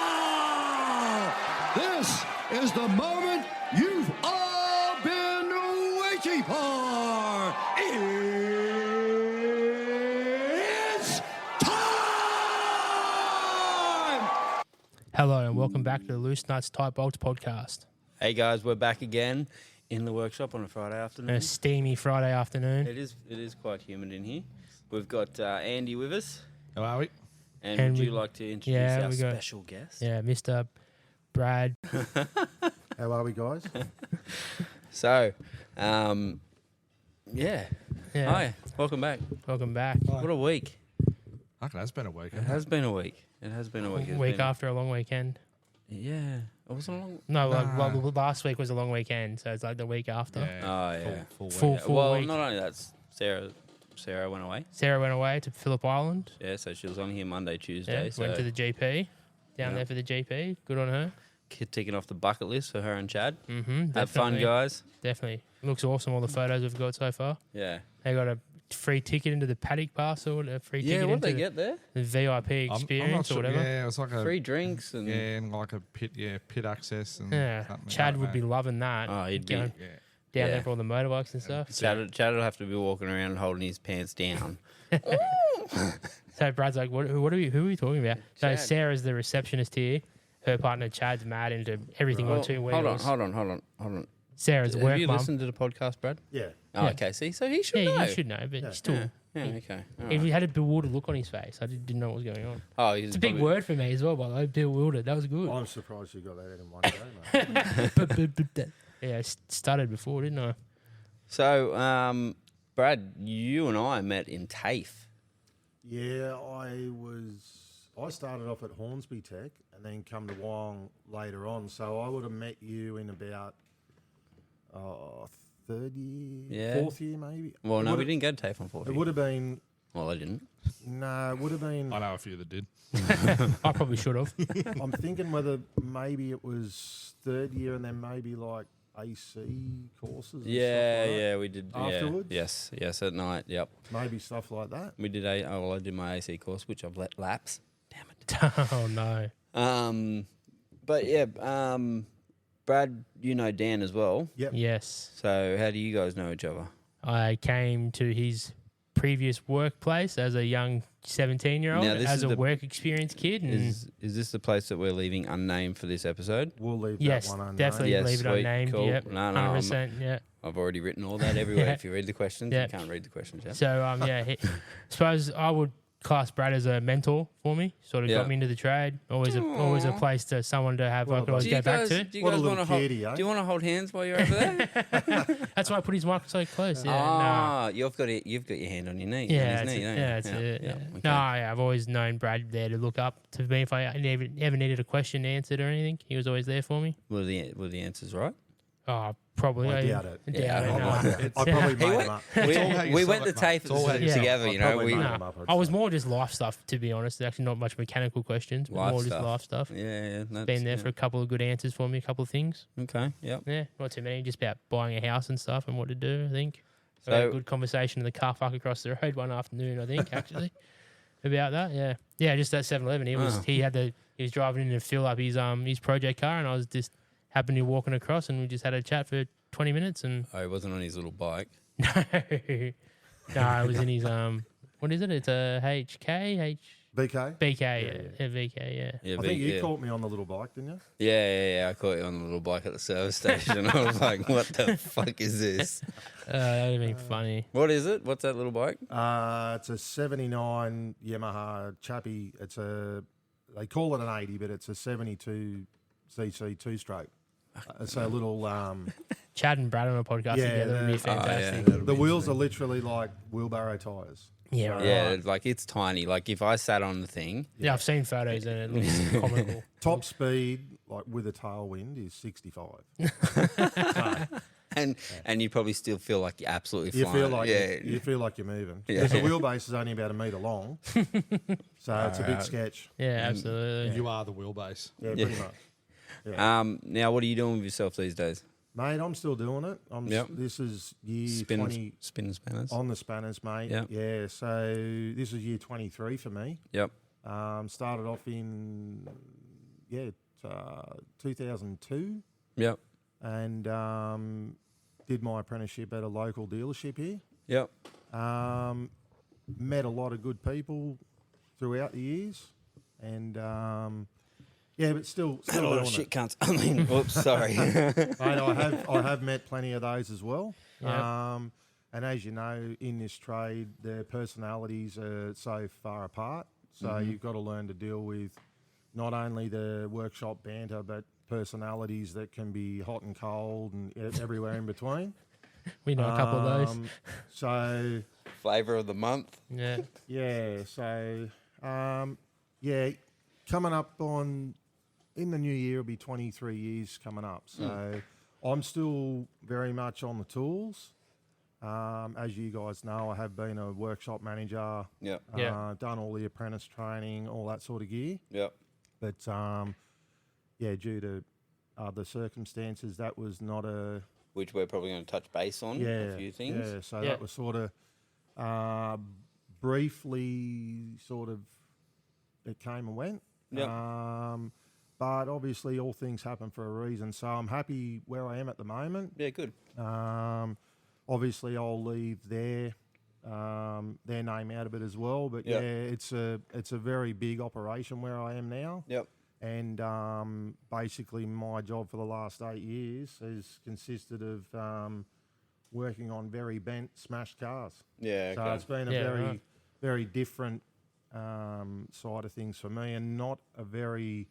Now, this is the moment you've all been waiting for. It's time! Hello and welcome back to the Loose Nuts Tight Bolts podcast. Hey guys, we're back again in the workshop on a Friday afternoon. A steamy Friday afternoon. It is quite humid in here. We've got Andy with us. How are we? And And would we- you like to introduce yeah, our we got- special guest? Yeah, Mr. Brad. How are we, guys? So, Yeah. hi, welcome back. Welcome back. What a week. Okay, that's been a week. It has been a week. It has been a week. It's Week been- after a long weekend. Yeah. It wasn't long. No, Nah. last week was a long weekend, so it's like the week after. Oh, yeah. Full Full- week. full well, week. not only that, Sarah went away. Sarah went away to Phillip Island. Yeah, so she was on here Monday, Yeah, Tuesday. so went to the GP. Down Yeah. there for the GP. Good on her. ticking off the bucket list for her and Chad. Mm-hmm. Have fun, guys. Definitely. Looks awesome, all the photos we've got so far. Yeah. They got a free ticket into the paddock pass or a free Yeah, ticket what did into they get there? the VIP I'm not experience or sure. whatever. Yeah, it was like a Free drinks and and like a pit access and Yeah, something. Chad I would don't be know. loving that. Oh, he'd be- Going Yeah. down Yeah. there for all the motorbikes and stuff. Chad will have to be walking around holding his pants down. So Brad's like, who are we talking about? So Chad. Sarah's the receptionist here. Her partner Chad's mad into everything on two wheels. Hold on. Sarah's a Have work you mum. listened to the podcast, Brad? Yeah. Oh, Yeah. okay. See, so he should know. Yeah, you should know, but Yeah. still, Yeah, okay. All he right. had a bewildered look on his face. I didn't know what was going on. Oh, It's a big word for me as well, by the way. Bewildered. That was good. I'm surprised you got that in one go, mate. Yeah, I started before, didn't I? So, Brad, you and I met in TAFE. Yeah, I started off at Hornsby Tech and then come to Wong later on. So I would have met you in about third year, Yeah. fourth year maybe. Well, It no, we would've- didn't go to TAFE on 40. It would have been, Well, I didn't. no, it would have been, I know a few that did. I probably should have. I'm thinking whether maybe it was third year and then maybe like AC courses. And Yeah, stuff like yeah, we did. Afterwards? Yeah. Yes, at night. Yep. that. Maybe stuff like that. We did I did my AC course, which I've let lapse. Damn it. Oh, no. But yeah, Brad, you know Dan as well. Yep. Yes. So how do you guys know each other? I came to his previous workplace as a young 17-year-old, Now, this as is a the- work experience kid. And Is this the place that we're leaving unnamed for this episode? We'll leave yes, that one unnamed. definitely Yes, leave it sweet, unnamed. cool. Yep, No, no, I'm- 100%. Yeah. I've already written all that everywhere. Yeah. If you read the questions, Yeah. you can't read the questions. Yeah. So, yeah, suppose I would class Brad as a mentor for me. Sort of Yeah. got me into the trade. Always a place to someone to have I Well, could always Do you go back guys, to. do you What a guys little want to hold? kitty, eh? Do you want to hold hands while you're over there? That's why I put his mic so close. Yeah, Ah, you've got your hand on your knee. Yeah, on his that's knee, it. don't Yeah, you? that's it. Yeah. okay. No, yeah, I've always known Brad there to look up to me if I ever needed a question answered or anything. He was always there for me. Were the answers right? Oh, probably. I doubt it. I doubt Yeah, it, I no. I probably made them up. We, all how you we sell went to it, mate. TAFE It's all how you sell it. together. I You know, probably we made No, them up, I'd I was say. more just life stuff, to be honest. Actually, not much mechanical questions, but Life more just stuff. life stuff. yeah. That's, Been there yeah. for a couple of good answers for me, a couple of things. Okay. Yep. Yeah, not too many. Just about buying a house and stuff and what to do, I think. So- We had a good conversation in the car park across the road one afternoon, I think, actually, about that. Yeah. Yeah, just at 7-Eleven. He was Oh. he was driving in to fill up his project car, and I was just happened to be walking across, and we just had a chat for 20 minutes. And Oh, he wasn't on his little bike. no, it was in his what is it? It's a BK, BK? yeah, VK, yeah. Yeah, I think you yeah. caught me on the little bike, didn't you? Yeah. I caught you on the little bike at the service station. I was like, "What the fuck is this? That would have been funny. What is it? What's that little bike?" It's a 79 Yamaha Chappie. They call it an 80, but it's a 72cc two-stroke. It's a little, Chad and Brad on a podcast Yeah, together would be the- fantastic. that'll the be wheels are literally like wheelbarrow tyres. Yeah, right. Yeah, like it's tiny. Like if I sat on the thing, Yeah, I've seen photos and it looks comical. Top speed, like with a tailwind, is 65. and you probably still feel like you're absolutely You flying. feel like yeah. you feel like you're moving. Yeah. Because the wheelbase is only about a metre long, so it's a big sketch. Yeah, absolutely. You are the wheelbase. Yeah, Yeah. pretty much. Now, what are you doing with yourself these days? Mate, I'm still doing it. Yep. This is year Spin 20 spanners. on the spanners, mate. Yep. Yeah, so this is year 23 for me. Yep. Started off in 2002, Yep. and did my apprenticeship at a local dealership here. Yep. Met a lot of good people throughout the years, and but still A lot doing of it. shit cunts. I mean, oops, sorry. Mate, I have met plenty of those as well. Yeah. And as you know, in this trade, their personalities are so far apart. So you've got to learn to deal with not only the workshop banter, but personalities that can be hot and cold and everywhere in between. We know a couple of those. So Flavor of the month. Yeah. yeah, so coming up on in the new year will be 23 years coming up. So I'm still very much on the tools. As you guys know, I have been a workshop manager. Yep. Yeah. Done all the apprentice training, all that sort of gear. Yep. But due to other circumstances, that was not a Which we're probably going to touch base on a few things. Yeah, so Yeah. that was sort of briefly sort of it came and went. Yep. But obviously all things happen for a reason. So I'm happy where I am at the moment. Yeah, good. Obviously I'll leave their name out of it as well. But Yep. it's a very big operation where I am now. Yep. And basically, my job for the last 8 years has consisted of working on very bent, smashed cars. Yeah, So okay. it's been a Yeah, very, right. very different side of things for me, and not a very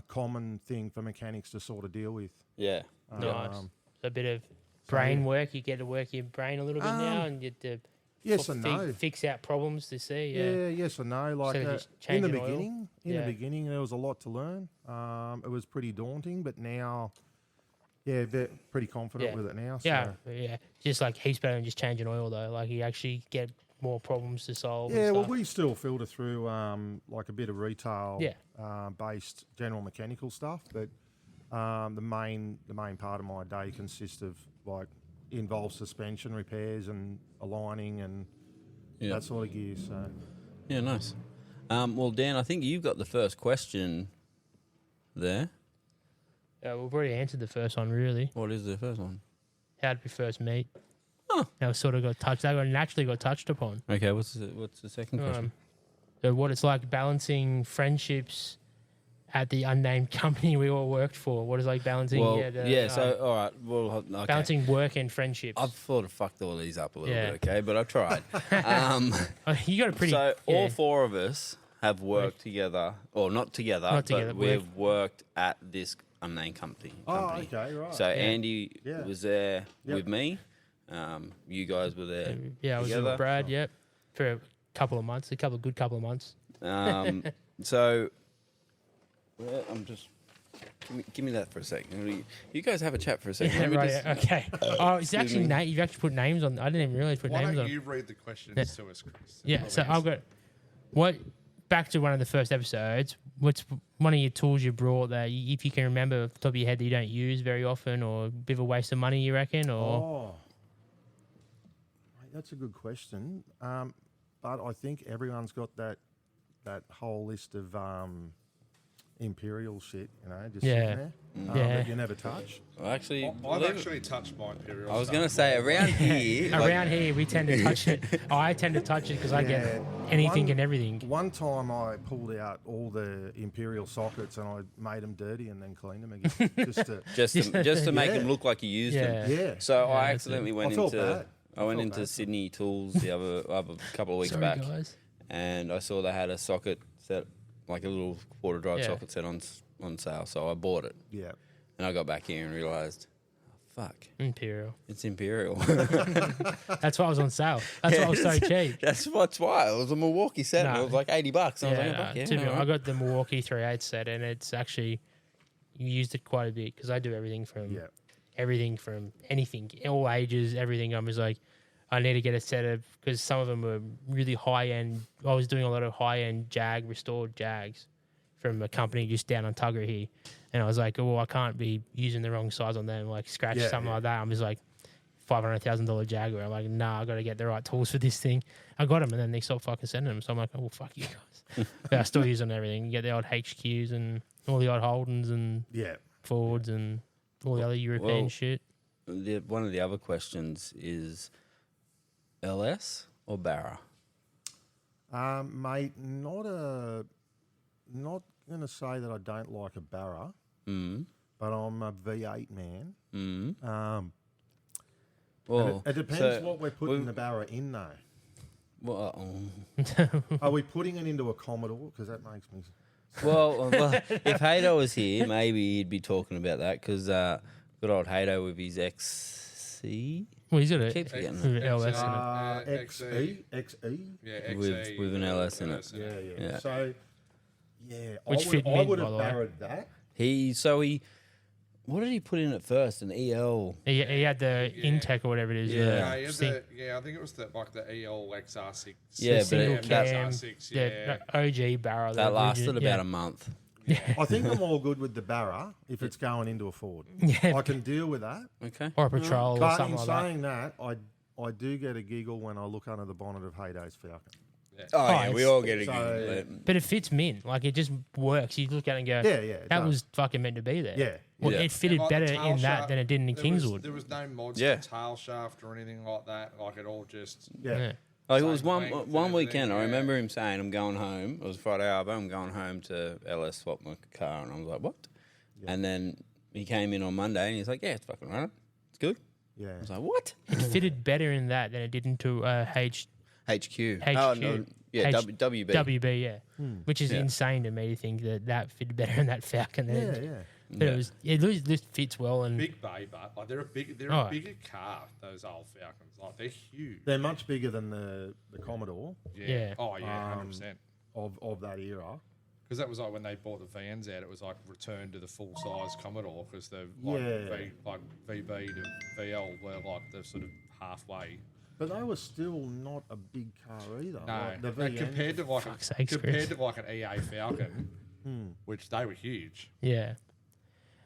common thing for mechanics to sort of deal with. Yeah. Nice. Um, A bit of brain work. You get to work your brain a little bit now, and you get to Yes and no. fix out problems to see. Yeah, Yeah. yes and no. Like Instead of just in the changing oil. beginning, Yeah. there was a lot to learn. It was pretty daunting, but now, pretty confident Yeah. with it now. So. Yeah. Just like heaps better than just changing oil though. Like you actually get more problems to solve. Yeah, and well, stuff. we still filter through like a bit of retail Yeah. based general mechanical stuff, but the main part of my day consists of like involves suspension repairs and aligning and Yeah. that sort of gear. So Yeah, nice. Well, Dan, I think you've got the first question there. We've already answered the first one really. What is the first one? How did we first meet? Oh. That sort of got touched. That naturally got touched upon. Okay, what's the second question? So what it's like balancing friendships at the unnamed company we all worked for. What is like balancing? Well, the, so all right. Well, okay. balancing work and friendships. I've sort of fucked all these up a little Yeah. bit, okay, but I've tried. You got a pretty. So yeah. all four of us have worked together, or not together, Not together, but we've worked at this unnamed company. okay, right. So Andy Yeah. was there Yep. with me. You guys were there. Yeah, I was together. with Brad. Yep, for a couple of months, good couple of months. So I'm just give me that for a second. You guys have a chat for a second. Yeah, Let me right. just- Okay. Oh, it's actually me. you've actually put names on. I didn't even realize you put Why names don't on. you read the questions Yeah. to us, Chris? Yeah. So I've got what. Back to one of the first episodes. What's one of your tools you brought that, if you can remember off the top of your head, that you don't use very often, or a bit of a waste of money, you reckon, or Mate, that's a good question. But I think everyone's got that whole list of Imperial shit, just Yeah. sitting there Yeah. that you never touch. Well, actually, I've believe it- actually touched my Imperial. I was stuff. going to say around here. like- around here we tend to touch it. I tend to touch it because I get Yeah. anything One- and everything. One time I pulled out all the Imperial sockets and I made them dirty and then cleaned them again. just to make Yeah. them look like you used Yeah. them. Yeah. So Yeah, I that's accidentally it. went I felt into bad. I went felt into bad. Sydney Tools the other couple of weeks Sorry, back, guys. and I saw they had a socket set, like a little quarter drive Yeah. socket set on sale. So I bought it, Yeah. and I got back here and realised, oh, fuck, Imperial. it's Imperial. That's why I was on sale. That's why I was so cheap. That's why it was a Milwaukee set. And No. it was like $80. And I was like, Yeah, fuck yeah, to be honest, I alright. got the Milwaukee 3/8 set, and it's actually you used it quite a bit because I do everything from Yeah. anything, all ages, everything. I was like, I need to get a set of, because some of them were really high end. I was doing a lot of high end restored Jags from a company just down on Tuggerah here, and I was like, oh, I can't be using the wrong size on them, like scratch Yeah, something yeah. like that. I'm just like, $500,000 Jaguar. I'm like, nah, I got to get the right tools for this thing. I got them, and then they stopped fucking sending them. So I'm like, oh, well, fuck you guys. But I still use them and everything. You get the old HQs and all the old Holdens and Yeah. Fords and all the other European Well, shit. One of the other questions is LS or Barra? Mate, not going to say that I don't like a Barra, but I'm a V8 man. Well, It depends what we're putting the Barra in, though. Well, Are we putting it into a Commodore? Because that makes me... well, if Hato was here, maybe he'd be talking about that because good old Hato with his XC. Well, he's got a Keep forgetting with LS in it. XE? XE? Yeah, XE with an LS in it. Yeah. So, yeah, Which I fit would, I mid, would by have the way. barrowed that. He what did he put in at first? An EL. He had the Intec or whatever it is. Yeah. Yeah, he had Sync- I think it was like the EL XR6. Yeah, but single it- cam, XR6, the OG barrel. That the lasted original- about yeah. a month. I think I'm all good with the Barra if it's going into a Ford. Yeah. I can deal with that. Okay. Or a patrol or But something in like that. saying that, I do get a giggle when I look under the bonnet of Heydo's Falcon. Oh, yeah, it's- we all get a so- giggle. But it fits min. Like, it just works. You look at it and go, Yeah, it that does. was fucking meant to be there. Yeah. Well, Yeah. it fitted Like the better tail in that shaft, than it did in Kingswood. There was no mods Yeah. to tail shaft or anything like that. Like it all just. Yeah. Yeah. Like it was Same one length and one everything, weekend. I yeah. remember him saying, "I'm going home." It was Friday Arvo. I'm going home to LS swap my car, and I was like, "What?" And then he came in on Monday, and he's like, "Yeah, it's fucking running. It's good." Yeah. I was like, "What?" It fitted better in that than it did into HQ. HQ. Oh no, yeah, H- WB. WB, yeah. Which is Yeah. insane to me to think that fitted better in that Falcon. Than Yeah, it, yeah. But it just fits well. And Big bay, but like they're Oh. a bigger car. Those old Falcons, like they're huge. They're much bigger than the Commodore Yeah. Oh yeah, 100%. of that era. Because that was like when they bought the vans out, it was like return to the full size Commodore because the like, Yeah. VB to VL were like the sort of halfway. But they were still not a big car either. No, Like the like, VN compared to like fuck's sakes, compared Chris. to like an EA Falcon, which they were huge. yeah.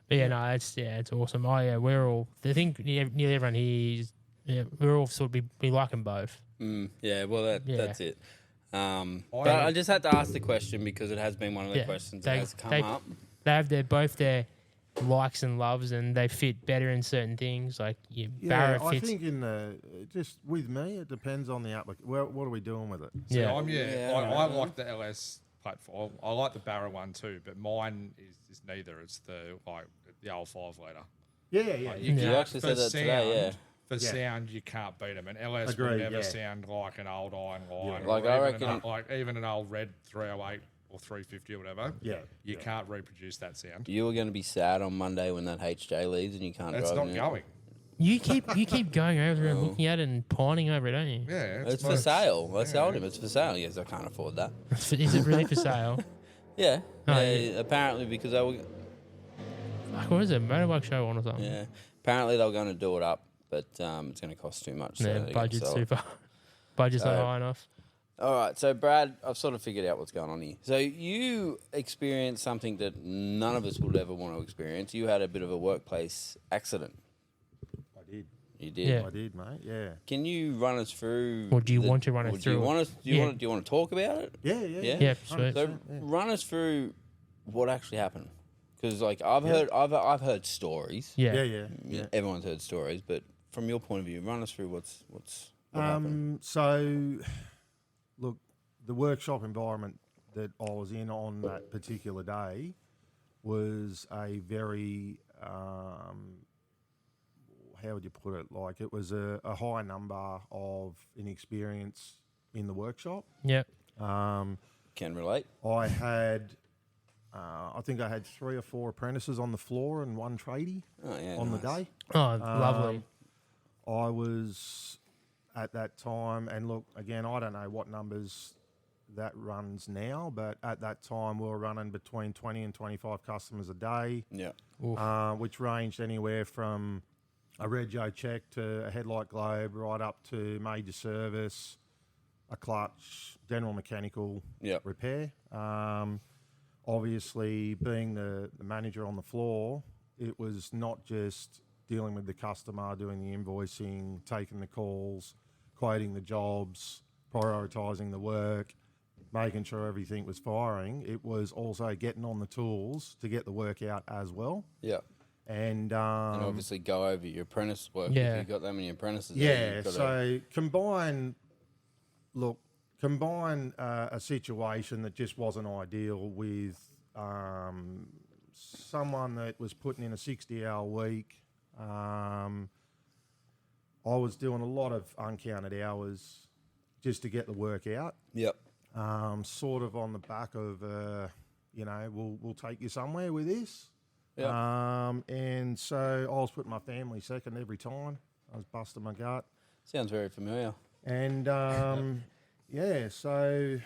But yeah, no, it's awesome. Oh yeah, we're all. I think nearly everyone here is. Yeah, we're all sort of we like them both. Yeah, well, Yeah. that's it. But I just had to ask the question because it has been one of the Yeah, questions they- that has come they- up. They have both their likes and loves, and they fit better in certain things. Like Barra I fits. think in the just with me, it depends on the applicant. Well, what are we doing with it? So Yeah. I like the LS platform. I like the Barra one too, but mine is neither. It's the old 5 litre. Yeah, Like, You Yeah. actually said that today, yeah. For Yeah. sound, you can't beat them. And LS Agreed, will never yeah. sound like an old Iron Lion. Yeah. or Like, I even reckon- like even an old Red 308 or 350 or whatever. Yeah, You yeah. can't reproduce that sound. You were going to be sad on Monday when that HJ leaves and you can't It's drive not it. going. You keep going over there and looking at it and pining over it, don't you? Yeah, It's for like- sale. I told him it's for sale. Yes, I can't afford that. Is it really for sale? Yeah. Oh, yeah, apparently because they were. Like, what is it? Motorbike show on or something? Yeah. Apparently they were going to do it up, but it's going to cost too much. So Yeah, they're gonna budget's sell it. super. Budget's not high enough. All right, so Brad, I've sort of figured out what's going on here. So you experienced something that none of us would ever want to experience. You had a bit of a workplace accident. I did. You did. Yeah. I did, mate. Yeah. Can you run us through? Or do you want to run us or do you through it? want us? Do you Yeah. want? Do you want to talk about it? Yeah, yeah. Yeah? Yeah, sweet. So 100%, yeah. run us through what actually happened, because like I've heard stories. Yeah. Yeah. Everyone's heard stories, but from your point of view, run us through what happened. So, look, the workshop environment that I was in on that particular day was a very, how would you put it? Like it was a high number of inexperience in the workshop. Yep. Can relate. I had, I think I had 3 or 4 apprentices on the floor and 1 tradie Oh yeah. on nice. the day. Oh, lovely. I was at that time, and look, again, I don't know what numbers that runs now, but at that time we were running between 20 and 25 customers a day, Yeah. which ranged anywhere from a rego check to a headlight globe, right up to major service, a clutch, general mechanical Yep. repair. Obviously, being the manager on the floor, it was not just dealing with the customer, doing the invoicing, taking the calls, quoting the jobs, prioritising the work, making sure everything was firing. It was also getting on the tools to get the work out as well. Yeah. And, And obviously go over your apprentice work. Yeah. If you've got that many apprentices. yeah, you've gotta- so combine a situation that just wasn't ideal with someone that was putting in a 60-hour week. I was doing a lot of uncounted hours just to get the work out. Yep. Sort of on the back of, we'll take you somewhere with this. Yeah. And so I was putting my family second every time. I was busting my gut. Sounds very familiar. And so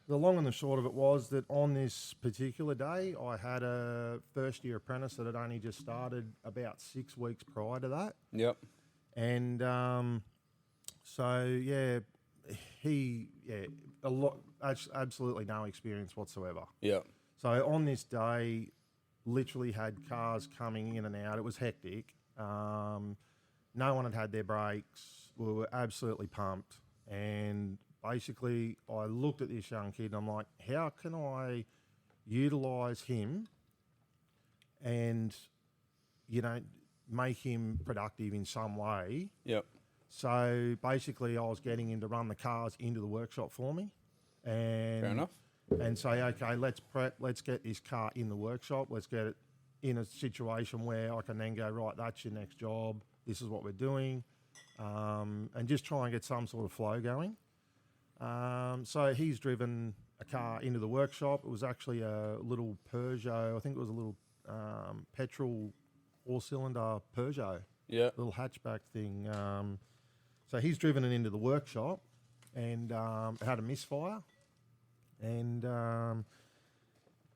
the long and the short of it was that on this particular day, I had a first-year apprentice that had only just started about 6 weeks prior to that. Yep. And absolutely no experience whatsoever. Yep. So on this day, literally had cars coming in and out. It was hectic. No one had their brakes. We were absolutely pumped. And basically, I looked at this young kid and I'm like, how can I utilise him and, make him productive in some way? Yep. So basically, I was getting him to run the cars into the workshop for me. And Fair enough. and say, okay, let's get this car in the workshop. Let's get it in a situation where I can then go, right, that's your next job. This is what we're doing. And just try and get some sort of flow going. So he's driven a car into the workshop. It was actually a little Peugeot. I think it was a little petrol 4-cylinder Peugeot. Yeah. Little hatchback thing. So he's driven it into the workshop and it had a misfire. And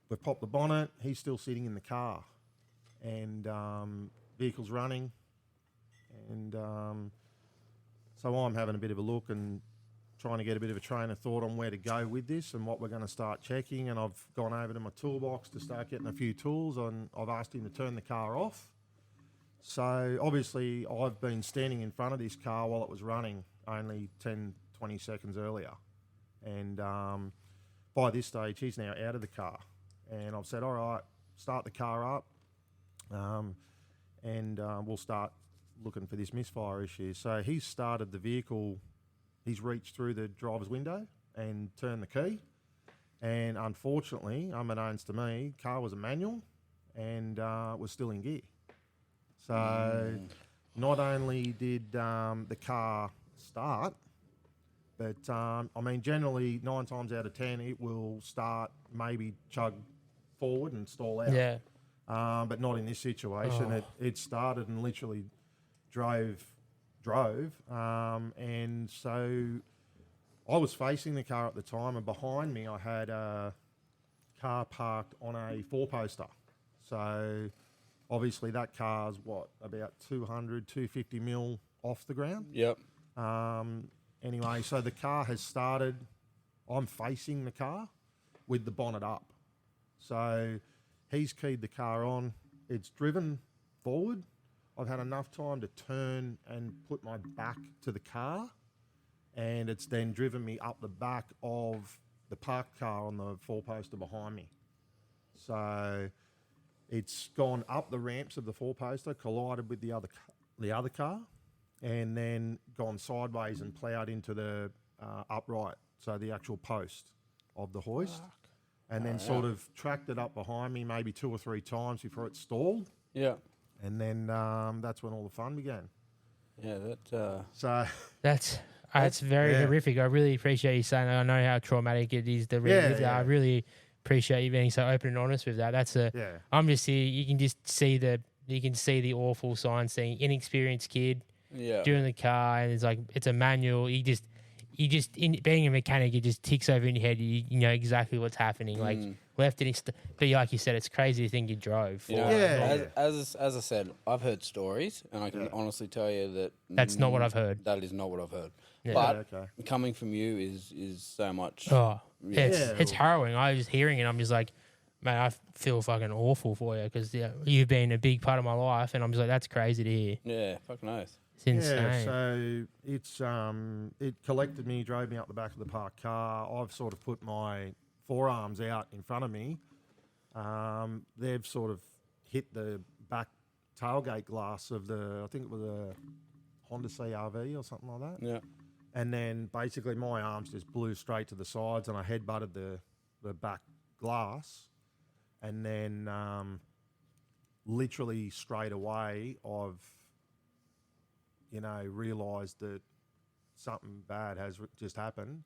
we've popped the bonnet. He's still sitting in the car. And vehicle's running. And so I'm having a bit of a look and trying to get a bit of a train of thought on where to go with this and what we're going to start checking. And I've gone over to my toolbox to start getting a few tools. And I've asked him to turn the car off. So obviously I've been standing in front of this car while it was running only 10, 20 seconds earlier. And by this stage, he's now out of the car. And I've said, all right, start the car up and we'll start looking for this misfire issue. So he's started the vehicle. He's reached through the driver's window and turned the key. And unfortunately, unbeknownst to me, car was a manual and was still in gear. So not only did the car start, but generally 9 times out of 10, it will start, maybe chug forward and stall out. Yeah. But not in this situation. It started and literally drove. And so I was facing the car at the time, and behind me I had a car parked on a 4-poster. So obviously that car's about 250 mil off the ground. Yep. Anyway, so the car has started. I'm facing the car with the bonnet up. So he's keyed the car on. It's driven forward. I've had enough time to turn and put my back to the car, and it's then driven me up the back of the parked car on the 4-poster behind me. So it's gone up the ramps of the 4-poster, collided with the other car, and then gone sideways and ploughed into the upright, so the actual post of the hoist, and then sort of tracked it up behind me maybe 2 or 3 times before it stalled. Yeah. And then that's when all the fun began. Yeah. That. So That's very horrific. I really appreciate you saying that. I know how traumatic it is. I really appreciate you being so open and honest with that. I'm just here. You can see the awful signs, seeing inexperienced kid Yeah. doing the car, and it's a manual. Being a mechanic, it just ticks over in your head. You know exactly what's happening. Like left and but like you said, it's crazy to think you drove. You know, Yeah. As I said, I've heard stories, and I can honestly tell you that That's not what I've heard. That is not what I've heard. Yeah. But Okay. coming from you is so much. Oh, Yeah. it's harrowing. I was hearing it. I'm just like, mate, I feel fucking awful for you because you've been a big part of my life, and I'm just like, that's crazy to hear. Yeah, fucking oath. It's insane. Yeah, so it's it collected me, drove me up the back of the parked car. I've sort of put my forearms out in front of me. They've sort of hit the back tailgate glass of I think it was a Honda CRV or something like that. Yeah. And then basically my arms just blew straight to the sides, and I headbutted the back glass. And then literally straight away, I've realised that something bad has just happened.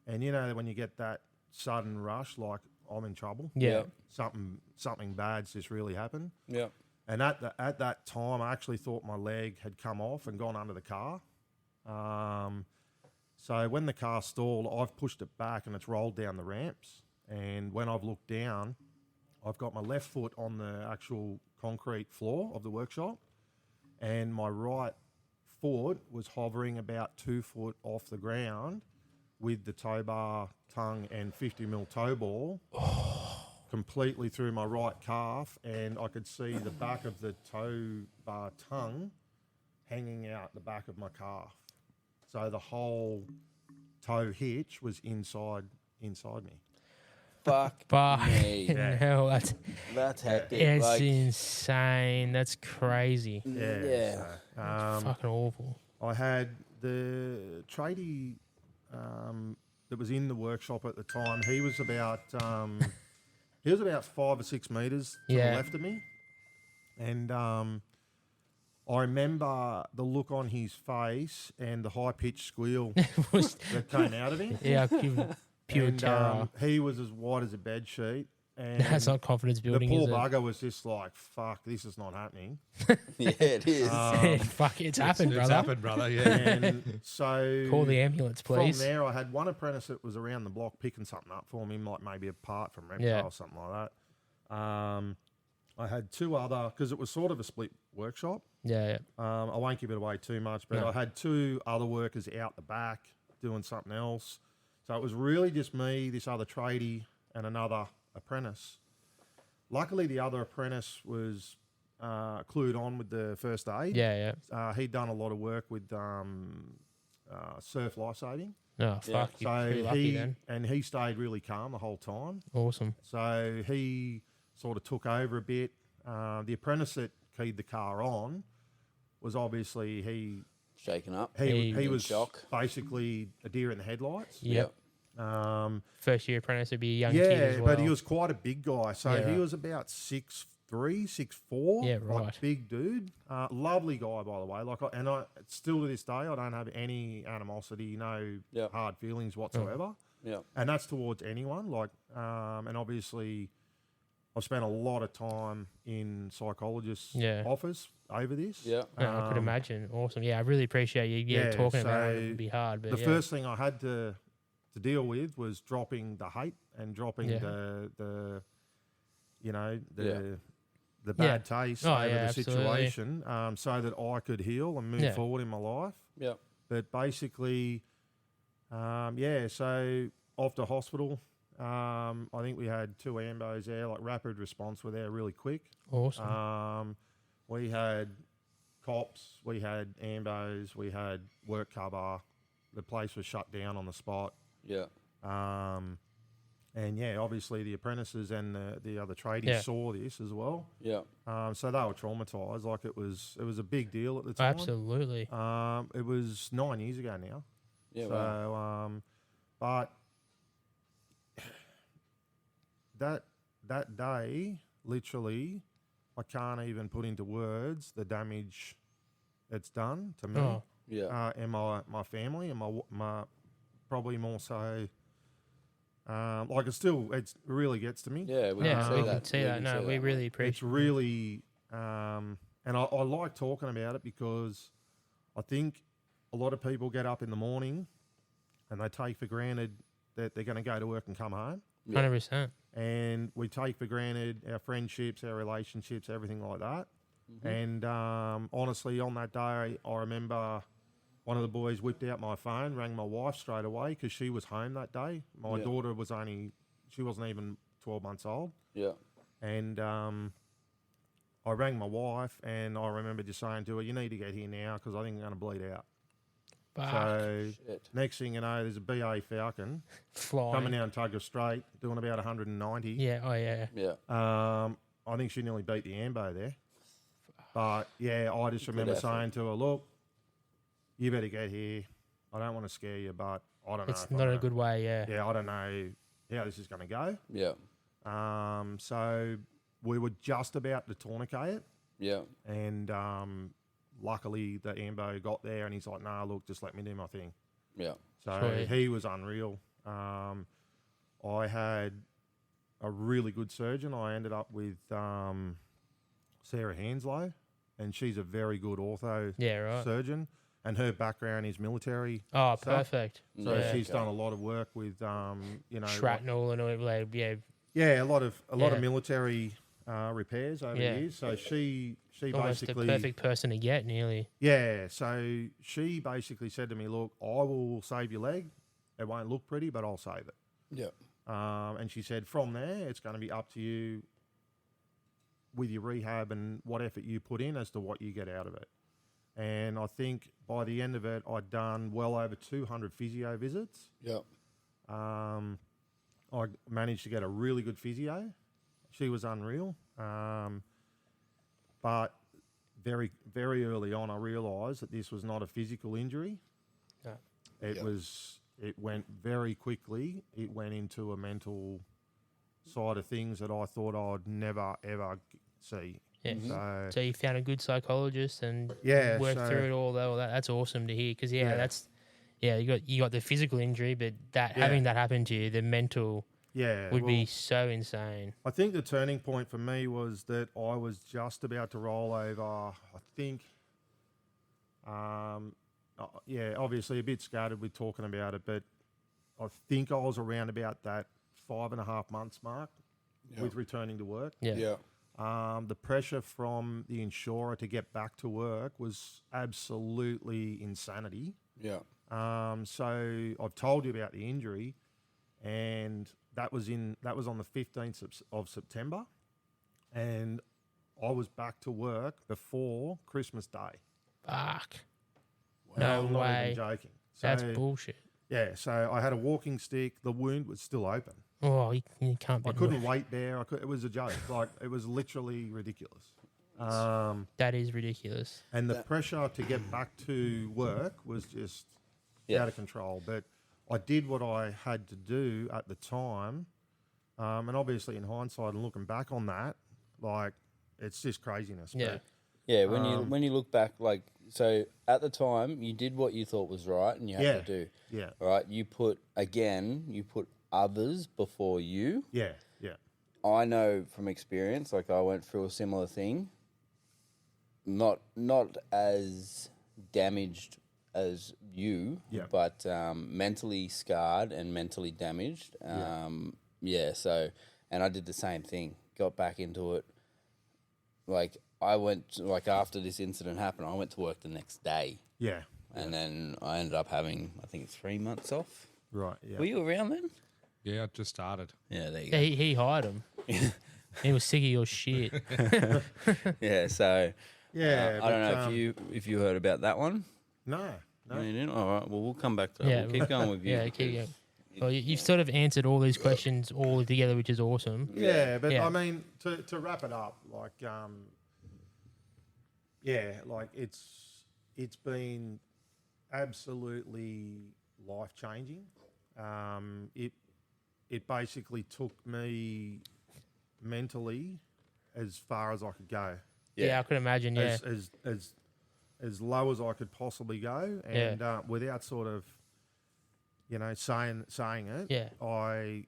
And when you get that sudden rush, like I'm in trouble. Yeah. Something bad's just really happened. Yeah. And at that time, I actually thought my leg had come off and gone under the car. So when the car stalled, I've pushed it back and it's rolled down the ramps. And when I've looked down, I've got my left foot on the actual concrete floor of the workshop, and my right foot was hovering about 2 foot off the ground with the tow bar tongue and 50mm toe ball completely through my right calf, and I could see the back of the tow bar tongue hanging out the back of my calf. So the whole toe hitch was inside me. Fuck me. Hell, That's hectic. it's Like, insane. That's crazy. yeah. Fucking awful. I had the tradie that was in the workshop at the time. He was about 5 or 6 meters to the Yeah. left of me, and I remember the look on his face and the high pitched squeal Was- that came out of him. yeah, pure And, terror. he was as white as a bed sheet, and That's not confidence the building, poor is it? bugger was just like, "Fuck, this is not happening." Yeah, it is. Fuck, it's happened, It's brother. happened, brother. Yeah. And so Call the ambulance, please. From there, I had one apprentice that was around the block picking something up for me, like maybe a part from Reptile Yeah. or something like that. I had two other, because it was sort of a split workshop. Yeah, I won't give it away too much, but No. I had two other workers out the back doing something else. So it was really just me, this other tradie, and another apprentice. Luckily, the other apprentice was clued on with the first aid. yeah. He'd done a lot of work with surf lifesaving. Oh, fuck. You're pretty lucky then. he stayed really calm the whole time. Awesome. So he sort of took over a bit. The apprentice that keyed the car on was obviously Shaken up. He he in was shock. basically a deer in the headlights. Yep. First year apprentice would be a young kid as well. but he was quite a big guy. So Yeah, he right. was about 6'3", 6'4". Yeah, like right. big dude. Lovely guy, by the way. I still to this day, I don't have any animosity, no Yep. hard feelings whatsoever. Yeah. And that's towards anyone. And obviously, I've spent a lot of time in psychologists' Yeah. office over this. Yeah. No, I could imagine. Awesome. Yeah, I really appreciate you yeah, talking about it. so It'd be hard, but The yeah. first thing I had to deal with was dropping the hate and dropping Yeah. the Yeah. the bad taste Oh, over yeah, the absolutely. situation, so that I could heal and move Yeah. forward in my life. Yeah. But basically, so off to hospital. I think we had 2 ambos there, like rapid response were there really quick. Awesome. We had cops, we had ambos, we had work cover. The place was shut down on the spot. Yeah. And yeah, obviously the apprentices and the other tradies Yeah. saw this as well. Yeah. So they were traumatized. Like it was a big deal at the time. Absolutely. It was 9 years ago now. Yeah. So, Wow. but that day, literally, I can't even put into words the damage it's done to me Oh, Yeah. and my family and my probably more so. Like it really gets to me. Yeah. We yeah, can see we that. can see We that. can No, see we that, really It's appreciate really, and I like talking about it because I think a lot of people get up in the morning and they take for granted that they're going to go to work and come home. 100%. And we take for granted our friendships, our relationships, everything like that. And honestly, on that day, I remember one of the boys whipped out my phone, rang my wife straight away because she was home that day. My Yeah. daughter she wasn't even 12 months old. Yeah. And I rang my wife, and I remember just saying to her, "You need to get here now because I think I'm going to bleed out." Fuck. So Shit. next thing you know, there's a BA Falcon Flying. coming down Tugger Straight, doing about 190. Yeah. Oh yeah. Yeah. I think she nearly beat the Ambo there. But yeah, I just remember effort. saying to her, "Look, you better get here. I don't want to scare you, but I don't know. It's if I'm not a gonna- good way. Yeah. Yeah, I don't know how this is going to go." Yeah. So we were just about to tourniquet it, Yeah. and luckily the Ambo got there, and he's like, "Nah, look, just let me do my thing." Yeah. So Sweet. he was unreal. I had a really good surgeon. I ended up with Sarah Hanslow, and she's a very good ortho Yeah. Right. surgeon, and her background is military. Oh, stuff. perfect. So Yeah, she's okay. done a lot of work with, you know, Shrapnel and all. Like, yeah. yeah, a lot of Yeah. military repairs over Yeah. the years. So she Almost basically, the perfect person to get. Nearly. yeah. So she basically said to me, "Look, I will save your leg. It won't look pretty, but I'll save it." Yeah. And she said, from there, it's going to be up to you with your rehab and what effort you put in as to what you get out of it. And I think by the end of it, I'd done well over 200 physio visits. Yeah. I managed to get a really good physio. She was unreal. But very, very early on, I realised that this was not a physical injury. No. It went very quickly. It went into a mental side of things that I thought I'd never, ever see. Yeah. So, So you found a good psychologist and Yeah, worked so- through it all. Though that's awesome to hear. Because Yeah. you got the physical injury, but having that happen to you, the mental yeah. would be well, so insane. I think the turning point for me was that I was just about to roll over, I think, yeah, obviously a bit scattered with talking about it, but I think I was around about that 5.5 months mark with returning to work. Yeah. Yeah. The pressure from the insurer to get back to work was absolutely insanity. Yeah. So I've told you about the injury, and that was on the 15th of September, and I was back to work before Christmas Day. Fuck. I'm No not way. even joking. That's So, bullshit. yeah, so I had a walking stick. The wound was still open. Oh, you can't be. I couldn't weight bear. It was a joke. Like, it was literally ridiculous. That is ridiculous. And the pressure to get back to work was just Yeah. out of control. But I did what I had to do at the time. And obviously, in hindsight and looking back on that, like, it's just craziness. Yeah. But Yeah. When you look back, like, so at the time you did what you thought was right and you had Yeah. to do. yeah, All right. You put others before you. yeah, yeah, I know from experience, like I went through a similar thing. Not as damaged as you, Yeah. but mentally scarred and mentally damaged. Yeah. So, and I did the same thing. Got back into it. Like I went, like after this incident happened, I went to work the next day, yeah. and then I ended up having, I think, 3 months off. Right, yeah. Were you around then? Yeah, I just started. Yeah, there you Yeah, go. he hired him. He was sick of your shit. Yeah, so Yeah, I don't but, know if you heard about that one. No. No, you didn't? All right. Well, we'll come back to that. Yeah, We'll keep going with you. Yeah, keep because- going. Well, you've sort of answered all these questions all together, which is awesome. Yeah, but Yeah. I mean, to wrap it up, like, yeah, like it's been absolutely life changing. It basically took me mentally as far as I could go, Yeah, I could imagine. Yeah, as low as I could possibly go, and without sort of, saying it. Yeah.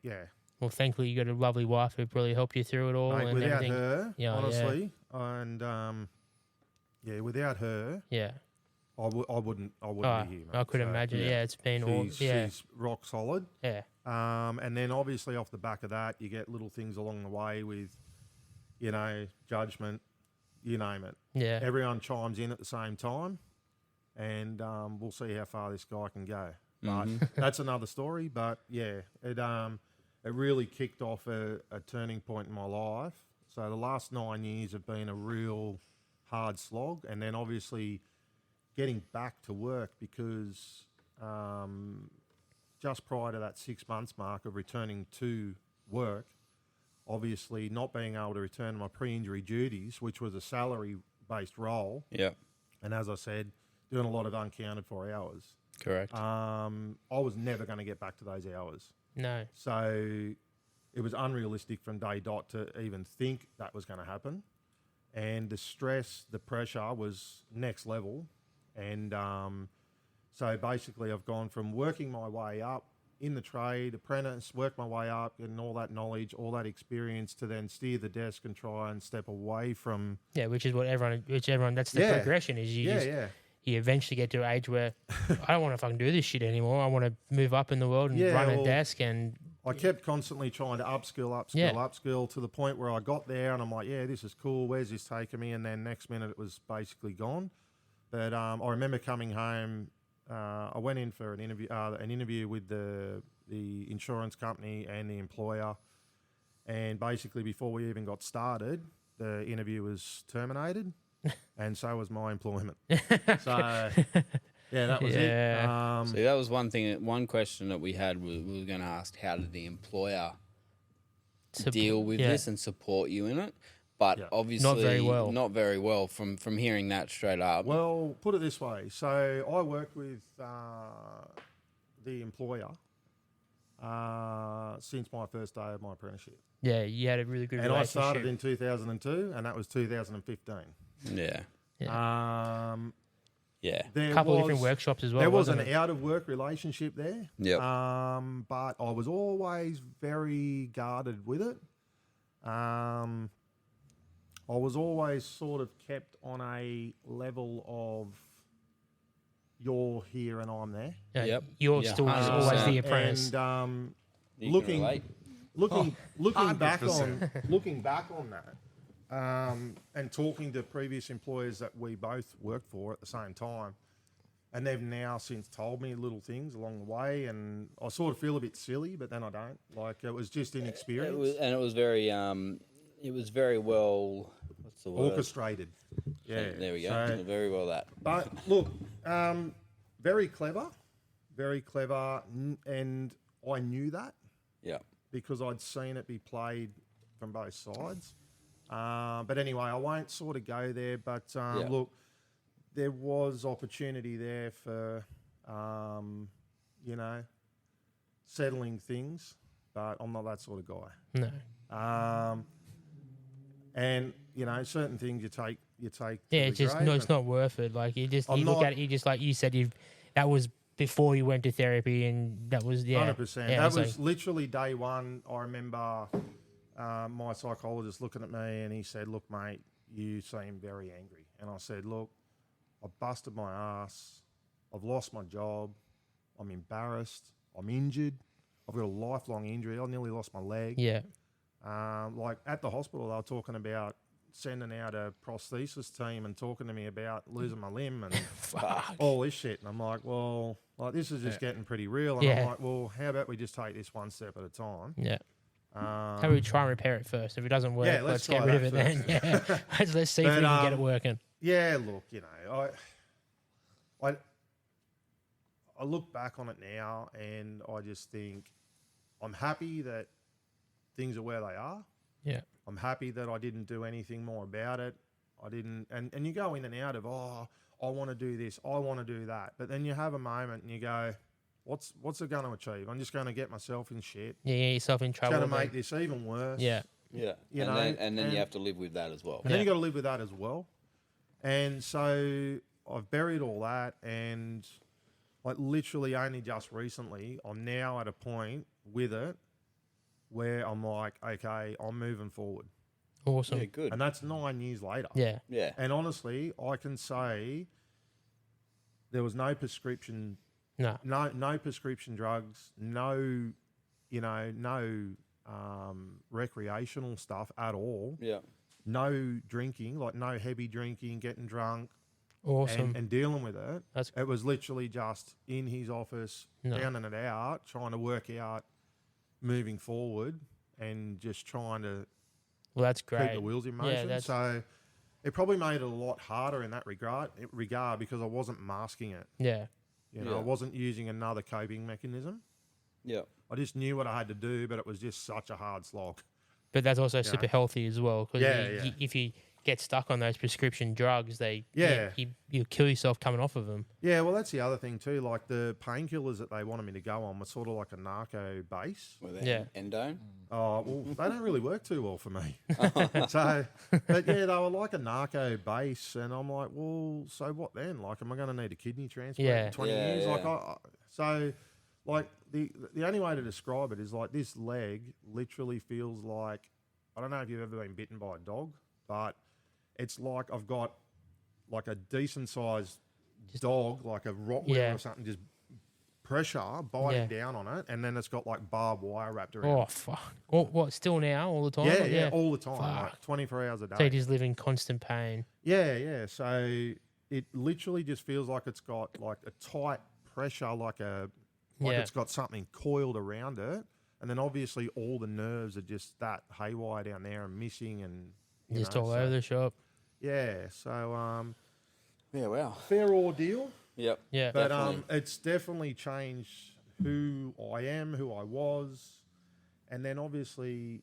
Yeah. well, thankfully you got a lovely wife who really helped you through it all Mate, and without everything. her, Yeah, honestly, and without her, Yeah, I wouldn't oh, be here. Mate. I could So, imagine. Yeah, it's been all. Yeah, she's rock solid. yeah, And then obviously off the back of that, you get little things along the way with, judgment, you name it. yeah. Everyone chimes in at the same time, and we'll see how far this guy can go. But that's another story. But yeah, it really kicked off a turning point in my life. So the last 9 years have been a real hard slog, and then obviously getting back to work because just prior to that 6 months mark of returning to work, obviously not being able to return to my pre-injury duties, which was a salary-based role, Yeah. and as I said, doing a lot of uncounted for hours. Correct. I was never going to get back to those hours. No. So it was unrealistic from day dot to even think that was going to happen. And the stress, the pressure was next level. And so basically I've gone from working my way up in the trade, apprentice, work my way up, getting all that knowledge, all that experience to then steer the desk and try and step away from... Yeah, which is what everyone, that's the Yeah. progression is you Yeah, just, yeah. you eventually get to an age where I don't want to fucking do this shit anymore. I want to move up in the world and Yeah, run a well, desk and I kept constantly trying to upskill to the point where I got there and I'm like, yeah, this is cool. Where's this taking me? And then next minute it was basically gone. But I remember coming home. I went in for an interview with the insurance company and the employer. And basically before we even got started, the interview was terminated. And so was my employment. So, yeah, that was Yeah. it. So that was one question that we had. We were going to ask, how did the employer deal with this and support you in it? But Yeah. obviously not very well from hearing that straight up. Well, put it this way. So I worked with the employer since my first day of my apprenticeship. yeah, you had a really good And I relationship. started in 2002, and that was 2015. Yeah. Yeah. There a couple of different was- workshops as well. There was wasn't an it? out-of-work relationship there. Yep. But I was always very guarded with it. I was always sort of kept on a level of you're here and I'm there. Yeah, Yep. You're Yeah, still just 100%. always the apprentice. And You can looking relate. looking back 100%. on looking back on that, and talking to previous employers that we both worked for at the same time, and they've now since told me little things along the way, and I sort of feel a bit silly, but then I don't. Like it was just inexperience, It was very well. What's the word? orchestrated. Yeah, There we go. So- Very well that. But look, very clever, and I knew that Yeah. because I'd seen it be played from both sides. But anyway, I won't sort of go there. But look, there was opportunity there for, settling things. But I'm not that sort of guy. No. And certain things you take. Yeah, to it's the just grave, no, it's and- not worth it. Like you I'm look not- at it, you just like you said, that was before you went to therapy, and that was 100%. Yeah, That it's was like- literally day one. I remember my psychologist looking at me and he said, "Look, mate, you seem very angry." And I said, "Look, I busted my ass. I've lost my job. I'm embarrassed. I'm injured. I've got a lifelong injury. I nearly lost my leg." yeah, Like at the hospital, they were talking about sending out a prosthesis team and talking to me about losing my limb and all this shit. And I'm like, well, this is just getting pretty real. And I'm Yeah. like, well, how about we just take this one step at a time? yeah. How about we try and repair it first? If it doesn't work, Yeah, let's let's get try rid of it that then. Yeah, let's see if But, we can get it working. Yeah, look, I look back on it now and I just think I'm happy that things are where they are. Yeah, I'm happy that I didn't do anything more about it. I didn't, and you go in and out of, I want to do this, I want to do that. But then you have a moment and you go, what's it going to achieve? I'm just going to get myself in shit. yeah, you get yourself in It's trouble. going to then. make this even worse. Yeah, Yeah. You and know, then, and and- you have to live with that as well. And then Yeah. you got to live with that as well. And so I've buried all that, and like literally only just recently, I'm now at a point with it where I'm like, okay, I'm moving forward. awesome. Yeah, good. And that's 9 years later. Yeah, Yeah. And honestly, I can say there was no prescription, no, no prescription drugs, no recreational stuff at all. Yeah. No drinking, like no heavy drinking, getting drunk, awesome. and dealing with it. That's- It was literally just in his office, No. downing it out, trying to work out moving forward and just trying to Well, that's great. keep the wheels in Yeah, motion. that's So it probably made it a lot harder in that regard because I wasn't masking it. yeah. You know, Yeah. I wasn't using another coping mechanism. Yeah. I just knew what I had to do, but it was just such a hard slog. But that's also super healthy as well. Because Yeah. if you get stuck on those prescription drugs, Yeah. you kill yourself coming off of them. Yeah, well, that's the other thing too. Like the painkillers that they wanted me to go on were sort of like a narco base. Were they Yeah. endone? Oh, well, they don't really work too well for me. So, but yeah, they were like a narco base, and I'm like, well, so what then? Like, am I going to need a kidney transplant Yeah. in 20 Yeah, years? Like, yeah. so, like the only way to describe it is like this leg literally feels like, I don't know if you've ever been bitten by a dog, but it's like I've got like a decent sized dog, like a Rottweiler Yeah. or something, just pressure biting down on it, and then it's got like barbed wire wrapped around. Oh fuck! What? Still now? All the time? Yeah, all the time, like Fuck. 24 hours a day. So you just live in constant pain. Yeah. So it literally just feels like it's got like a tight pressure, like Yeah. it's got something coiled around it, and then obviously all the nerves are just that haywire down there and missing, and you Just know, all so- over the shop. Yeah. So Yeah, wow. fair ordeal. Yep. Yeah. But Definitely. it's definitely changed who I am, who I was, and then obviously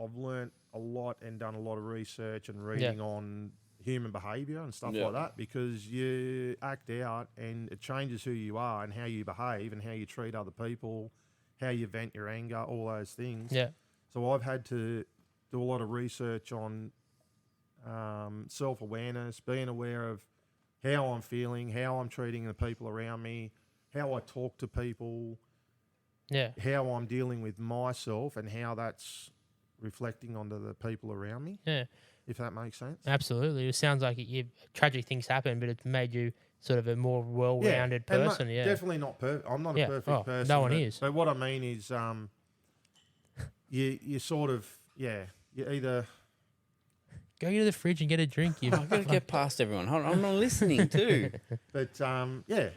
I've learnt a lot and done a lot of research and reading on human behaviour and stuff Yeah. like that, because you act out and it changes who you are and how you behave and how you treat other people, how you vent your anger, all those things. Yeah. So I've had to do a lot of research on self-awareness, being aware of how I'm feeling, how I'm treating the people around me, how I talk to people, Yeah. how I'm dealing with myself, and how that's reflecting onto the people around me, Yeah. if that makes sense. Absolutely. It sounds like tragic things happen, but it's made you sort of a more well-rounded and person. Yeah. definitely not perfect. I'm not Yeah. a perfect Oh, person. no one but, is. But what I mean is, you sort of, you either... Go to the fridge and get a drink. You. I've got to get past everyone. Hold on, I'm not listening too. But Yeah.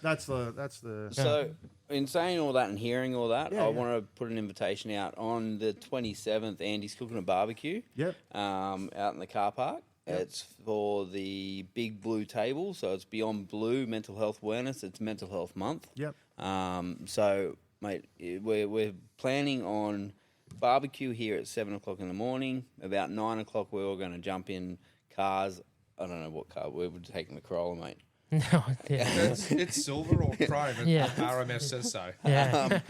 that's the So, in saying all that and hearing all that, Yeah, I yeah. want to put an invitation out on the 27th. Andy's cooking a barbecue Yep. out in the car park. Yep. It's for the Big Blue Table, so it's Beyond Blue Mental Health Awareness. It's Mental Health Month. Yep. So, mate, we're planning on barbecue here at 7 o'clock in the morning. About 9 o'clock, we're all going to jump in cars. I don't know what car. We're taking the Corolla, mate. No. Yeah. It's silver or chrome. And Yeah. RMS says so. Yeah.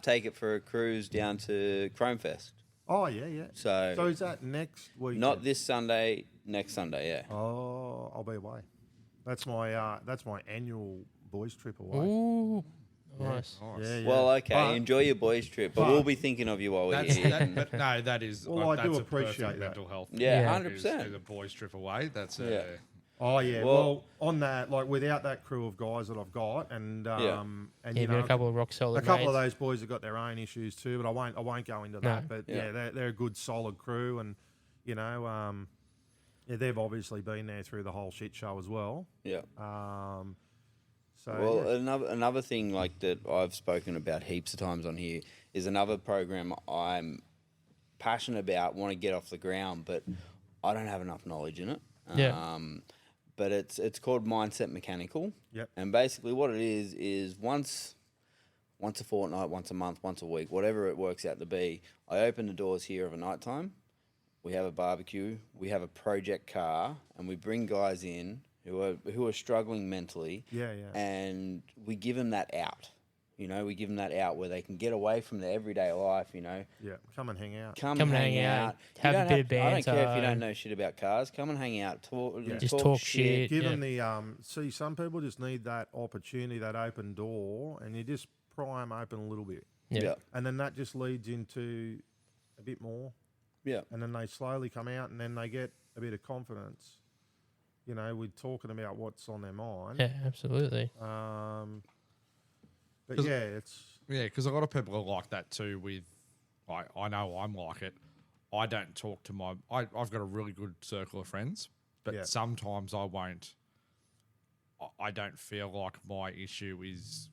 Take it for a cruise down to Chromefest. Oh, yeah. So, So is that next week? not this Sunday, next Sunday, yeah. Oh, I'll be away. That's my annual boys trip away. Ooh. Nice. Yeah. Well, okay, But- enjoy your boys' trip, but but- we'll be thinking of you while we're That's, here. but no, that is. Well, I that's do a perfect appreciate that. mental health. Yeah, Yeah. 100%. Is a boys' trip away. That's Yeah. Oh yeah. Well- Well, on that, like without that crew of guys that I've got, and Yeah. and Yeah, you but know, a couple of rock solid a couple of mates. those boys have got their own issues too, but I won't go into No. that. But Yeah. yeah, they're a good solid crew, and you know, they've obviously been there through the whole shit show as well. Yeah. So Well, yeah. another thing like that I've spoken about heaps of times on here is another program I'm passionate about, want to get off the ground, but I don't have enough knowledge in it. Yeah. But it's called Mindset Mechanical. Yep. And basically what it is once a fortnight, once a month, once a week, whatever it works out to be, I open the doors here of a night time. We have a barbecue, we have a project car, and we bring guys in who are struggling mentally. Yeah. And we give them that out. You know, we give them that out where they can get away from their everyday life, you know. Yeah, come and hang out. Come Come and hang hang out, out. You have a don't bit of I don't care if you banter. don't know shit about cars. Come and hang out. Just talk shit. Give Yeah. them the see. Some people just need that opportunity, that open door, and you just pry them open a little bit, Yeah. Yeah. and then that just leads into a bit more, Yeah. and then they slowly come out, and then they get a bit of confidence. You know, we're talking about what's on their mind. Yeah, absolutely. But 'Cause- yeah, it's Yeah, because a lot of people are like that too. With, I know I'm like it. I don't talk to I've got a really good circle of friends, but Yeah. sometimes I won't. I don't feel like my issue is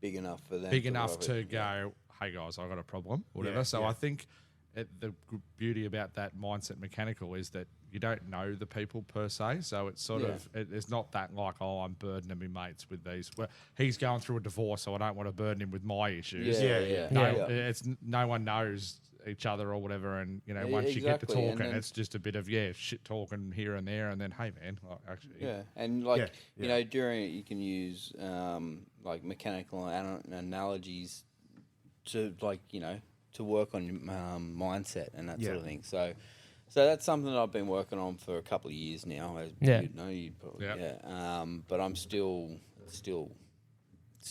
big enough for them. big enough love to it. go, hey guys, I got a problem, whatever. Yeah, So yeah. I think the beauty about that mindset mechanical is that you don't know the people per se. So it's sort Yeah. of, it's not that like, oh, I'm burdening my mates with these. Well, he's going through a divorce, so I don't want to burden him with my issues. Yeah, Yeah, yeah, No, Yeah. it's no one knows each other or whatever, and you know, Yeah, once you get to exactly, and talking, then- it's just a bit of shit talking here and there, and then hey man, like, actually, Yeah, and like Yeah, you yeah. know, during it you can use like mechanical analogies to like to work on your mindset and that sort of Yeah. thing. So that's something that I've been working on for a couple of years now. As Yeah. you know, you probably Yeah. but I'm still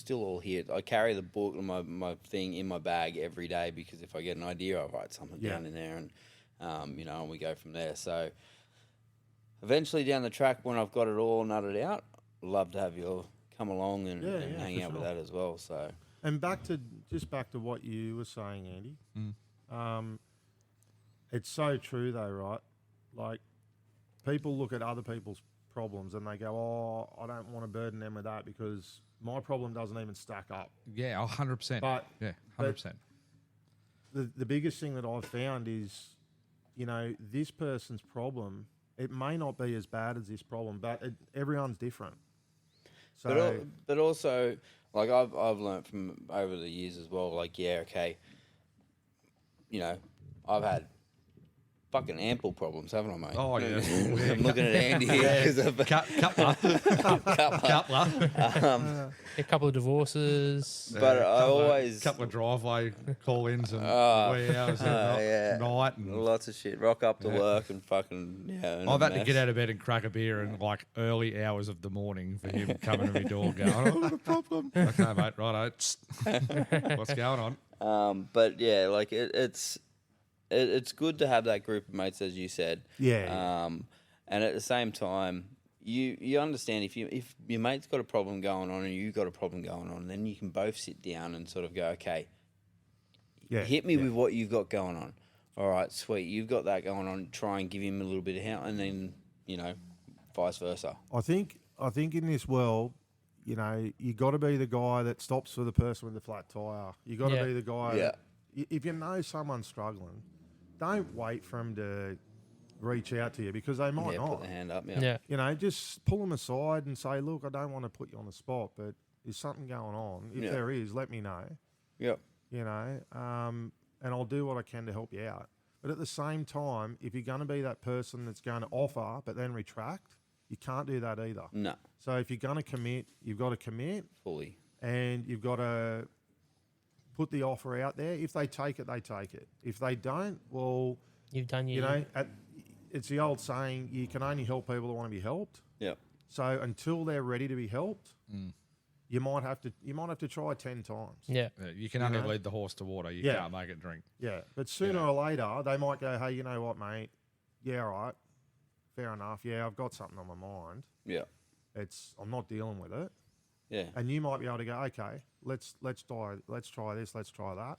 all here. I carry the book, my thing in my bag every day because if I get an idea, I write something Yeah. down in there, and and we go from there. So eventually down the track, when I've got it all nutted out, I'd love to have you come along and, Yeah, and yeah, hang for out with sure. that as well. So And back to what you were saying, Andy. It's so true though, right? Like people look at other people's problems and they go, "Oh, I don't want to burden them with that because my problem doesn't even stack up." yeah, 100%. But Yeah, but 100%. the biggest thing that I've found is, this person's problem. It may not be as bad as this problem, but everyone's different. So but also like I've learned from over the years as well. Like okay, I've had fucking ample problems, haven't I, mate? Oh, yeah. I'm looking at Andy here because of Cutler. A couple of divorces. But I always couple of driveway call-ins and Oh, wee hours at yeah. night. And lots of shit. Rock up to work and fucking in I've a had to mess. get out of bed and crack a beer in like early hours of the morning for him coming to my door going, "Oh, I've got a problem." Okay, mate, righto. What's going on? But yeah, like it's good to have that group of mates, as you said. Yeah. And at the same time, you understand if your mate's got a problem going on and you got a problem going on, then you can both sit down and sort of go, okay, yeah, hit me yeah. with what you've got going on. All right, sweet, you've got that going on. Try and give him a little bit of help, and then vice versa. I think in this world, you got to be the guy that stops for the person with the flat tire. You got to Yeah. be the guy. Yeah. If you know someone's struggling, don't wait for them to reach out to you because they might Yeah, not. put the hand up. Yeah. Yeah. Just pull them aside and say, "Look, I don't want to put you on the spot, but is something going on? If Yeah. there is, let me know." Yep. And I'll do what I can to help you out. But at the same time, if you're going to be that person that's going to offer but then retract, you can't do that either. No, So if you're going to commit, you've got to commit fully. and you've got to put the offer out there. If they take it, they take it. If they don't, well, You've done your. it's the old saying, you can only help people that want to be helped. Yep. So until they're ready to be helped, you might have to try 10 times. Yeah. Yeah, you can only know? lead the horse to water. You Yeah. can't make it drink. Yeah, but sooner or later they might go, "Hey, you know what, mate? Yeah, all right, fair enough. Yeah, I've got something on my mind. Yeah. I'm not dealing with it." Yeah. And you might be able to go, "Okay, let's try this, let's try that."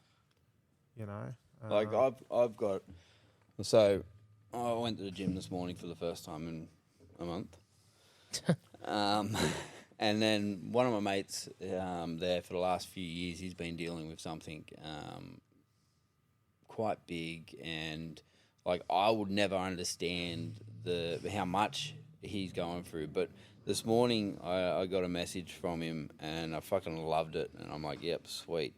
Like I've got. So I went to the gym this morning for the first time in a month. And then one of my mates there for the last few years, he's been dealing with something quite big, and like I would never understand how much he's going through. But this morning I got a message from him, and I fucking loved it, and I'm like, "Yep, sweet."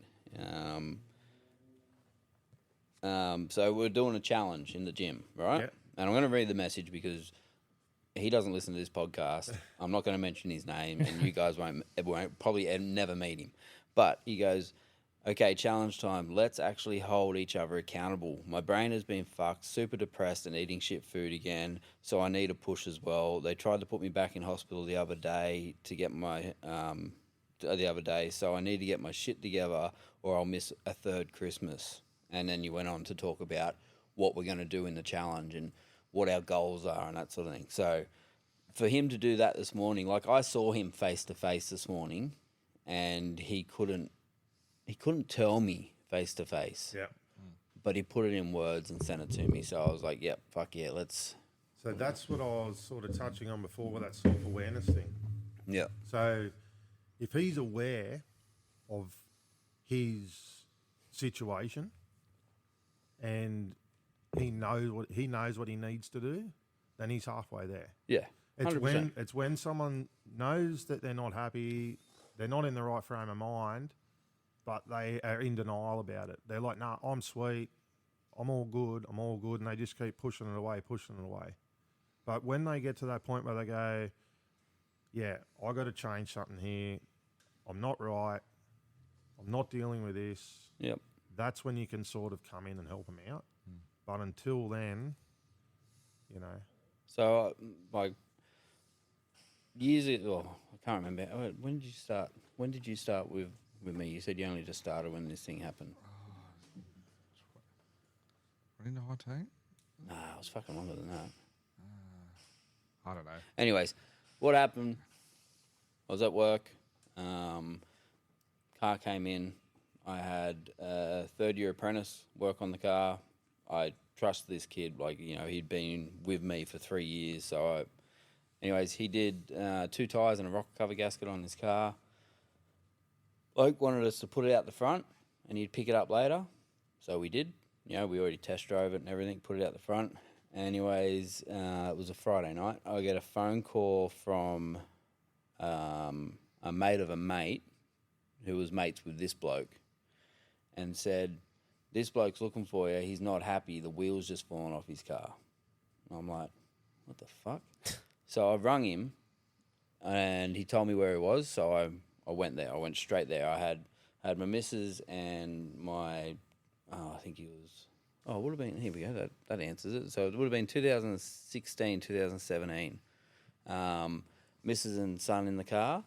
So we're doing a challenge in the gym, right? Yep. And I'm going to read the message because he doesn't listen to this podcast. I'm not going to mention his name, and you guys won't probably never meet him. But he goes, "Okay, challenge time. Let's actually hold each other accountable. My brain has been fucked, super depressed, and eating shit food again. So I need a push as well. They tried to put me back in hospital the other day to get my so I need to get my shit together, or I'll miss a third Christmas." And then you went on to talk about what we're going to do in the challenge and what our goals are and that sort of thing. So for him to do that this morning, like I saw him face to face this morning, and he couldn't tell me face to face, Yeah. but he put it in words and sent it to me. So I was like, "Yep, fuck yeah, let's." So that's what I was sort of touching on before with that self-awareness thing. Yeah, So if he's aware of his situation, and he knows what he needs to do, then he's halfway there. Yeah. It's 100%. when someone knows that they're not happy, they're not in the right frame of mind, but they are in denial about it. They're like, "Nah, I'm sweet, I'm all good, and they just keep pushing it away. But when they get to that point where they go, "Yeah, I got to change something here. I'm not right. I'm not dealing with this." Yep. That's when you can sort of come in and help them out. But until then, you know, So, like, years ago, I can't remember. When did you start? When did you start with me? You said you only just started when this thing happened. 2019? Nah, it was fucking longer than that. I don't know. Anyways, what happened? I was at work. Car came in. I had a third-year apprentice work on the car. I trust this kid. Like, you know, he'd been with me for 3 years. So, anyways, he did 2 tyres and a rocker cover gasket on his car. Bloke wanted us to put it out the front and he'd pick it up later. So we did. You know, we already test drove it and everything, put it out the front. Anyways, it was a Friday night. I get a phone call from a mate of a mate who was mates with this bloke and said, "This bloke's looking for you. He's not happy. The wheel's just fallen off his car." And I'm like, what the fuck? So I rung him and he told me where he was. So I went there. I went straight there. I had my missus and my, I think he was, it would have been, here we go, that answers it. So it would have been 2016, 2017. Missus and son in the car,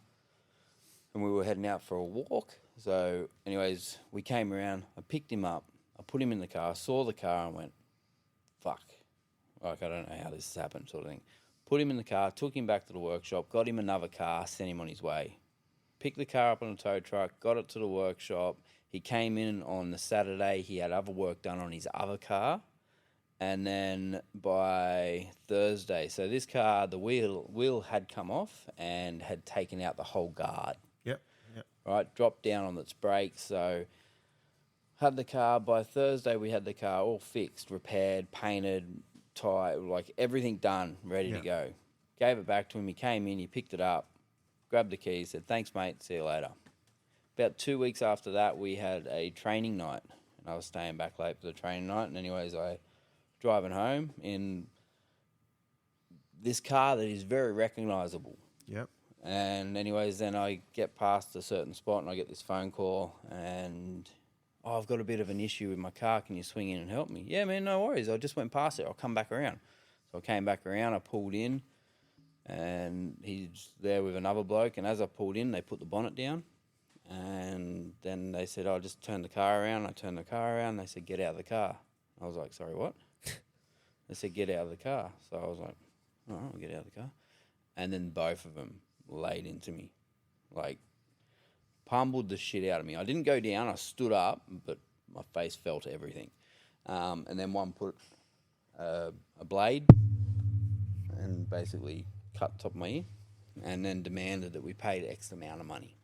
and we were heading out for a walk. So anyways, we came around, I picked him up, I put him in the car, saw the car and went, fuck. Like, I don't know how this has happened, sort of thing. Put him in the car, took him back to the workshop, got him another car, sent him on his way. Picked the car up on a tow truck, got it to the workshop. He came in on the Saturday. He had other work done on his other car. And then by Thursday, so this car, the wheel had come off and had taken out the whole guard. Yep. Right, dropped down on its brakes. So had the car, by Thursday we had the car all fixed, repaired, painted, tyre, like everything done, ready to go. Gave it back to him. He came in, he picked it up, grabbed the keys, said, "Thanks, mate, see you later." About 2 weeks after that, we had a training night, and I was staying back late for the training night. And anyways, I driving home in this car that is very recognisable. Yep. And anyways, then I get past a certain spot and I get this phone call and, "I've got a bit of an issue with my car. Can you swing in and help me?" "Yeah, man, no worries. I just went past it. I'll come back around." So I came back around, I pulled in, and he's there with another bloke. And as I pulled in, they put the bonnet down. And then they said, "I'll just turn the car around." I turned the car around. They said, "Get out of the car." I was like, "Sorry, what?" They said, "Get out of the car." So I was like, "All right, I'll get out of the car." And then both of them laid into me, like pummeled the shit out of me. I didn't go down. I stood up, but my face felt everything. And then one put a blade and basically cut the top of my ear, and then demanded that we paid X amount of money.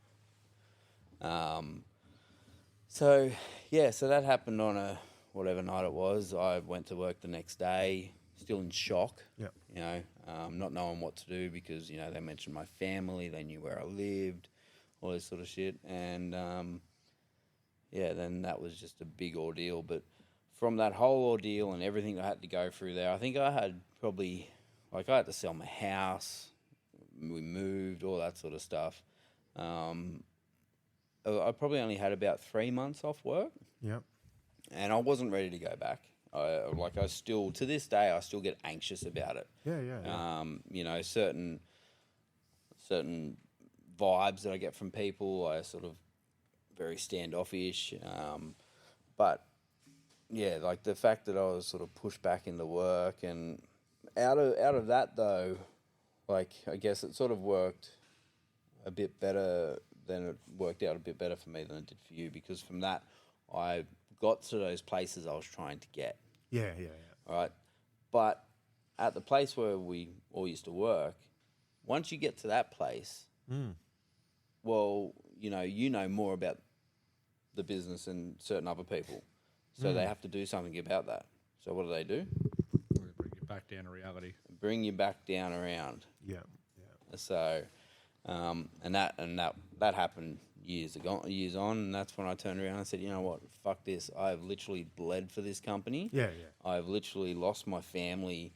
So that happened on a whatever night it was. I went to work the next day, still in shock. Yep. You know, not knowing what to do because, you know, they mentioned my family, they knew where I lived, all this sort of shit. And then that was just a big ordeal. But from that whole ordeal and everything I had to go through there, I think I had probably, like, I had to sell my house, we moved, all that sort of stuff. I probably only had about 3 months off work, Yep. and I wasn't ready to go back. I still, to this day, I still get anxious about it. Yeah. You know, certain vibes that I get from people, I sort of very standoffish. But yeah, like the fact that I was sort of pushed back into work, and out of that though, like I guess it sort of worked a bit better than it worked out a bit better for me than it did for you, because from that I got to those places I was trying to get. Yeah. All right. But at the place where we all used to work, once you get to that place, well, you know more about the business and certain other people. So they have to do something about that. So what do? We'll bring you back down to reality. Bring you back down around. Yeah. So, and that happened years on, and that's when I turned around and said, you know what, fuck this. I've literally bled for this company. Yeah. I've literally lost my family,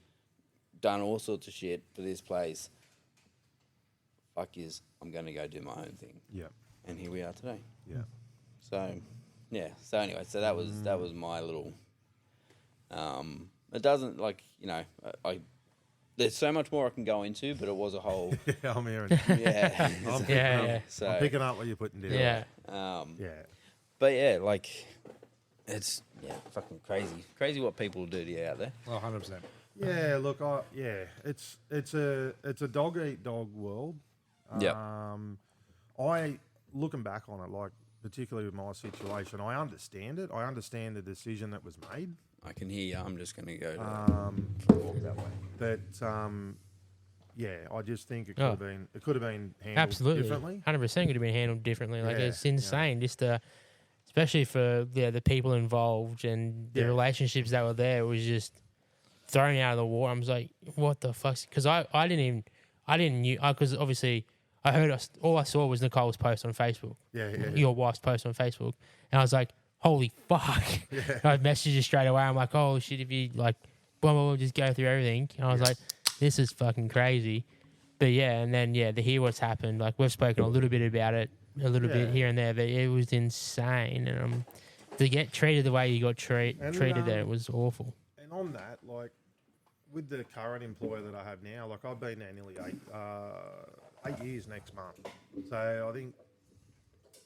done all sorts of shit for this place. Fuck is, I'm going to go do my own thing. Yeah. And here we are today. Yeah. So, yeah. So anyway, so that was my little. It doesn't there's so much more I can go into, but it was a whole. Yeah, I'm hearing. Yeah. Yeah. So, I'm picking up what you're putting down. Yeah. Yeah. But yeah, like, it's fucking crazy what people do to you out there. Well, 100%. Yeah, look, it's a dog eat dog world. Yep. I looking back on it, like particularly with my situation, I understand it. I understand the decision that was made. I can hear you. I'm just gonna go Walk that way. But I just think it could Oh. have been handled Absolutely, differently. 100% could have been handled differently. Like Yeah, it's insane, just especially for the people involved and the Yeah. relationships that were there. It was just thrown out of the water. I was like, what the fuck? Because I didn't know because obviously I heard all I saw was Nicole's post on Facebook. Yeah. Your wife's post on Facebook, and I was like, holy fuck! I messaged you straight away. I'm like, oh shit, if you like, blah, blah, blah, just go through everything. And I was like, this is fucking crazy. But yeah, and then to hear what's happened, like we've spoken a little bit about it, a little bit here and there, but it was insane. And to get treated the way you got treated there, it was awful. And on that, like with the current employer that I have now, like I've been there nearly 8 years next month. So I think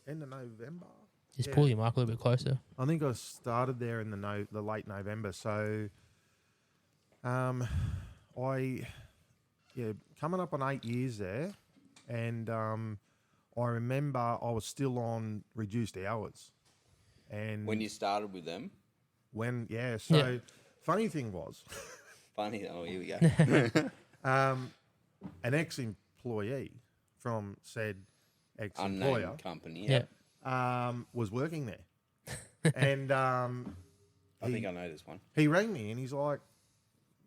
end of November. Just pull your mic a little bit closer. I think I started there in the late November. So, coming up on 8 years there, and I remember I was still on reduced hours. And When you started with them, funny thing was, funny. Oh, here we go. an ex-employee from said ex-employer Unnamed company. Yeah. was working there, and I think I know this one. he rang me and he's like,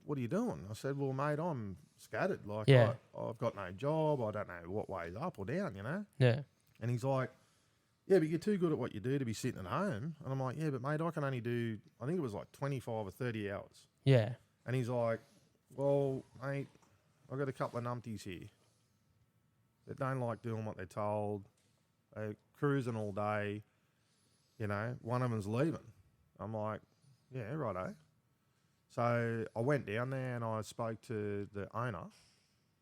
"What are you doing?" I said, "Well, mate, I'm scattered. Like, Yeah. I've got no job. I don't know what way's up or down, you know." Yeah. And he's like, "Yeah, but you're too good at what you do to be sitting at home." And I'm like, "Yeah, but mate, I can only do, I think it was like 25 or 30 hours." Yeah. And he's like, "Well, mate, I've got a couple of numpties here that don't like doing what they're told. They're cruising all day. You know, one of them's leaving." I'm like, "Yeah, righto." So I went down there and I spoke to the owner.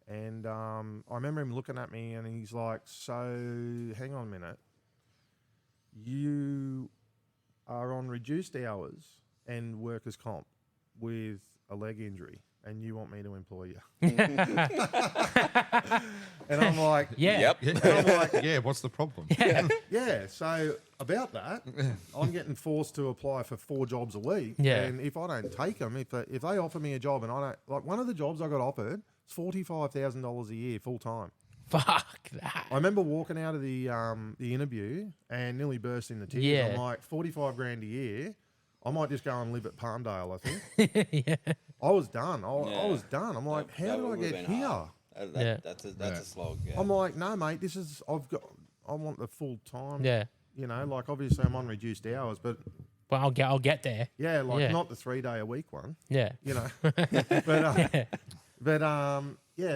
And I remember him looking at me and he's like, "So, hang on a minute. You are on reduced hours and workers' comp with a leg injury and you want me to employ you?" And I'm like, Yeah. Yep. and I'm like, Yeah, what's the problem? yeah, so about that, I'm getting forced to apply for 4 jobs a week. Yeah. And if I don't take them, if they offer me a job and I don't, like one of the jobs I got offered, it's $45,000 a year full time. Fuck that. I remember walking out of the interview and nearly burst into tears. Yeah. I'm like, 45 grand a year, I might just go and live at Palmdale, I think. Yeah. I was done. I Yeah. was done. I'm like, how That did I would've get been here? hard. Yeah. That's a slog. Yeah. I'm like, no, mate, I want the full time. Yeah. You know, like obviously I'm on reduced hours, but But I'll get there. yeah, like Yeah. not the 3-day-a-week one, Yeah. you know.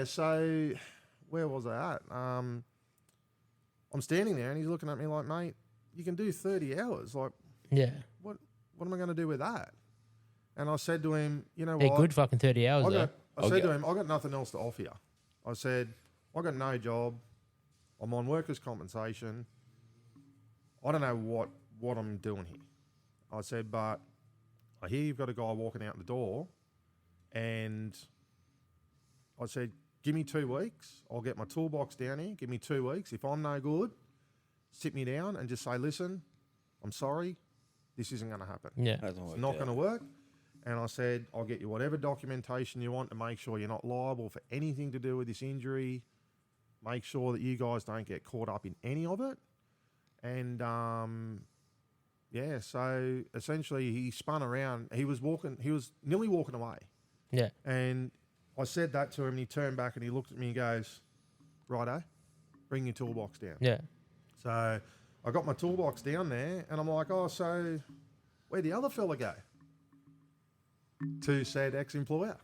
So where was I at? I'm standing there and he's looking at me like, "Mate, you can do 30 hours. Like, Yeah. what am I going to do with that?" And I said to him, "You know They're what? good fucking 30 hours though. I said to him, I got nothing else to offer you. I said, I got no job. I'm on workers' compensation. I don't know what I'm doing here. I said, but I hear you've got a guy walking out the door. And I said, give me 2 weeks. I'll get my toolbox down here. Give me 2 weeks. If I'm no good, sit me down and just say, listen, I'm sorry. This isn't going to happen. Yeah. It's not going to work. And I said, I'll get you whatever documentation you want to make sure you're not liable for anything to do with this injury. Make sure that you guys don't get caught up in any of it. And yeah, so essentially he spun around. He was nearly walking away. Yeah. And I said that to him, and he turned back and he looked at me and goes, righto, bring your toolbox down. Yeah. So I got my toolbox down there, and I'm like, oh, so where'd the other fella go? To said ex-employer.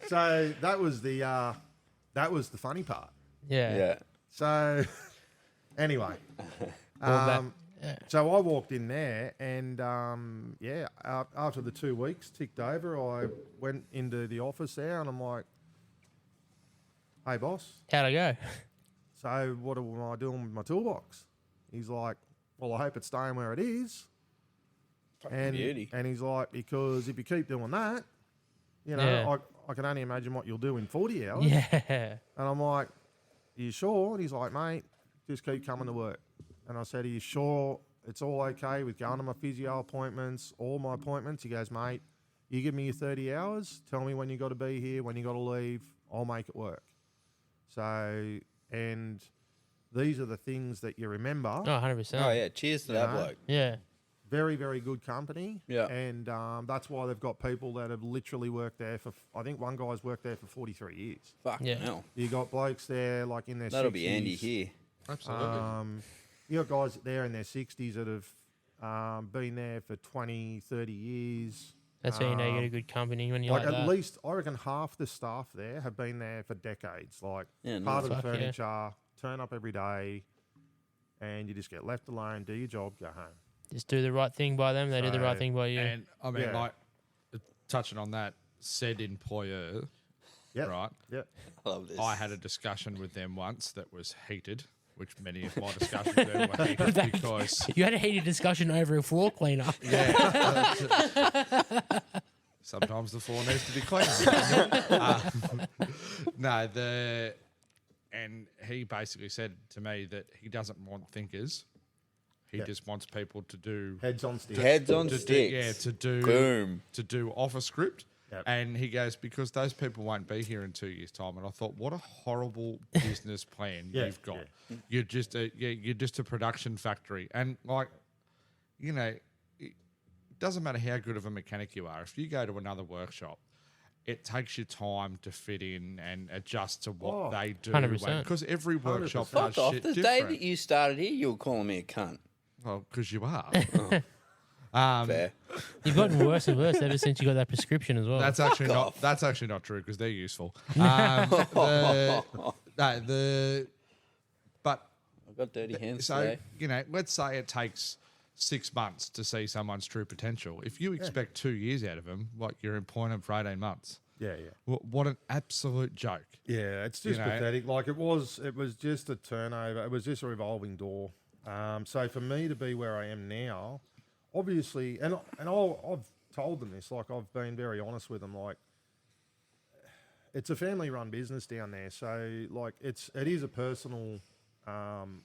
So that was the funny part. Yeah. Yeah. So anyway, so I walked in there, and after the 2 weeks ticked over, I went into the office there, and I'm like, "Hey, boss, How'd I go? so what am I doing with my toolbox?" He's like, "Well, I hope it's staying where it is." Beauty. And he's like, "Because if you keep doing that, you know, Yeah. I can only imagine what you'll do in 40 hours." Yeah. And I'm like, "Are you sure?" And he's like, "Mate, just keep coming to work." And I said, "Are you sure it's all okay with going to my physio appointments, all my appointments?" He goes, "Mate, you give me your 30 hours, tell me when you got to be here, when you got to leave, I'll make it work." So, and these are the things that you remember. Oh, 100%. Oh yeah. Cheers to that Yeah. bloke. Yeah. Very, very good company. Yeah. And that's why they've got people that have literally worked there for, I think one guy's worked there for 43 years. Fuck Yeah. hell. You got blokes there like in their That'll 60s. be Andy here. Absolutely. You got guys there in their 60s that have been there for 20, 30 years. That's how you know you get a good company when you Like like at that. least, I reckon half the staff there have been there for decades. Like Yeah, part of the Fuck yeah. furniture, turn up every day, and you just get left alone, do your job, go home. Just do the right thing by them. They do the right So- thing by you. And I mean, Yeah. like, touching on that, said employer, Yep. right? Yep. I love this. I had a discussion with them once that was heated, which many of my discussions with them were heated because You had a heated discussion over a floor cleaner. sometimes the floor needs to be cleaned. And he basically said to me that he doesn't want thinkers. He Yep. just wants people to do Heads on sticks. Heads on to sticks. do Boom. to do offer script. Yep. And he goes, because those people won't be here in 2 years' time. And I thought, what a horrible business plan Yeah, you've got. You're just a production factory. And like, you know, it doesn't matter how good of a mechanic you are. If you go to another workshop, it takes you time to fit in and adjust to what Oh, they do. 100%. Because every workshop 100%. does Fuck off. shit The day different. that you started here, you were calling me a cunt. Well, because you are. Fair. You've gotten worse and worse ever since you got that prescription as well. That's actually not. off. That's actually not true because they're useful. But I've got dirty hands so today. you know, let's say it takes 6 months to see someone's true potential. If you expect 2 years out of them, like you're employing for 18 months, Yeah. what an absolute joke. Yeah, it's just You know? pathetic. Like it was just a turnover. It was just a revolving door. So for me to be where I am now, obviously, and I've told them this. Like I've been very honest with them. Like it's a family-run business down there. So like it is a personal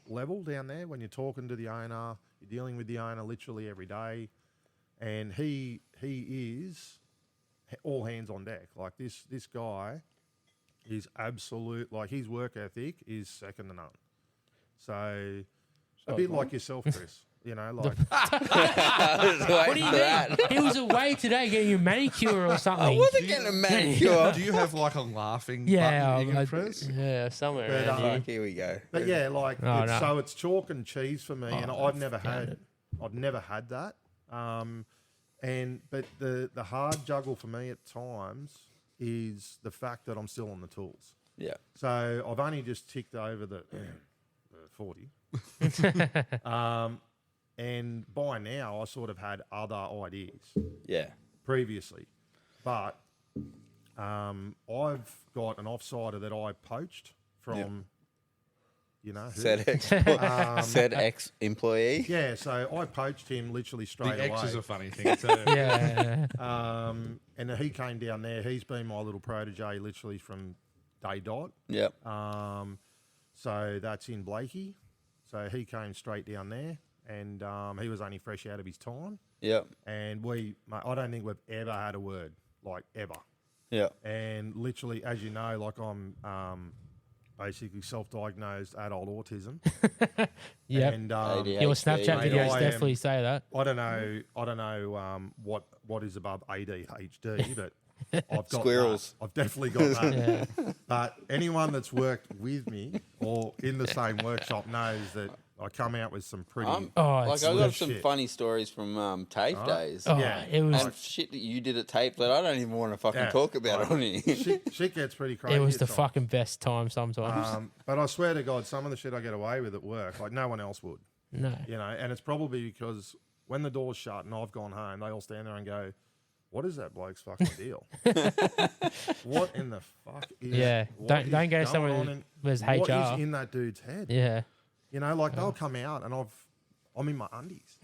level down there. When you're talking to the owner, you're dealing with the owner literally every day, and he is all hands on deck. Like this guy is absolute. Like his work ethic is second to none. So a bit like yourself, Chris. You know, like What do you mean? He was away today getting a manicure or something. I wasn't getting a manicure. Do you have like a laughing Yeah, button you I- can press? yeah, somewhere But, around here. Fuck, here we go. But yeah, like Oh, no. so it's chalk and cheese for me, and Oh, I've never forget had that. But the hard juggle for me at times is the fact that I'm still on the tools. Yeah. So I've only just ticked over the 40. And by now I sort of had other ideas Yeah. previously, but I've got an offsider that I poached from, you know, who? Said ex employee. Yeah, so I poached him literally straight The X away. is a funny thing too. Yeah. And he came down there. He's been my little protege literally from day dot. Yep. So that's in Blakey. So he came straight down there, and he was only fresh out of his time. Yep. And mate, I don't think we've ever had a word, like ever. Yep. And literally, as you know, like I'm basically self-diagnosed adult autism. Yep. And Your Snapchat mate. videos I am- definitely say that. I don't know what is above ADHD, but I've got Squirrels. that. I've definitely got that. Yeah. But anyone that's worked with me or in the same workshop knows that I come out with some pretty. Oh, Like it's I got legit some shit. funny stories from TAFE days. Oh, Yeah. it was And shit that you did at TAFE that I don't even want to fucking Yeah. talk about on here. shit gets pretty crazy. it was at the times. fucking best time sometimes. But I swear to God, some of the shit I get away with at work, like no one else would. No. You know, and it's probably because when the door's shut and I've gone home, they all stand there and go, "What is that bloke's fucking deal? What in the fuck is? Yeah. what Don't is go going somewhere on in- there's What HR. is in that dude's head? Yeah. You know, like they'll come out and I'm in my undies.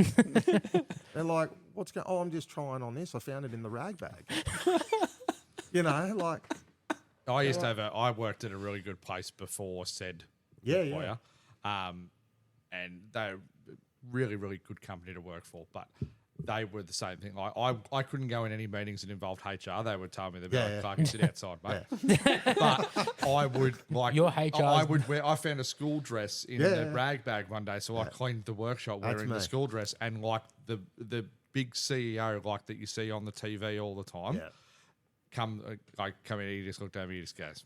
They're like, "What's going? Oh, I'm just trying on this. I found it in the rag bag." You know, like I used to have I worked at a really good place before said yeah, employer, and they're really, really good company to work for, but they were the same thing. Like I couldn't go in any meetings that involved HR. They would tell me they'd be like, "Clark, you sit outside, mate." But I would like Your HR 's I would wear. I found a school dress in Yeah, the yeah. rag bag one day, so I cleaned the workshop That's wearing the me. school dress, and like the big CEO like that you see on the TV all the time. Yeah. Come in, he just looked at me, he just goes,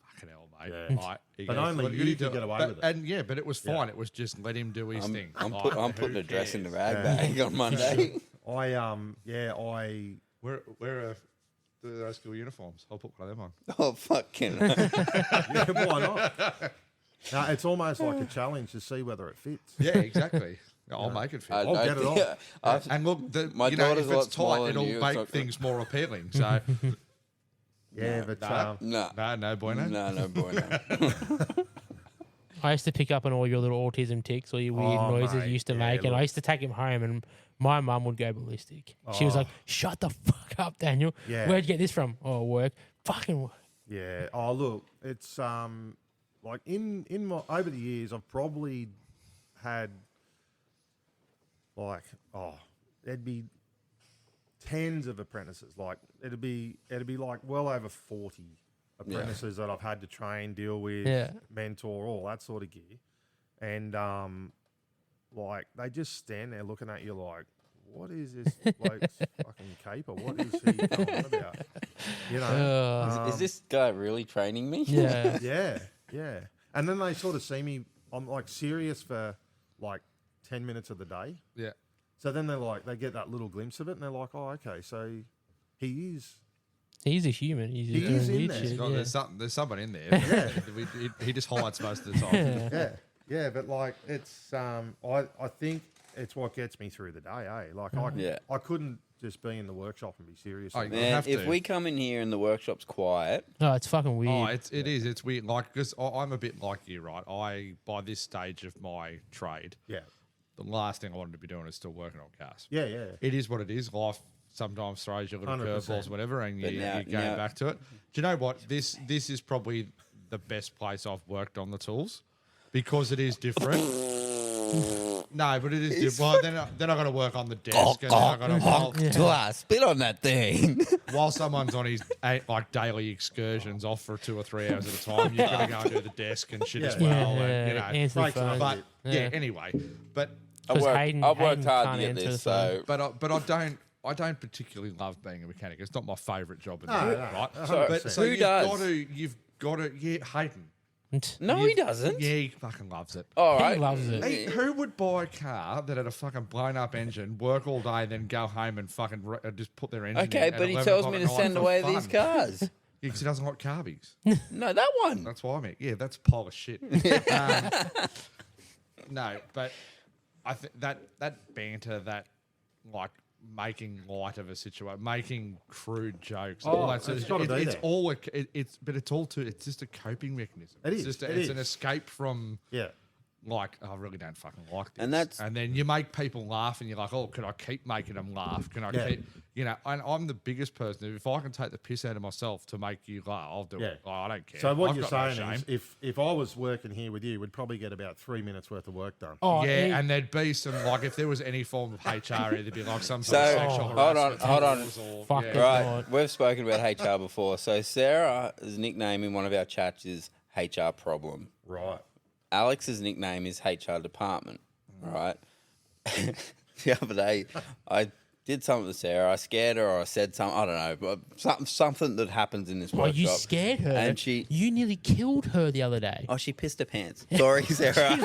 "Fucking hell, mate." Yeah. Like, he But goes, only "What are you gonna could do?" get away But- with it. And yeah, but it was fine. It was just let him do his thing. I'm Like, putting who a dress in the cares? rag bag on Monday. I Where are those school uniforms? I'll put one of them on. Oh fucking! yeah, why not? No, it's almost like a challenge to see whether it fits. Yeah, exactly. I'll make it fit. I'll get it on. And look, My you know, daughter's if a it's lot smaller tight, than it'll you, it's make not things more appealing. So, Yeah, but no, no bueno. no, boy, no. I used to pick up on all your little autism tics, all your weird Oh, noises mate, you used to yeah, make, and I look. used to take him home, and my mum would go ballistic. She was like, "Shut the fuck up, Daniel. Yeah. Where'd you get this from? Oh, work. Fucking work." yeah. Oh, look, it's like in my over the years, I've probably had like there'd be tens of apprentices. Like it'd be like well over 40 apprentices that I've had to train, deal with, Yeah. mentor, all that sort of gear. And like they just stand there looking at you like, what is this bloke's fucking caper? What is he going on about? You know? Is this guy really training me? Yeah. Yeah, yeah. And then they sort of see me, I'm like serious for like 10 minutes of the day. Yeah. So then they're like, they get that little glimpse of it and they're like, oh, okay, so he is. He's a human. He's He just is doing in weird there. shit, He's got- yeah. There's someone in there. He just hides most of the time. Yeah, yeah. But like, it's, I think it's what gets me through the day, eh? Like, Yeah. I couldn't just be in the workshop and be serious. Oh, about it. You Man, have if to. we come in here and the workshop's quiet, Oh, it's fucking weird. Oh, it is. It's weird. Like, because I'm a bit like you, right? By this stage of my trade, Yeah, the last thing I wanted to be doing is still working on cars. yeah, yeah. It is what it is. Life sometimes throws you little 100%. curveballs, whatever, and But you now- go now- back to it. Do you know what? This is probably the best place I've worked on the tools because it is different. No, but it is different. Well, then I got to work on the desk, and then I got to spit on that thing. while someone's on his like daily excursions off for 2 or 3 hours at a time, you've got to go and do the desk and shit as Yeah. well. Yeah, and, you know, answer the breaks it up phone. a but bit. yeah. Anyway, but I've 'Cause worked, Hayden- I've worked Hayden hard can't to get answer this, the phone. so but I don't particularly love being a mechanic. It's not my favourite job in the No, world, no, right? 100%. But so Who you've does? got to yeah, Hayden. no, he doesn't. Yeah, he fucking loves it. All He right. loves it. Hey, who would buy a car that had a fucking blown up engine, work all day, then go home and fucking just put their engine Okay, in at but he 11 tells o'clock me at to night send for away fun? these cars. Yeah, because he doesn't like carbies. No, that one. That's why I mean, yeah, that's pile of shit. No, but I think that banter, that like making light of a situation, making crude jokes, all Oh, that sort it's of gotta shit. be It's there. all it's just a coping mechanism. It it's is, just it it's is. an escape from Yeah. like, I really don't fucking like this. And that's- and then you make people laugh, and you're like, oh, can I keep making them laugh? Can I Yeah. keep, you know? And I'm the biggest person. If I can take the piss out of myself to make you laugh, I'll do Yeah. it. Oh, I don't care. So what I've you're got no saying is, shame. if I was working here with you, we'd probably get about 3 minutes worth of work done. Oh, Yeah, he- and there'd be some like if there was any form of HR, there'd be like some So, sort of sexual hold on, harassment hold on. laws or- Fuck yeah. it. Right, God. we've spoken about HR before. So Sarah's nickname in one of our chats is HR problem. Right. Alex's nickname is HR department, right? The other day, I did something to Sarah. I scared her, or I said something. I don't know, but something that happens in this Oh, workshop. you scared her. and You nearly killed her the other day. she pissed her pants. Sorry, Sarah.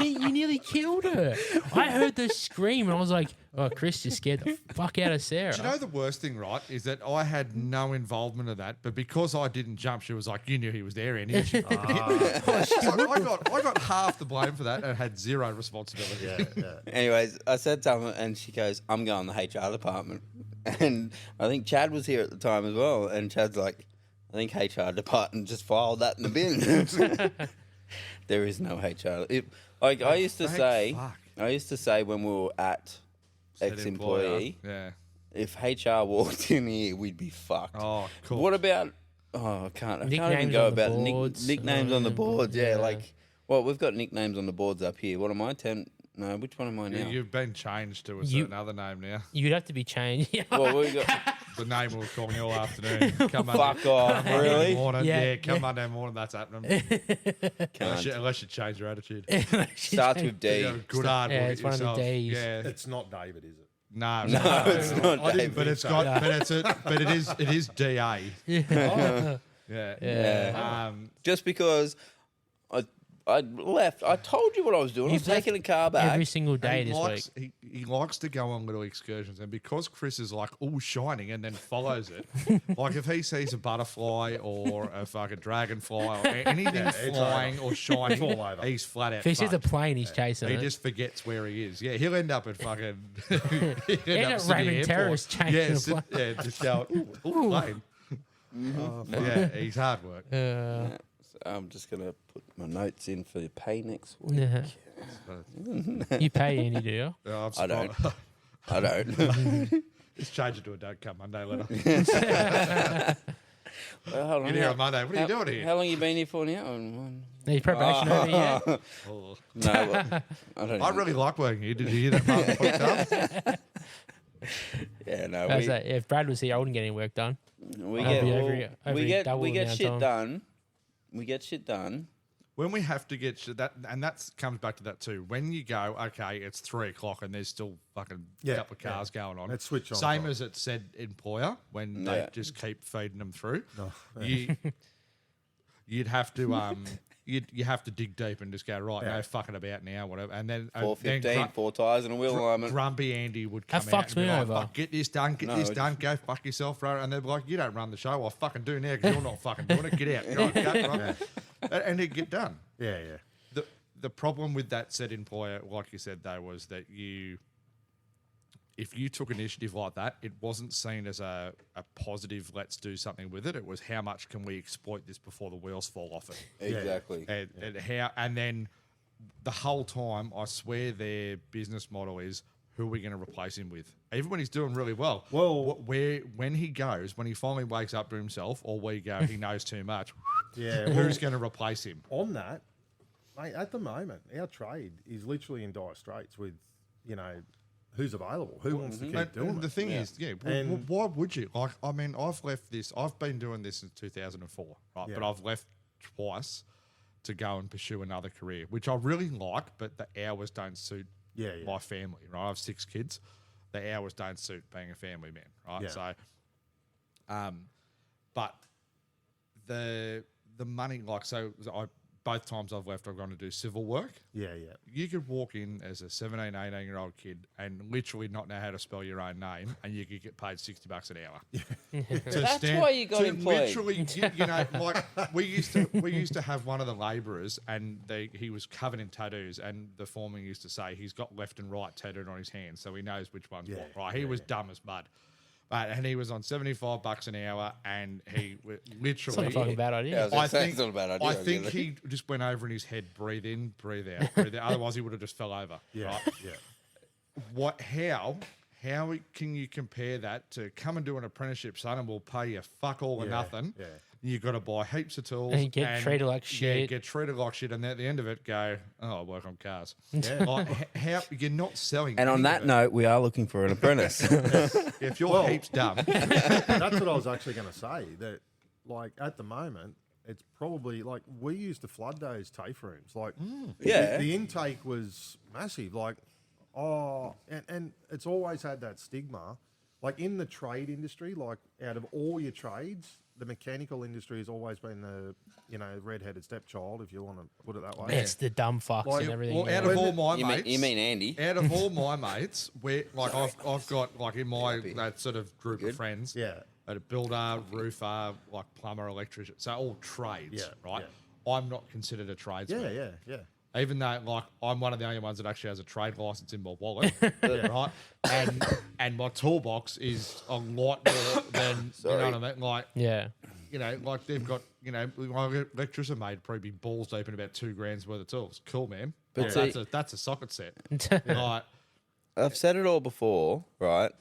You nearly killed her. I heard the scream and I was like, "Oh, Chris just scared the fuck out of Sarah." Do you know the worst thing, right, is that I had no involvement of that, but because I didn't jump, she was like, "You knew he was there, Andy." She's like, I got half the blame for that and had zero responsibility. Yeah. Anyways, I said something, and she goes, "I'm going to the HR department." And I think Chad was here at the time as well, and Chad's like, "I think HR department just filed that in the bin." There is no HR. I used to Thank say, fuck. I used to say when we were at Said ex-employee, employer. if HR walked in here, we'd be fucked. Yeah. Oh, cool. What about? I can't even Nicknames go on the about boards. nicknames on the boards. Yeah, Yeah. like, well, we've got nicknames on the boards up here. What am I? No, which one am I now? You've been changed to a You- certain other name now. You'd have to be changed. Well, we got. The name we'll call me all afternoon. Come Fuck off, Monday really? morning. Yeah, Yeah, come yeah. Monday morning, that's happening. Unless you change your attitude. Starts with D. You know, good hard Yeah, work it's one of the yourself. Ds. Yeah. It's not David, is it? No, No, it's not I didn't, David. but it's got, but it is DA. Yeah. Yeah. Just because I left, I told you what I was doing. I was You've left taking a car back. every single day He this likes, week. he likes to go on little excursions, and because Chris is like all shining and then follows it, like if he sees a butterfly or a fucking dragonfly or anything flying or shining, Fall over. he's flat out. If he sees a fucked. plane, he's chasing He it. just forgets where he is. Yeah, he'll end up at fucking. End up Raymond Terrace chasing yeah, a plane. yeah, just going, ooh, plane. Yeah, he's hard work. So I'm just gonna put my notes in for the pay next week. Yeah. You pay Andy, do you? Yeah, I don't. I don't. Just change it to a don't come Monday letter. Well, hold on. Get here on Monday. What are you doing here? How long you been here for now? One. Is probation over yet? Oh. No, I don't. I really like working here. Did you hear that part of the podcast? Yeah, no. How's that? If Brad was here, I wouldn't get any work done. We I'd get be well, we get shit time. done. We get shit done. When we have to get that, and that comes back to that too. When you go, okay, it's 3:00 and there's still fucking a couple of cars going on. Let's switch on. Same as it said employer when Yeah. they just keep feeding them through. You'd have to you have to dig deep and just go right, no fucking about now, whatever. And then 415, 4 tyres and a wheel alignment. Grumpy Andy would come That out fucks and be me like, over. "Fuck, get this done, get No, this it done, go fuck yourself, bro." And they'd be like, "You don't run the show, I fucking do now because you're not fucking doing it. Get out, go, right? And it'd get done. Yeah. The problem with that said employer, like you said, though, was that if you took initiative like that, it wasn't seen as a positive, let's do something with it. It was how much can we exploit this before the wheels fall off it. Exactly. And then the whole time, I swear their business model is who are we going to replace him with? Even when he's doing really well. Well- when he finally wakes up to himself, or we go, he knows too much. Yeah. Who's going to replace him? On that, mate, at the moment, our trade is literally in dire straits with, who's available, who wants to keep doing The it. thing is, And- why would you? Like, I mean, I've left this. I've been doing this since 2004, right? Yeah. But I've left twice to go and pursue another career, which I really like, but the hours don't suit Yeah. my family, right? I have 6 kids. The hours don't suit being a family man, right? Yeah. So, but the money, like, so both times I've left, I've gone to do civil work. Yeah. You could walk in as a 17, 18-year-old kid and literally not know how to spell your own name, and you could get paid $60 an hour. That's why you got employed. Literally, like we used to have one of the labourers, and he was covered in tattoos, and the foreman used to say he's got left and right tattooed on his hands, so he knows which one's what. Right? He was dumb as mud. And he was on $75 an hour, and he It's not a literally. fucking bad Yeah, I idea. was gonna say, it's not a bad idea. I I think get it. he just went over in his head, breathe in, breathe out, breathe out. Otherwise, he would have just fell over. Yeah. Right? Yeah. How can you compare that to come and do an apprenticeship, son, and we'll pay you fuck all or Yeah, nothing? yeah. You've got to buy heaps of tools And get treated like Yeah, shit. get treated like shit, and then at the end of it, go, "Oh, I work on cars." Yeah. Like, how you're not selling. And on any that of it. note, we are looking for an apprentice. if you're heaps dumb, That's what I was actually going to say. That, like, at the moment, it's probably like we used to flood those TAFE rooms. Like, Yeah. the intake was massive. Like, and it's always had that stigma. Like in the trade industry, like out of all your trades, the mechanical industry has always been the red-headed stepchild, if you want to put it that way. It's the dumb fucks Like, and everything. Well, yeah. out of all my You mates, mean Andy? out of all my mates, where like I've got like in my Happy. that sort of group of friends, Yeah. a builder, roofer, like plumber, electrician, so all trades, Yeah, right? I'm not considered a tradesman. Yeah. Even though, like, I'm one of the only ones that actually has a trade license in my wallet, right? And my toolbox is a lot more than you know what I mean. Like, Yeah. like they've got, my electrician mate probably be balls deep in about $2,000 worth of tools. Cool, man. But Like, see- that's a socket set. Like, I've said it all before, right?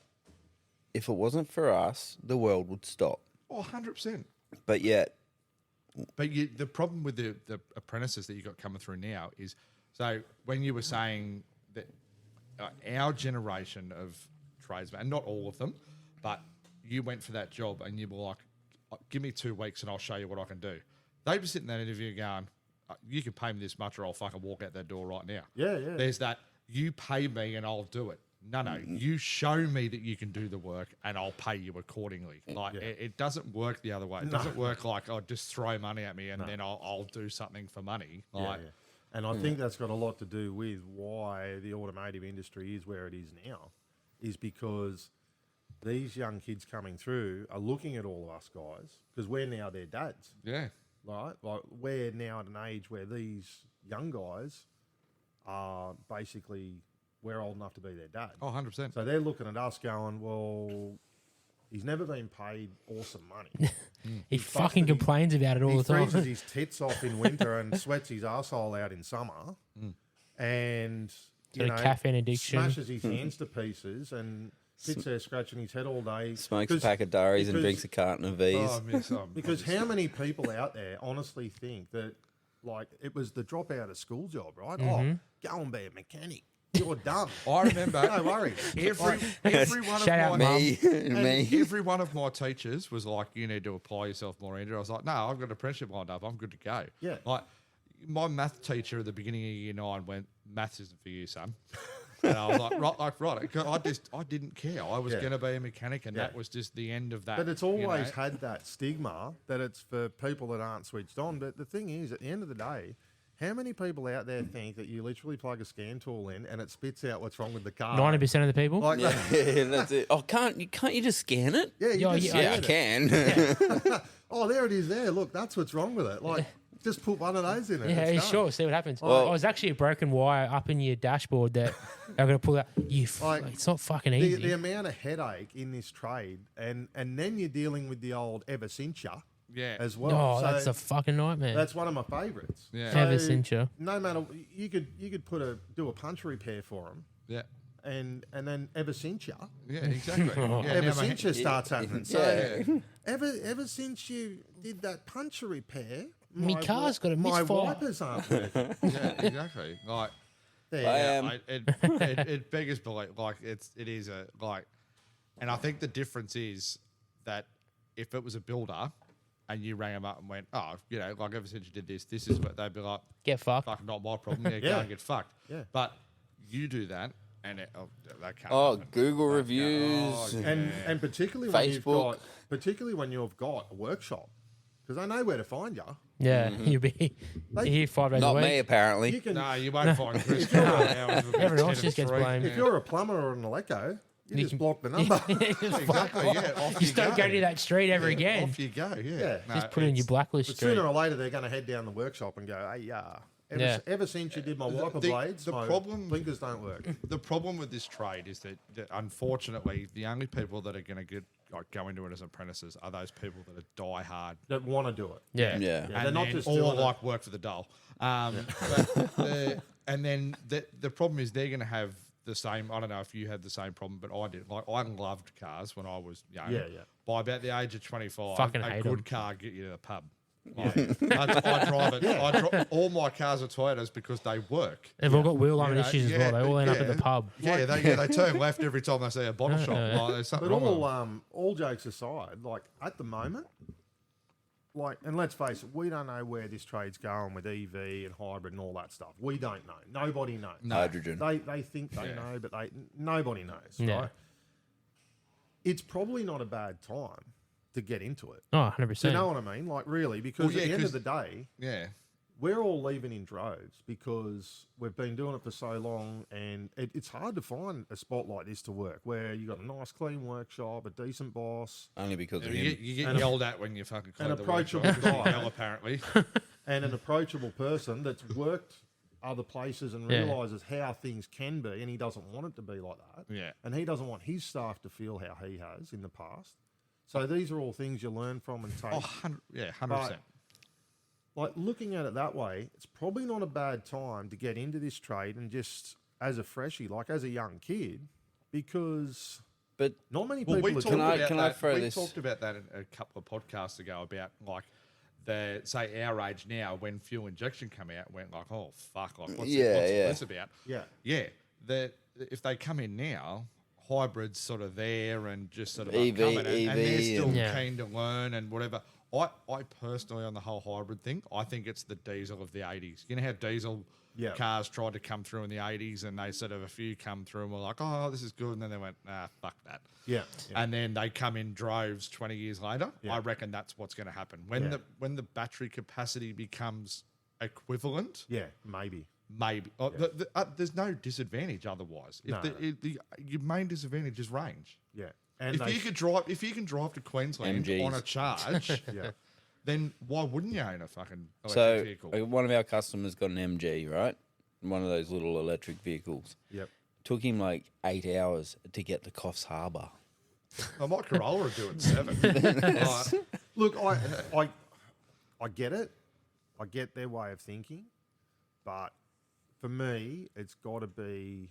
If it wasn't for us, the world would stop. 100%. But yet, But the problem with the apprentices that you got coming through now is, so when you were saying that our generation of tradesmen, and not all of them, but you went for that job and you were like, give me 2 weeks and I'll show you what I can do. They'd be sitting in that interview going, you can pay me this much or I'll fucking walk out that door right now. Yeah. There's that, you pay me and I'll do it. No, you show me that you can do the work and I'll pay you accordingly. Like, it doesn't work the other way. It doesn't work like, just throw money at me and then I'll do something for money. Like, Yeah. And I think that's got a lot to do with why the automotive industry is where it is now, is because these young kids coming through are looking at all of us guys, because we're now their dads, yeah. right? Like, we're now at an age where these young guys are basically, we're old enough to be their dad. Oh, 100%. So they're looking at us going, well, he's never been paid awesome money. He fucking complains about it all He the time. freezes his tits off in winter and sweats his arsehole out in summer. And, Got a caffeine addiction. smashes his hands to pieces and sits there scratching his head all day. smokes a 'Cause- pack of Durries and because- drinks a carton of V's. Oh, I miss them. Because how many people out there honestly think that, like, it was the drop out of school job, right? Oh, go and be a mechanic. You're done. I remember No worries. every one of Shout out, my me, me. every one of my teachers was like, you need to apply yourself more, Andrew. I was like, no, I've got an apprenticeship lined up. I'm good to go. Yeah. Like, my math teacher at the beginning of year 9 went, maths isn't for you, son. And I was like, right. I didn't care. I was Yeah. going to be a mechanic, and Yeah. that was just the end of that. But it's you always know? had that stigma that it's for people that aren't switched on. But the thing is, at the end of the day, how many people out there think that you literally plug a scan tool in and it spits out what's wrong with the car? 90% of the people. Like, Yeah, that's it. Oh, can't you just scan it? yeah, you Yeah, just yeah, Yeah, I scan it. can. Oh, there it is there. Look, that's what's wrong with it. Like, just put one of those in it. Yeah, it's done. sure. See what happens. Well- I was actually a broken wire up in your dashboard that I'm going to pull out. Like, It's not fucking The, easy. the amount of headache in this trade, and then you're dealing with the old ever since ya Yeah. as well. oh, So that's a fucking nightmare. that's one of my favourites. Yeah. Ever since ya. No matter, you could do a punch repair for them, Yeah. and then ever since ya, Yeah, exactly. Yeah, ever now since ya starts happening. So Yeah. ever since you did that puncher repair, Me car's got a my misfire. wipers aren't working. yeah, exactly. Like, There. I yeah, am. it beggars belief. Like, it is a like, and I think the difference is that if it was a builder and you rang them up and went, oh, like ever since you did this, this is what they'd be like, Get fucked. fuck, not my problem. Yeah, go Yeah. and get fucked. Yeah. But you do that, and that can't. Oh, happen. Google reviews. yeah. And particularly when Facebook. you've got a workshop, because I know where to find you. Yeah, you'll be you're here 5 days a Not week. me, apparently. You can, No, you won't find Chris. Everyone else just gets blamed. if you're a plumber or an electo, you just block the number. Exactly, yeah. Off Just don't go to that street ever Yeah, again. Off you go, yeah. Yeah. No, Just put it in your it's- blacklist But street. sooner or later, they're going to head down the workshop and go, hey, ever since you did my wiper the- blades, the my problem- blinkers don't work. The problem with this trade is that unfortunately, the only people that are going to go into it as apprentices are those people that are die hard. That want to do it. Yeah. Yeah. Yeah, they're not just or doing it. like work for the dole. And then the problem is they're going to have the same. I don't know if you had the same problem, but I did. Like, I loved cars when I was young. Yeah, yeah. By about the age of 25, Fucking a hate good 'em. car get you to the pub. Like, I drive it. All my cars are Toyotas because they work. They've all got wheel line You know, issues as well. They all end up at the yeah. pub. Yeah, they turn left every time they see a bottle shop. Like, there's something But wrong with them. all jokes aside, like at the moment, like, and let's face it, we don't know where this trade's going with EV and hybrid and all that stuff. We don't know. Nobody knows. Hydrogen. They think they know, but nobody knows, Yeah. right? It's probably not a bad time to get into it. Oh, 100%. Do you know what I mean? Like, really, because Well, yeah, at the end of 'cause- the day, Yeah. we're all leaving in droves because we've been doing it for so long, and it's hard to find a spot like this to work where you got a nice, clean workshop, a decent boss, Only because of You him. get, you get yelled at when you fucking clean the approachable workshop. 'cause you guy. yell, apparently. and an approachable person that's worked other places and Yeah. realizes how things can be, and he doesn't want it to be like that. Yeah. And he doesn't want his staff to feel how he has in the past. So these are all things you learn from and take. Oh, 100%. Like, looking at it that way, it's probably not a bad time to get into this trade and just as a freshie, like as a young kid, because But not many Well, people we are talked doing I- about can I that. throw we this- talked about that a couple of podcasts ago about like the say our age now when fuel injection come out went like, oh fuck, like what's, Yeah, what's yeah. this about? Yeah. Yeah. If they come in now, hybrids sort of there and just sort of EV, upcoming and they're EV still and- Yeah. keen to learn and whatever. I personally on the whole hybrid thing, I think it's the diesel of the 80s. You know how diesel Yeah. cars tried to come through in the 80s and they sort of a few come through and were like, oh, this is good. And then they went, nah, fuck that. Yeah. Yeah. And then they come in droves 20 years later. Yeah. I reckon that's what's going to happen. When Yeah. the battery capacity becomes equivalent, Yeah, maybe. maybe. There's no disadvantage otherwise. No, Your main disadvantage is range. Yeah. And If you can drive to Queensland MGs. on a charge, yeah. then why wouldn't you own a fucking electric so vehicle? one of our customers got an MG, right? One of those little electric vehicles. Yep. Took him like 8 hours to get to Coffs Harbour. My Corolla would do it 7. Like, Look, I get it. I get their way of thinking, but for me, it's got to be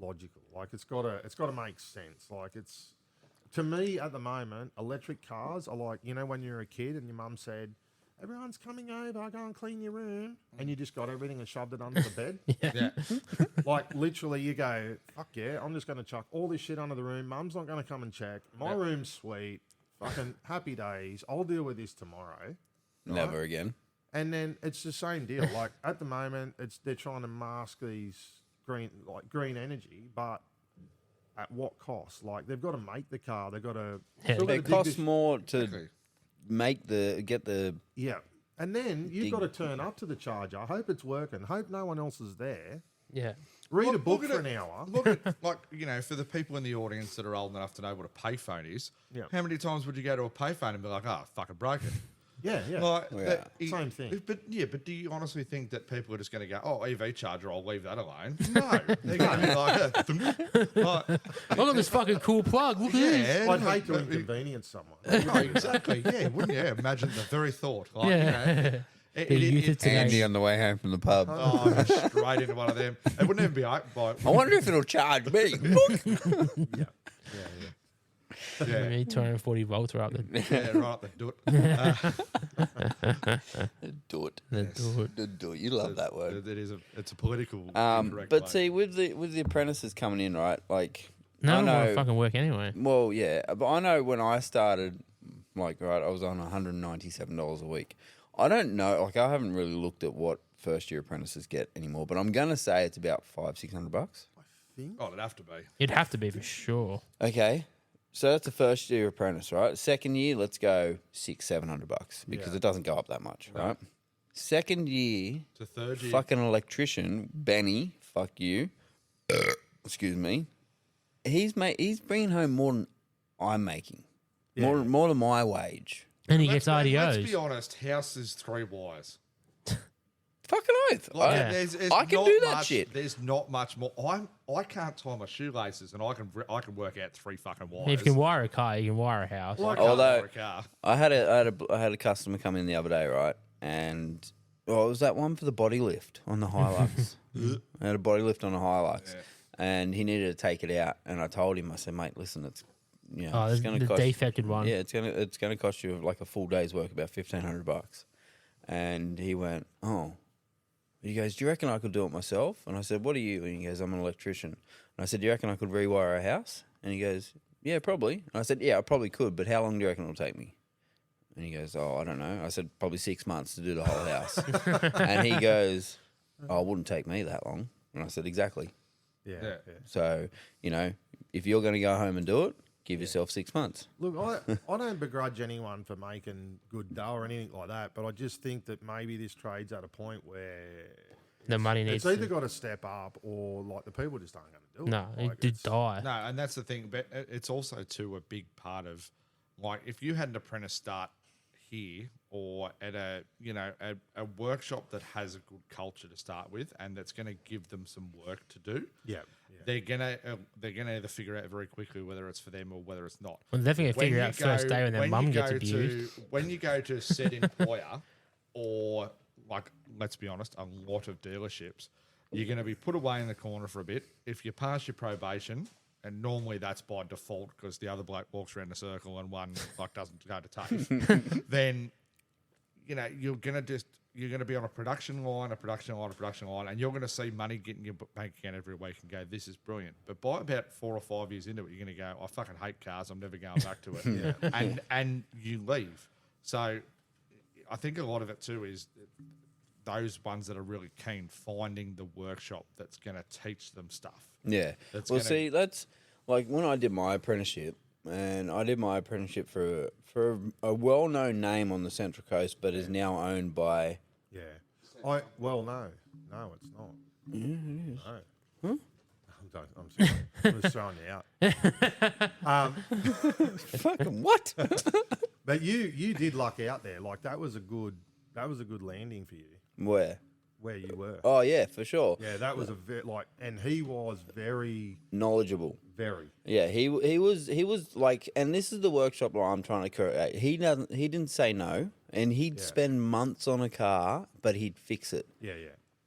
logical. Like it's got to make sense. Like it's to me at the moment, electric cars are like, you know, when you're a kid and your mum said, "Everyone's coming over, go and clean your room," and you just got everything and shoved it under the bed. yeah. Like literally, you go, "Fuck yeah, I'm just going to chuck all this shit under the room. Mum's not going to come and check. My room's sweet. Fucking happy days. I'll deal with this tomorrow." Never again. And then it's the same deal. Like at the moment, they're trying to mask these green energy, but at what cost? Like they've got to make the car. They've got to. Yeah. still gotta It dig costs this- more to Exactly. get the Yeah, and then you've Dig- got to turn up to the charger. Hope it's working. Hope no one else is there. Yeah. Read a Look- book look for at an it. hour. Look at, like, you know, for the people in the audience that are old enough to know what a payphone is, Yeah. how many times would you go to a payphone and be like, oh, fucking broken? Yeah, yeah. Like, Yeah. Same thing. But do you honestly think that people are just going to go, oh, EV charger, I'll leave that alone? No. They're going to be like, like, Look at this fucking cool plug. Look at this. yeah. I'd hate to no, inconvenience someone. no, exactly. Yeah, wouldn't you? Imagine the very thought. Like, Yeah. You know, The youth of today. Andy on the way home from the pub. Oh, I'm straight into one of them. It wouldn't even be open by. I wonder if it'll charge me. Look. Yeah, Yeah, 240 volts are up there. yeah, right up the doot. Do it. Do it. Do it. You love that word. It's a political. incorrect But way. see, with the apprentices coming in, right? Like, No I one want know. to fucking work anyway. Well, yeah, but I know when I started, like, right, I was on $197 a week. I don't know, like, I haven't really looked at what first year apprentices get anymore, but I'm gonna say it's about $500-600. Oh, it'd have to be. It'd have to be for sure. Okay, so that's a first year apprentice, right? Second year, let's go $600-700 because Yeah. it doesn't go up that much, right? Second year, To third year. fucking electrician Benny, fuck you. Excuse me. He's bringing home more than I'm making, more than my wage. And he Let's gets be- RDOs. Let's be honest. House is 3 wires. Fucking oath. Like, Yeah. there's I can not do that much- shit. There's not much more. I can't tie my shoelaces, and I can work out 3 fucking wires. If you can wire a car, you can wire a house. I can't Although- wire a car. I had a customer come in the other day, right? And it was that one for the body lift on the Hilux. I had a body lift on a Hilux, and he needed to take it out. And I told him, I said, mate, listen, it's Oh, it's the going to cost defected one. Yeah, it's gonna cost you like a full day's work, about $1,500. And he went, oh. He goes, do you reckon I could do it myself? And I said, what are you? And he goes, I'm an electrician. And I said, do you reckon I could rewire a house? And he goes, yeah, probably. And I said, yeah, I probably could, but how long do you reckon it'll take me? And he goes, oh, I don't know. I said, probably 6 months to do the whole house. And he goes, oh, it wouldn't take me that long. And I said, exactly. Yeah. Yeah. yeah. So, you know, if you're going to go home and do it, give yourself 6 months. Look, I don't begrudge anyone for making good dough or anything like that, but I just think that maybe this trade's at a point where The money needs it's either to. got to step up or like the people just aren't going to do it. No, Like, it did it's- die. No, and that's the thing. But it's also too a big part of, like, if you had an apprentice start here or at a a workshop that has a good culture to start with, and that's going to give them some work to do. Yeah. They're gonna either figure out very quickly whether it's for them or whether it's not. Well, they're definitely When figure you out first day when their when mum you gets go abused. when you go to said employer or, like, let's be honest, a lot of dealerships, you're going to be put away in the corner for a bit. If you pass your probation, and normally that's by default because the other bloke walks around the circle and one like doesn't go to TAFE, then you're going to be on a production line, and you're going to see money getting your bank account every week and go, this is brilliant. But by about 4 or 5 years into it, you're going to go, I fucking hate cars. I'm never going back to it. And you leave. So I think a lot of it too is those ones that are really keen finding the workshop that's going to teach them stuff. Yeah. That's Well, gonna- see, that's like when I did my apprenticeship, and I did my apprenticeship for a well-known name on the Central Coast, but is now owned by. Yeah. No, it's not. Yeah, it is. No. I'm sorry. I'm just throwing you out. Fucking what? But you did luck out there. Like that was a good landing for you Where you were. Oh yeah, for sure. Yeah, that was and he was very, Knowledgeable. very. Yeah, he was like, and this is the workshop that I'm trying to create. He didn't say no, and he'd spend months on a car, but he'd fix it. Yeah.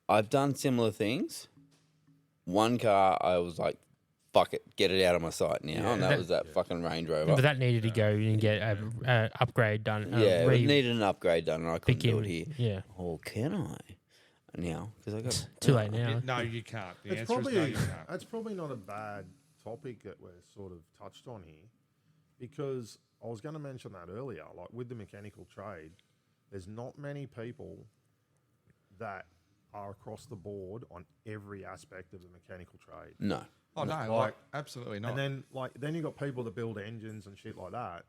I've done similar things. One car, I was like, fuck it, get it out of my sight now, and that was that fucking Range Rover. But that needed to go and get a upgrade done. Yeah, it needed an upgrade done, and I couldn't do it here. Yeah. Or can I? Now, because I got Too late now. No, you can't. The It's answer is probably no, you can't. that's probably not a bad topic that we're sort of touched on here, because I was going to mention that earlier. Like with the mechanical trade, there's not many people that are across the board on every aspect of the mechanical trade. No. Oh no, like absolutely not. And then you got people that build engines and shit like that,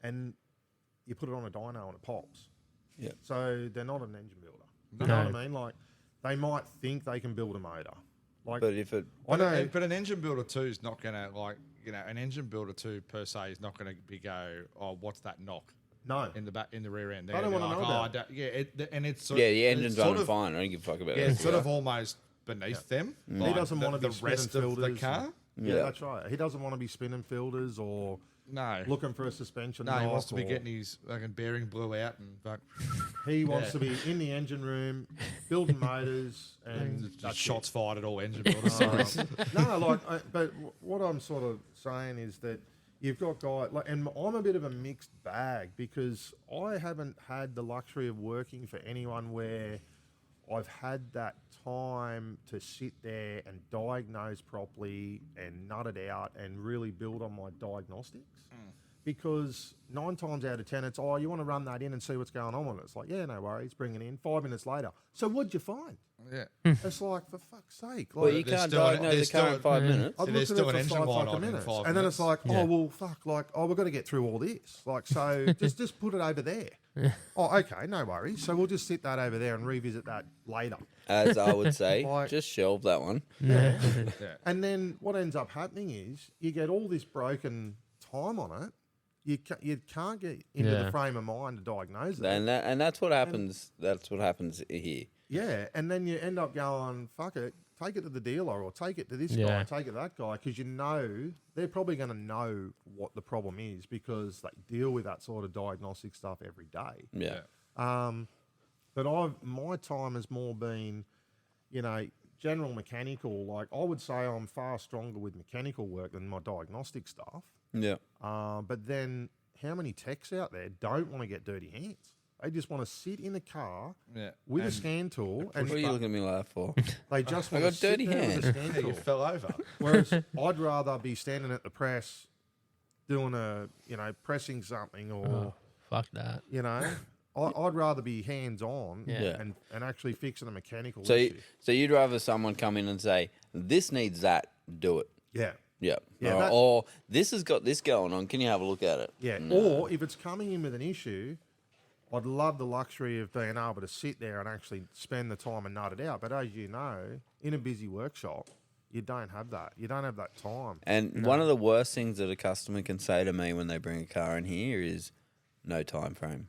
and you put it on a dyno and it pops. Yeah. So they're not an engine builder. You No. know what I mean? Like they might think they can build a motor. Like But if it, I know, But an engine builder too is not going to, like, an engine builder too per se is not going to be go, oh, what's that knock no. in the rear end? I don't They're wanna like, know oh, about I don't- yeah, and it's sort yeah, of, the and engine's it's sort running of- fine. I don't give a fuck about Yeah, that. it's sort of almost beneath them. He like doesn't want to be the spinning rest of filters. the car. Yeah, Yeah. that's right. He doesn't want to be spinning filters or No, looking for a suspension. no, he knock wants to be or- getting his fucking bearing blew out and fuck, He wants Yeah. to be in the engine room, building motors, and just that's shots it. fired at all engine builders. But what I'm sort of saying is that you've got guys like, and I'm a bit of a mixed bag because I haven't had the luxury of working for anyone where I've had that time to sit there and diagnose properly and nut it out and really build on my diagnostics. Because 9 times out of 10, it's, oh, you want to run that in and see what's going on with it. It's like, yeah, no worries, bring it in. 5 minutes later. So what'd you find? yeah. It's like, for fuck's sake. Like, Well, you There's can't still an- diagnose there's the car still in 5 minutes. I've So looked there's at still it an for engine 5 light fucking on in minutes. 5 And then it's like, Yeah. oh, well, fuck, like, oh, we've got to get through all this. Like, so just put it over there. Oh, okay, no worries. So we'll just sit that over there and revisit that later. As I would say, Like- just shelve that one. Yeah. And then what ends up happening is you get all this broken time on it. You can't get into Yeah. the frame of mind to diagnose it. And that's what happens. That's what happens here. Yeah, and then you end up going, fuck it, take it to the dealer or take it to this Yeah. guy, take it to that guy, because you know they're probably going to know what the problem is because they deal with that sort of diagnostic stuff every day. Yeah. But my time has more been, general mechanical. Like I would say I'm far stronger with mechanical work than my diagnostic stuff. Yeah. But then how many techs out there don't want to get dirty hands? They just want to sit in the car Yeah. with a And- scan tool and What are you looking at me like for? they just I want got to sit dirty there with a hands. scan Yeah, you tool. fell over. Whereas I'd rather be standing at the press doing pressing something or Fuck that. You know, I'd rather be hands on Yeah. and actually fixing a mechanical So, issue. so you'd rather someone come in and say, "This needs that, do it." Yeah. Yeah. Yeah, or, that- or this has got this going on. Can you have a look at it? Yeah. No. Or if it's coming in with an issue, I'd love the luxury of being able to sit there and actually spend the time and nut it out. But as you know, in a busy workshop, you don't have that. You don't have that time. And one of the worst things that a customer can say to me when they bring a car in here is, "No time frame."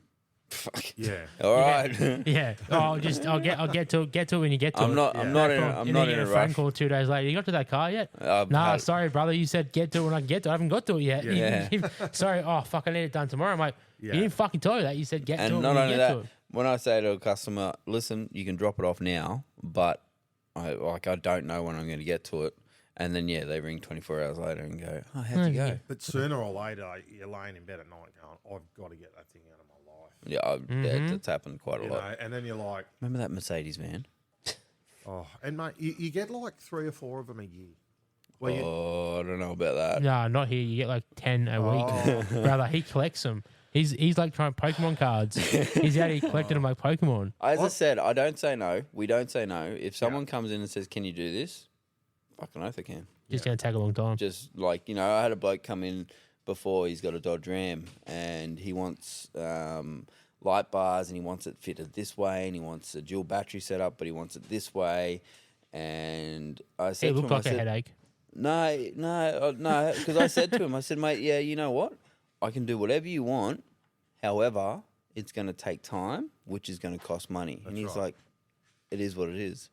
Fuck. Yeah. All right. Yeah. Oh, I'll get to it when you get to it. I'm not. I'm not in. I'm and not then in you a get a phone rush. call 2 days later. You got to that car yet? I've Nah, had- sorry, brother. You said get to it when I can get to it. I haven't got to it yet. Yeah. Sorry. Oh, fuck. I need it done tomorrow. I'm like, Yeah. you didn't fucking tell you that. You said get to it And when not you only get to that, it. when I say to a customer, "Listen, you can drop it off now," but I don't know when I'm going to get to it, and then they ring 24 hours later and go, "Oh, how'd you go?" yeah. But sooner or later, you're laying in bed at night going, I've got to get that thing out of my life. Yeah, it's happened quite a You lot. know, and then you're like, Remember that Mercedes van? oh, and mate, you get like 3 or 4 of them a year. Where you, Oh, I don't know about that. No, not here. You get like 10 a week. Oh. Brother, he collects them. He's like trying Pokemon cards. He's out here collecting them like Pokemon. As I said, I don't say no. We don't say no. If someone comes in and says, "Can you do this?" Fucking oath I can. Just going to take a long time. Just like, I had a bloke come in before. He's got a Dodge Ram and he wants light bars and he wants it fitted this way and he wants a dual battery setup, but he wants it this way. And I said It to looked him, like a headache. No, because I said to him, I said, "Mate, yeah, you know what? I can do whatever you want. However, it's going to take time, which is going to cost money." And he's right. like, "It is what it is."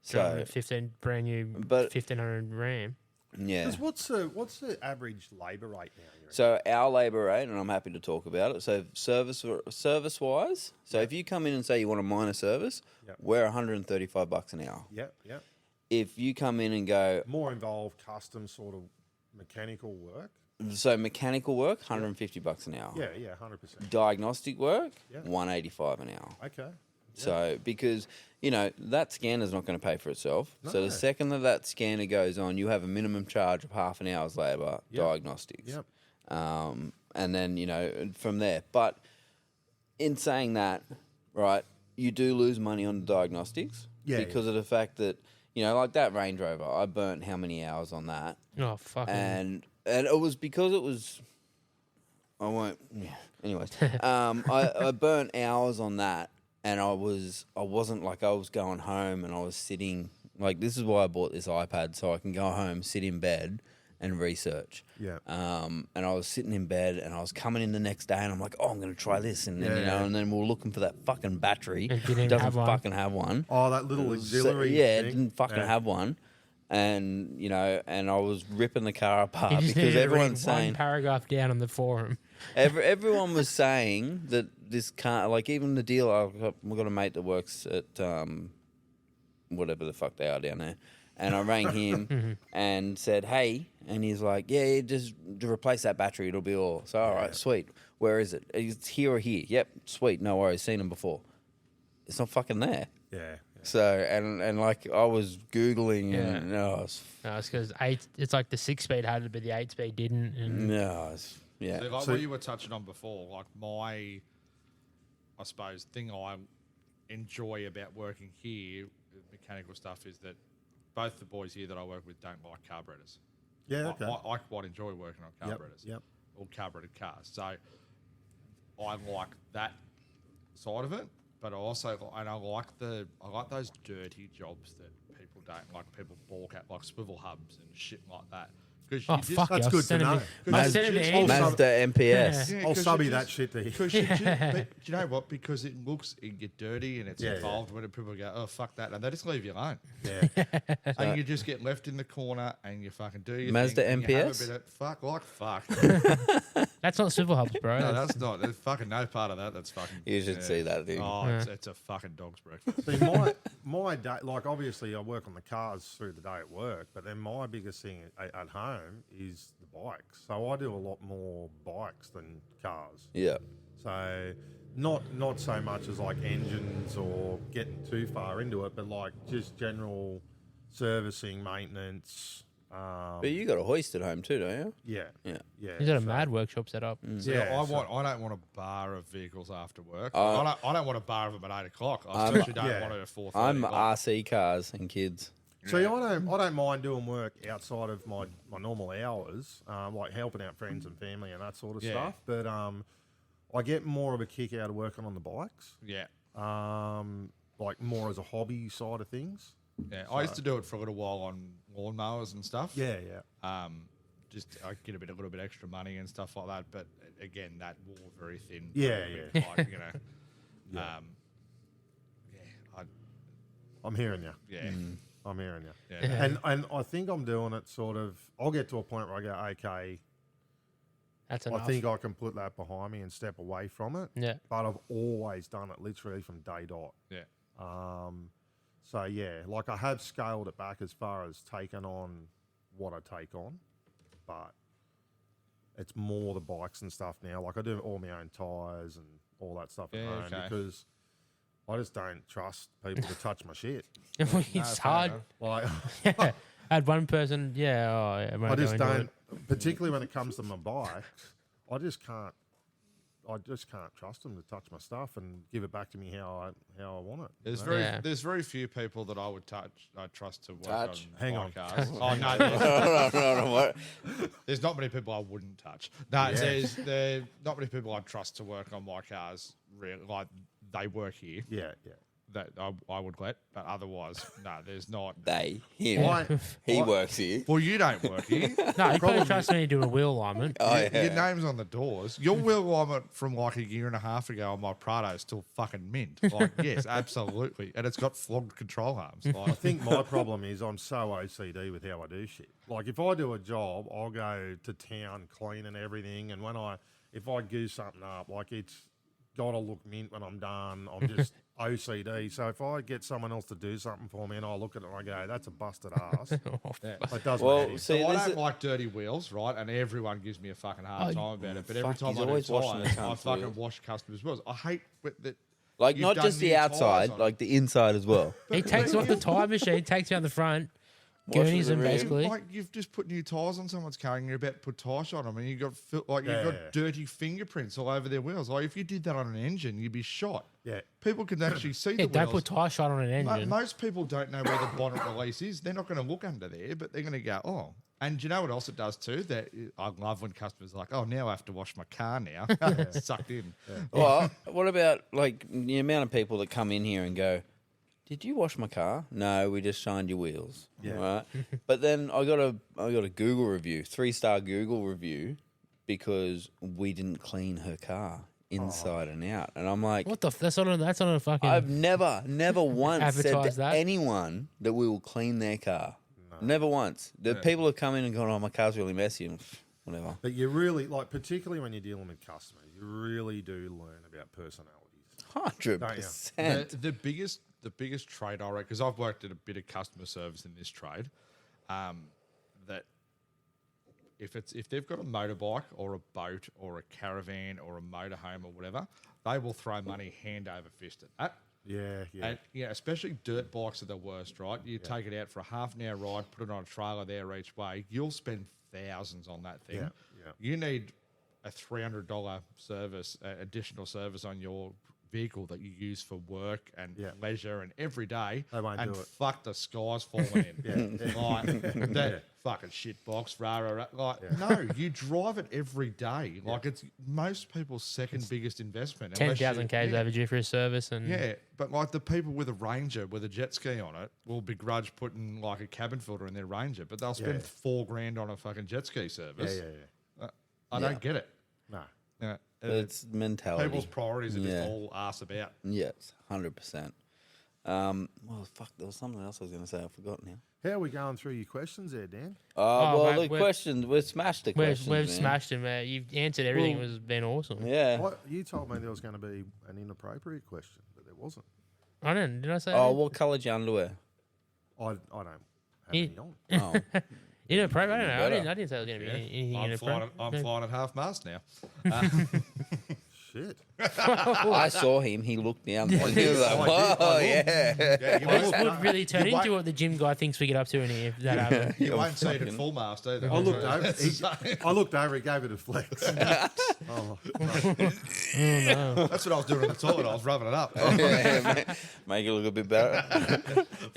Driving So, a 15 brand new But- 1500 Ram. yeah. 'cause what's the average labour rate now? You reckon? So our labour rate, and I'm happy to talk about it. So service wise, so if you come in and say you want a minor service, Yep. we're $135 an hour. Yep, yep. If you come in and go, More involved custom sort of mechanical work. so mechanical work, $150 an hour. Yeah, yeah, 100%. Diagnostic work, Yeah. $185 an hour. Okay. So because that scanner's not going to pay for itself. So No. the second that scanner goes on, you have a minimum charge of half an hour's labour Yep. diagnostics. Yep. And then from there. But in saying that, right, you do lose money on diagnostics Yeah, because of the fact that like that Range Rover, I burnt how many hours on that, Oh, fucking. and it was because it was. I won't. Yeah. Anyways, I burnt hours on that, and I wasn't like I was going home and I was sitting like this is why I bought this iPad so I can go home, sit in bed, and research. Yeah. And I was sitting in bed and I was coming in the next day and I'm like, oh, I'm going to try this. And then, Yeah. and then we're looking for that fucking battery. And didn't Doesn't have one. fucking have one. Oh, that little auxiliary. Yeah, it thing. didn't fucking Yeah. have one. And, and I was ripping the car You apart just because needed to read everyone's one saying, paragraph down on the forum. everyone was saying that this car, like even the dealer, we've got a mate that works at whatever the fuck they are down there. And I rang him and said, hey. And he's like, yeah, just to replace that battery. It'll be all. So, all right, sweet. Where is it? It's here or here. Yep, sweet. No worries. Seen him before. It's not fucking there. Yeah. So, and like I was Googling and No, it's because it's like the 6-speed had it, but the 8-speed didn't. And yeah. So like So- what you were touching on before, like I suppose, thing I enjoy about working here with mechanical stuff is that both the boys here that I work with don't like carburetors. Yeah, okay. I quite enjoy working on carburetors. Yep. Or carbureted cars. So I like that side of it, but I also I like those dirty jobs that people don't like. People balk at, like swivel hubs and shit like that. Because Oh, fuck That's yeah. good to know. Send him to Andy. Mazda MPS. I'll subby that shit to you. Because but you know what? Because it get dirty and it's Yeah, involved when people go, oh fuck that, and they just leave you alone, Yeah. and you just get left in the corner and you fucking do your Mazda thing, and you have a MPS? bit of fuck. That's not swivel hubs, bro. No, that's not. There's fucking no part of that. That's fucking. You should see that thing. Oh, it's a fucking dog's breakfast. See, my day, like obviously I work on the cars through the day at work, but then my biggest thing at home is the bikes. So I do a lot more bikes than cars. Yeah. So not so much as like engines or getting too far into it, but like just general servicing, maintenance, But you got a hoist at home too, don't you? Yeah, Yeah. yeah. He's got a so- mad workshop set up. See, Yeah, I don't want a bar of vehicles after work. Uh, I don't want a bar of them at 8 o'clock. I I'm- especially don't yeah. want it at 4:30. I'm like- RC cars and kids. See, I don't mind doing work outside of my normal hours, like helping out friends and family and that sort of Yeah. stuff. But I get more of a kick out of working on the bikes, yeah. like more as a hobby side of things. Yeah, I used to do it for a little while on lawnmowers and stuff. Yeah, yeah. Just I get a little bit extra money and stuff like that. But again, that wore very thin. Yeah, yeah. Like, you know, Yeah. yeah, I'm hearing you. yeah, I'm hearing you. yeah. And I think I'm doing it sort of. I'll get to a point where I go, okay, That's I enough. think I can put that behind me and step away from it. Yeah. But I've always done it literally from day dot. Yeah. So yeah, like I have scaled it back as far as taking on what I take on, but it's more the bikes and stuff now. Like I do all my own tyres and all that stuff at Yeah, home okay. because I just don't trust people to touch my shit. It's hard. Like Yeah. I had one person, yeah, I just don't, particularly when it comes to my bikes, I just can't trust them to touch my stuff and give it back to me how I want it. There's you know? very Yeah. there's very few people that I would trust to work Touch? on Hang my on. cars. Oh no, no, what? there's not many people I wouldn't touch. No, Yeah. there's not many people I'd trust to work on my cars. Really, like they work here Yeah, yeah. that I would let, but otherwise, no, there's not. They, him. I- He I- works here. Well, you don't work here. No, you probably trust me to do a wheel alignment. Oh, Your yeah. name's on the doors. Your wheel alignment from like a year and a half ago on my Prado is still fucking mint. Like, yes, absolutely. And it's got flogged control arms. I Like, think my problem is I'm so OCD with how I do shit. Like if I do a job, I'll go to town cleaning everything, and if I goose something up, like it's got to look mint when I'm done. I'm just OCD. So if I get someone else to do something for me and I look at it and I go, that's a busted ass. It does Well, my head. see, so I this don't is- like dirty wheels, right? And everyone gives me a fucking hard time about it. But every fuck, time he's I do always washing the tyres, I cunt's fucking wheels. wash customers' wheels. I hate that. Like, you've not done just new the tyres outside, on it. like the inside as well. He takes off the tire machine, takes you on the front, Washes gurneys the them rim. basically. Like you've just put new tyres on someone's car and you're about to put tyre shot on them, and you've got you've Yeah. got dirty fingerprints all over their wheels. Like if you did that on an engine, you'd be shot. Yeah. People can actually see Yeah, the don't wheels. put tire shot on an engine. Most people don't know where the bonnet release is. They're not going to look under there, but they're going to go, oh. And do you know what else it does too? That I love when customers are like, oh, now I have to wash my car now. It's sucked in. Well, what about like the amount of people that come in here and go, "Did you wash my car?" No, we just shined your wheels. Yeah. Right. But then I got a Google review, 3-star Google review, because we didn't clean her car inside and out, and I'm like, What the? That's not a fucking. I've never once said Advertise to that. anyone that we will clean their car. Never once. The people have come in and gone, "Oh, my car's really messy," and whatever. But you really, like, particularly when you're dealing with customers, you really do learn about personalities. 100%. The biggest trade I reckon, because I've worked at a bit of customer service in this trade, that if they've got a motorbike or a boat or a caravan or a motorhome or whatever, they will throw money hand over fist at that. Yeah, yeah. And yeah, especially dirt bikes are the worst, right? You take it out for a half an hour ride, put it on a trailer there each way, you'll spend thousands on that thing. Yeah, yeah. You need a $300 service, additional service on your vehicle that you use for work and Yeah. leisure and every day. They won't and do it. fuck, the sky's falling in. Like that fucking shit box, rah, rah, rah. Like, no, you drive it every day. Like it's most people's second biggest investment. unless 10,000 you- k's yeah. overdue for a service, and Yeah, but like the people with a Ranger with a jet ski on it will begrudge putting like a cabin filter in their Ranger, but they'll spend Yeah. $4,000 on a fucking jet ski Yeah, service. yeah. I Yeah. don't get it. No. Yeah, But it's mentality. people's priorities are Yeah. just all ass about. Yes, 100%. Well, fuck, there was something else I was going to say. I forgot now. How are we going through your questions there, Dan? Well, mate, the we've- questions, we've smashed the questions, we've man. smashed him, man. You've answered everything. Well, It was been awesome. Yeah. What, you told me there was going to be an inappropriate question, but there wasn't. I don't. Did I say? Oh, that? what colour's your underwear? I don't have You- any on. Oh, Inappropriate. I don't know. Better. I didn't say it was going to be anything I'm inappropriate. flying at half mast now. shit. I saw him. He looked down. He was like, whoa, yeah. Yeah, you This won't, would really turn you into won't- what the gym guy thinks we get up to in here. If that happens. you won't see it at full mast either. I looked over. I looked over. He gave it a flex. Oh, That's what I was doing on the toilet. I was rubbing it up, Yeah, make it look a bit better.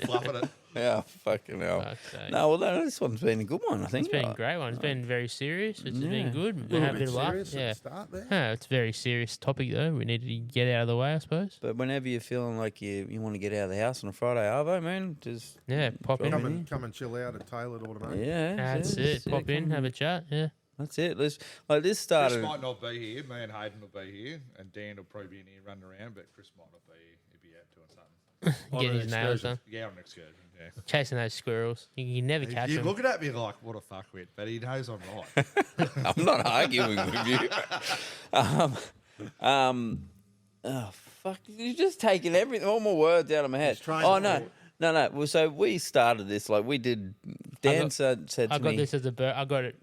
fluffing it. Yeah, fucking hell. Fuck's sake. No, well, this one's been a good one, I think. It's been a great one. It's been very serious. It's Yeah. been good. We've a had a bit bit of laugh. serious at Yeah. the start there. It's a very serious topic though. We need to get out of the way, I suppose. But whenever you're feeling like you want to get out of the house on a Friday arvo, man, just Yeah, pop in. Come and chill out at Tailored Automotive. yeah, That's yeah, it. Pop in, come- have a chat. Yeah. That's it. Let's like this Chris started. might not be here. Me and Hayden will be here, and Dan will probably be in here running around. But Chris might not be here. He'll be out doing something. Getting an his nails excursion. done. Yeah, on an excursion. Yeah. Chasing those squirrels. You can never catch You're them. looking at me like, what a fuckwit, but he knows I'm right. I'm not arguing with you. Oh fuck! You're just taking everything, all my words out of my head. He's trying Oh to no, pull- no. Well, so we started this like we did. Dan got- said to I got me, this as a I got it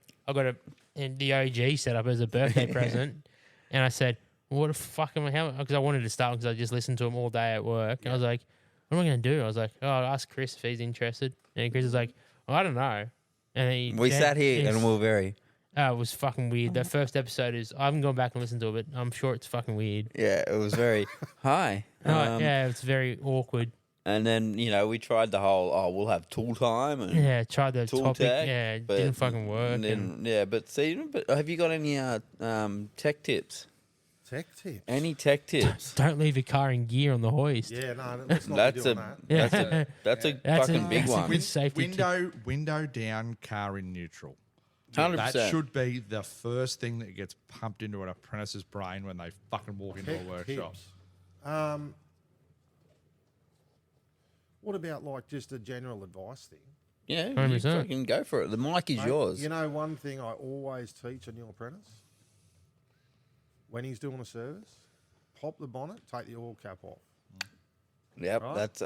in the OG set up as a birthday present, and I said, "What the fuck am I?" Because I wanted to start because I just listened to him all day at work. And I was like, "What am I going to do?" I was like, "Oh, I'll ask Chris if he's interested." And Chris was like, well, "I don't know." And he, we then sat here it's- and we were very. it was fucking weird. The first episode is I haven't gone back and listened to it, but I'm sure it's fucking weird. Yeah, it was very hi. Yeah, it's very awkward. And then we tried the whole we'll have tool time and Yeah, tried the tool topic. tag. Yeah, it but didn't fucking work. and and- then, yeah, but have you got any tech tips? Tech tips. Any tech tips? Don't leave your car in gear on the hoist. Yeah, no, let's not That's be a doing that. Yeah. that's a That's fucking a- big that's a one. good safety tip. Window down, car in neutral. 100%. That should be the first thing that gets pumped into an apprentice's brain when they fucking walk into a workshop. Tips. What about like just a general advice thing? Yeah, you 100%. fucking go for it. The mic is Mate, yours. You know, one thing I always teach a new apprentice when he's doing a service, pop the bonnet, take the oil cap off. Yep, Right. that's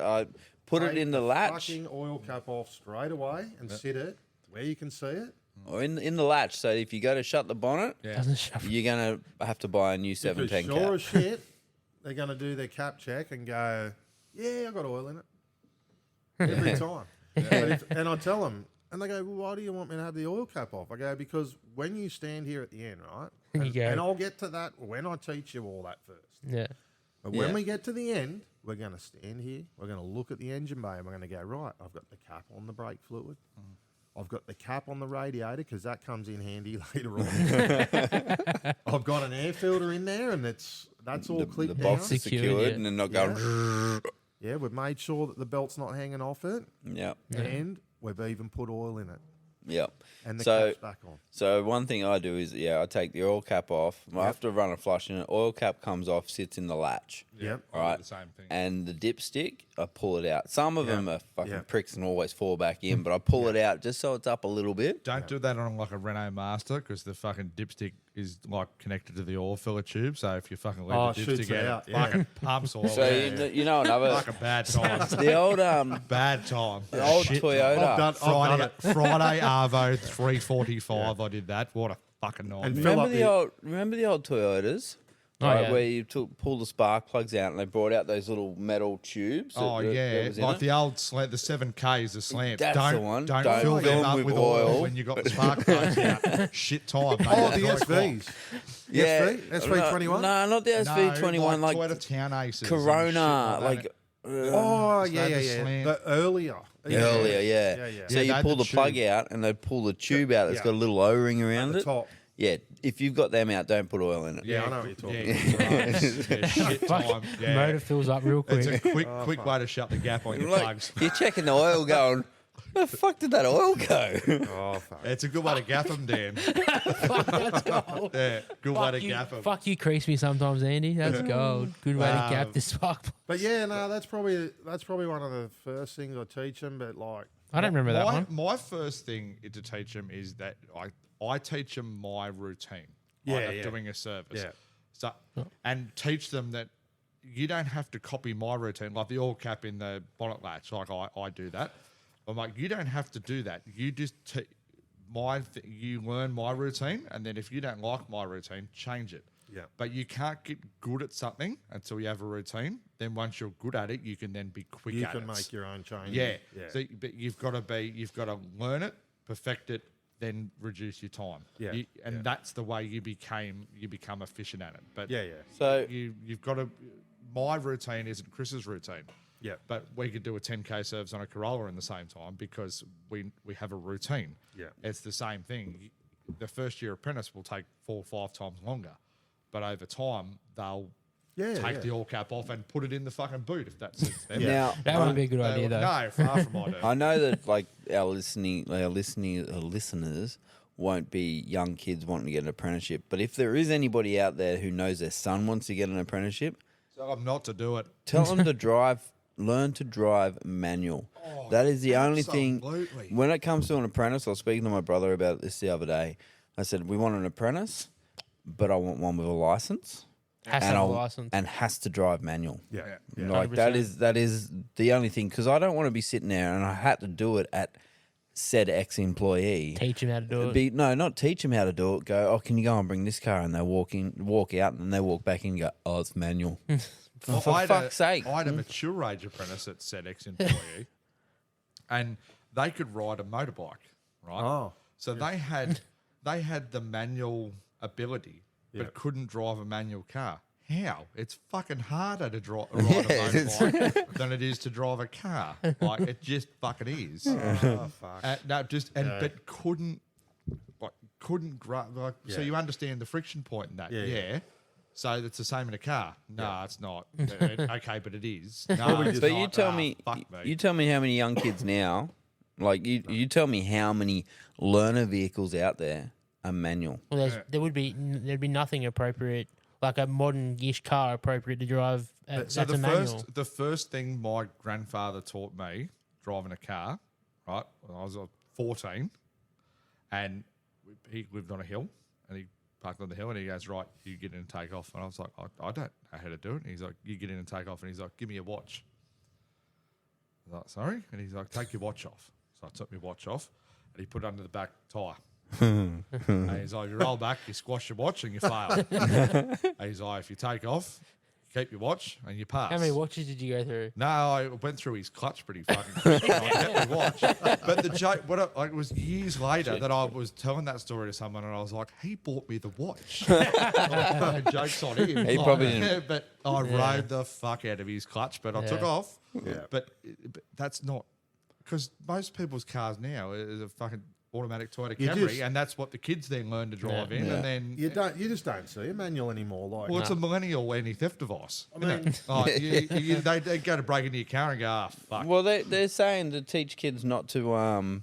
put it Take in the latch Fucking oil cap off straight away and sit it where you can see it. or in the latch. So if you go to shut the bonnet, Yeah. Doesn't shove. you're gonna have to buy a new Because 710 sure cap. as shit, they're going to do their cap check and go, yeah, I got oil in it. Every time. And I tell them, and they go, well, why do you want me to have the oil cap off? I go, because when you stand here at the end, right? You go. And I'll get to that when I teach you all that first. Yeah. But when Yeah. we get to the end, we're going to stand here. We're going to look at the engine bay and we're going to go, right, I've got the cap on the brake fluid. I've got the cap on the radiator because that comes in handy later on. I've got an air filter in there and that's all The clipped down. box is Secured, secured yeah. and then not going. Yeah, we've made sure that the belt's not hanging off it Yep, and we've even put oil in it yep. and the So- cap's back on. So one thing I do is I take the oil cap off. After I run a flush in it, oil cap comes off, sits in the latch. Yep. I do Right. the same thing. And the dipstick, I pull it out. Some of them are fucking Yeah. pricks and always fall back in, but I pull it out just so it's up a little bit. Don't do that on like a Renault Master because the fucking dipstick is like connected to the oil filler tube. So if you fucking leave Oh, the it shoots dipstick it out, out, yeah. fucking pumps oil. So out. you know another Like a bad time. the old Bad time. the old Shit Toyota. I've done Friday, it. Friday Arvo 345. I did that. What a fucking night. And fill Remember up the old Toyotas? Oh, Right, yeah. where you pull the spark plugs out and they brought out those little metal tubes. Oh that yeah, was in like it? the old slant, the 7Ks, the slant. That's don't the one. Don't, Don't fill them up with oil when you got the spark plugs out. Shit time. Mate. Oh, That's the very SVs. yeah, SV21? No, not the SV21. like Like Toyota Town Aces, and Corona, shit that. like Oh, yeah, Slab yeah, to yeah. slant. The earlier. earlier, yeah. Yeah, yeah. So Yeah, you they had pull the the plug tube. out and they pull the tube out that's Yeah. got a little O-ring around the it. top. Yeah, if you've got them out, don't put oil in it. Yeah, I know what you're talking yeah, right. Yeah, shit Fuck, time. Yeah. motor fills up real It's quick. a quick way to shut the gap on your Like, plugs. you're checking the oil going, where the fuck did that oil go? Oh, fuck. It's a good way to gap them, Dan. Yeah, good way to gap them. Fuck you, crease me sometimes, Andy. That's gold. Good way to gap this spark plug. But yeah, no, that's probably one of the first things I teach them. But like, I don't remember that one. My first thing to teach them is that I teach them my routine Yeah, of yeah. doing a service. Yeah. So and teach them that you don't have to copy my routine, like the oil cap in the bonnet latch. Like I do that. I'm like, you don't have to do that. You just you learn my routine, and then if you don't like my routine, change it. Yeah. But you can't get good at something until you have a routine. Then once you're good at it, you can then be quick You at can it. make your own changes. Yeah. Yeah. So, but you've got to learn it, perfect it, then reduce your time. Yeah, And yeah. that's the way you become efficient at it. But Yeah, yeah. So- you've got to. My routine isn't Chris's routine. Yeah. But we could do a 10K service on a Corolla in the same time because we have a routine. Yeah. It's the same thing. The first year apprentice will take 4 or 5 times longer, but over time they'll Yeah, take yeah. the all cap off and put it in the fucking boot if that suits them. Now, That wouldn't be a good idea, though. No, far from ideal. I know that like our listeners won't be young kids wanting to get an apprenticeship, but if there is anybody out there who knows their son wants to get an apprenticeship, Tell them not to do it. tell them to learn to drive manual. That is the only thing. absolutely. When it comes to an apprentice, I was speaking to my brother about this the other day. I said, we want an apprentice, but I want one with a license. Has to and have a I'll- license. and has to drive manual. Yeah. Yeah. Yeah. Like 100%. that is the only thing, because I don't want to be sitting there and I had to do it at said ex-employee. Teach him how to do it. Not teach them how to do it. Go, oh, can you go and bring this car? And they walk out, and they walk back in and go, oh, it's manual. Well, For I had fuck's sake. I had a mature age apprentice at SEDEX employee, and they could ride a motorbike, right? Oh, So they had the manual ability, but couldn't drive a manual car. How? It's fucking harder to ride a motorbike than it is to drive a car. Like it just fucking is. Oh, fuck. But couldn't like. So Yeah. you understand the friction point in that, Yeah, yeah. yeah. So it's the same in a car. No, it's not. Okay, but it is. No, Probably it's just But not. you tell Ah, me, fuck me. you tell me how many young kids now, like you tell me how many learner vehicles out there are manual. Well, there'd be nothing appropriate, like a modern-ish car appropriate to drive. That's So a manual. the first thing my grandfather taught me driving a car, right? When I was 14, and he lived on a hill, and he parked on the hill, and he goes, right, you get in and take off. And I was like, I don't know how to do it. And he's like, you get in and take off. And he's like, give me your watch. I was like, sorry? And he's like, take your watch off. So I took my watch off, and he put it under the back tyre. And he's like, you roll back, you squash your watch, and you fail. And he's like, if you take off, keep your watch, and you pass. How many watches did you go through? No, I went through his clutch pretty fucking quick. I kept my watch. But the joke, it was years later that I was telling that story to someone, and I was like, he bought me the watch. Like, joke's on him. He probably didn't. But I rode the fuck out of his clutch, but I took Yeah. off. Yeah. But that's not, because most people's cars now is a fucking automatic Toyota You Camry, just- and that's what the kids then learn to drive in, Yeah. and then You just don't see a manual anymore. Like, well, it's a millennial anti-theft device. I mean- they go to break into your car and go, ah, fuck. Well, they're saying to teach kids not to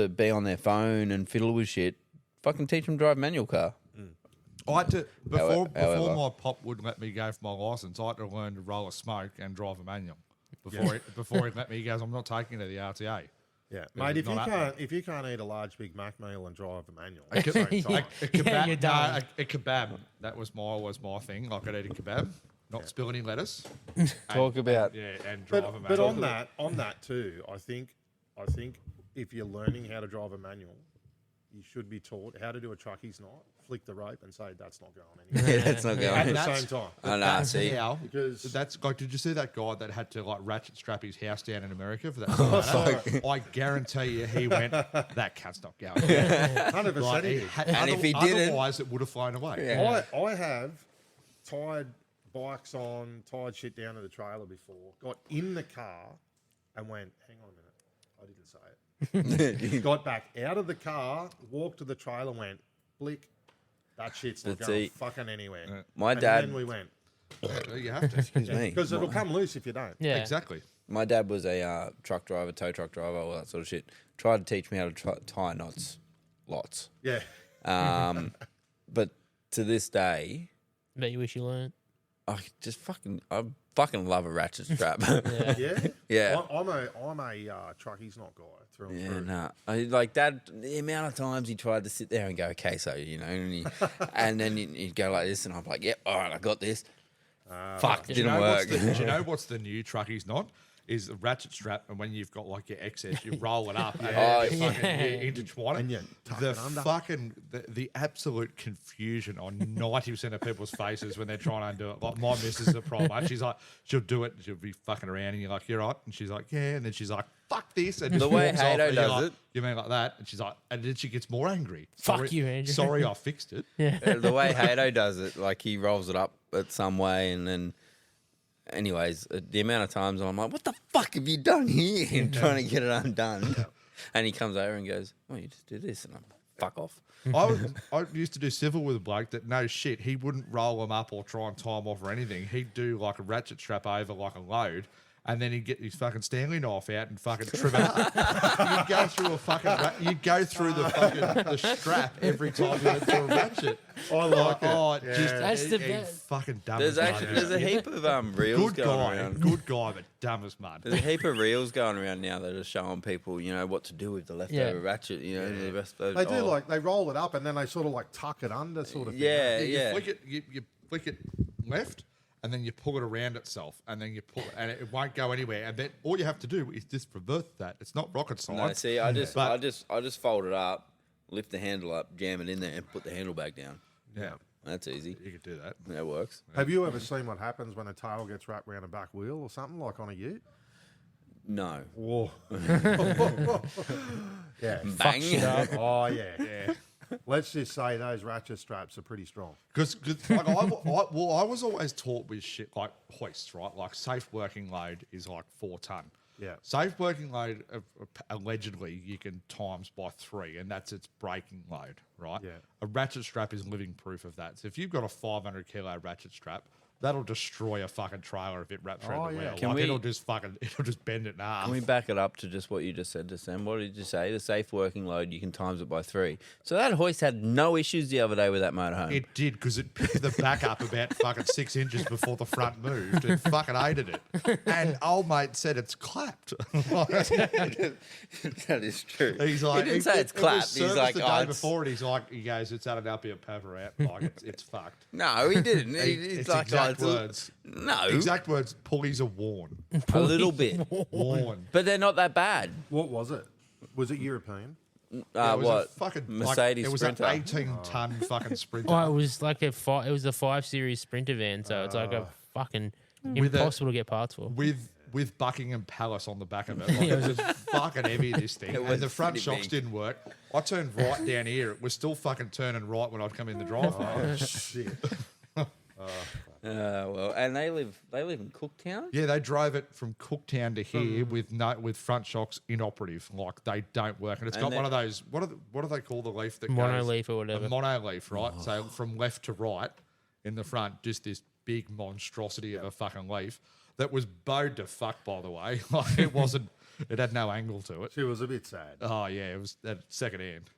be on their phone and fiddle with shit. Fucking teach them to drive manual car. I had to before However- my pop would let me go for my license. I had to learn to roll a smoke and drive a manual. Before he let me, he goes, I'm not taking it to the RTA. yeah, Yeah, mate. not happening. If you can't eat a large Big Mac meal and drive a manual, A, at the same time, a kebab, you're done. a kebab. That was my thing. I could eat a kebab, not spill any lettuce. Talk about and drive a manual. but on that too, I think if you're learning how to drive a manual, you should be taught how to do a truckie's knot, flick the rope, and say that's not going anywhere. yeah, that's not At going. the that's- same time, I know. That's See, how. because That's like, did you see that guy that had to like ratchet strap his house down in America for that? I guarantee you, he went, that cat's not going. 100% Like, it is. And if he didn't- otherwise it would have flown away. Yeah. I have tied bikes on, tied shit down to the trailer before, got in the car and went, hang on a minute, I didn't say it. Got back out of the car, walked to the trailer and went, blick, that shit's not That's going it. fucking anywhere. My And dad. then we went, You have to. Excuse me. because it'll come loose if you don't. Yeah. Exactly. My dad was a truck driver, tow truck driver, all that sort of shit. Tried to teach me how to tie knots, lots. Yeah. But to this day, Bet you wish you learned. I fucking love a ratchet strap. Yeah? Yeah. I'm a truckies not guy through and Yeah, through. nah. Like Dad, the amount of times he tried to sit there and go, okay, so, and then he'd go like this, and I'm like, yep, all right, I got this. Fuck, Do you didn't know work. do you know what's the new truckie's knot? is the ratchet strap, and when you've got like your excess, you roll it up and Oh, you fucking intertwine it. And you tuck the it under. fucking the absolute confusion on 90% of people's faces when they're trying to undo it. Like my missus is a problem. She's like, she'll do it, and she'll be fucking around, and you're like, you're right, and she's like, yeah, and then she's like, fuck this, and just The way walks off, Hato and you're does like, it. you mean like that? And she's like, and then she gets more angry. Fuck Sorry- you, Andrew. Sorry, I fixed it. The way Hato does it, like he rolls it up at some way, and then, anyways, the amount of times I'm like, "What the fuck have you done here?" And trying to get it undone, and he comes over and goes, "Oh, you just do this," and I'm fuck off. I used to do civil with a bloke that no shit, he wouldn't roll them up or try and tie them off or anything. He'd do like a ratchet strap over like a load, and then he'd get his fucking Stanley knife out and fucking trim it up. You'd go through a fucking you'd go through the fucking the strap every time you went through a ratchet. I like it. Oh, Yeah. just That's the he best. fucking dumb There's as actually mud. there's a heap of reels good going guy, around. good guy, but dumb as mud. There's a heap of reels going around now that are showing people, what to do with the leftover Yeah. ratchet. The rest of They do they roll it up and then they sort of like tuck it under, sort of thing. Yeah, You yeah. flick it, you flick it left, and then you pull it around itself, and then you pull it, and it won't go anywhere. And then all you have to do is just reverse that. It's not rocket science. No, see, I just But- I just fold it up, lift the handle up, jam it in there, and put the handle back down. Yeah, That's easy. you could do that. That works. Have you ever seen what happens when a tail gets wrapped around a back wheel or something, like on a ute? No. Whoa. yeah. Bang. Oh, yeah. Yeah. Let's just say those ratchet straps are pretty strong. Because like, I was always taught with shit like hoists, right? Like safe working load is like 4 ton. Yeah. Safe working load, allegedly, you can times by 3, and that's its braking load, right? Yeah. A ratchet strap is living proof of that. So if you've got a 500 kilo ratchet strap, that'll destroy a fucking trailer if it wraps around the yeah. wheel. Can Like, we- it'll just bend it in half. Can we back it up to just what you just said to Sam? What did you say? The safe working load, you can times it by 3. So that hoist had no issues the other day with that motorhome. It did, because it picked the back up about fucking 6 inches before the front moved. It fucking hated it. And old mate said it's clapped. That is true. He's like, he didn't say it's it was clapped. He's serviced like, the oh, day it's... before, and he goes, it's added up, power out. Like, it's fucked. No, he didn't. He's It's like, exact oh, it's a- words. No, Exact words, pulleys are worn. a little bit, Worn. but they're not that bad. What was it? Was it European? It was What? a fucking Mercedes it was Sprinter. an 18-ton fucking Sprinter. Oh, it was like it was a 5 Series Sprinter van, so it's like a fucking With a- impossible to get parts for. with Buckingham Palace on the back of it. Like, it was fucking heavy, this thing. It And was the front pretty shocks big. didn't work. I turned right down here. It was still fucking turning right when I'd come in the driveway. Shit. Well, and they live in Cooktown. Yeah, they drove it from Cooktown to here with front shocks inoperative, like they don't work, and it's And got then- one of those. What do they call the leaf that Mono goes, leaf or whatever. A mono leaf, right? So from left to right in the front, just this big monstrosity of a fucking leaf that was bowed to fuck. By the way, like it wasn't. It had no angle to it. She was a bit sad. Oh yeah, it was at second hand.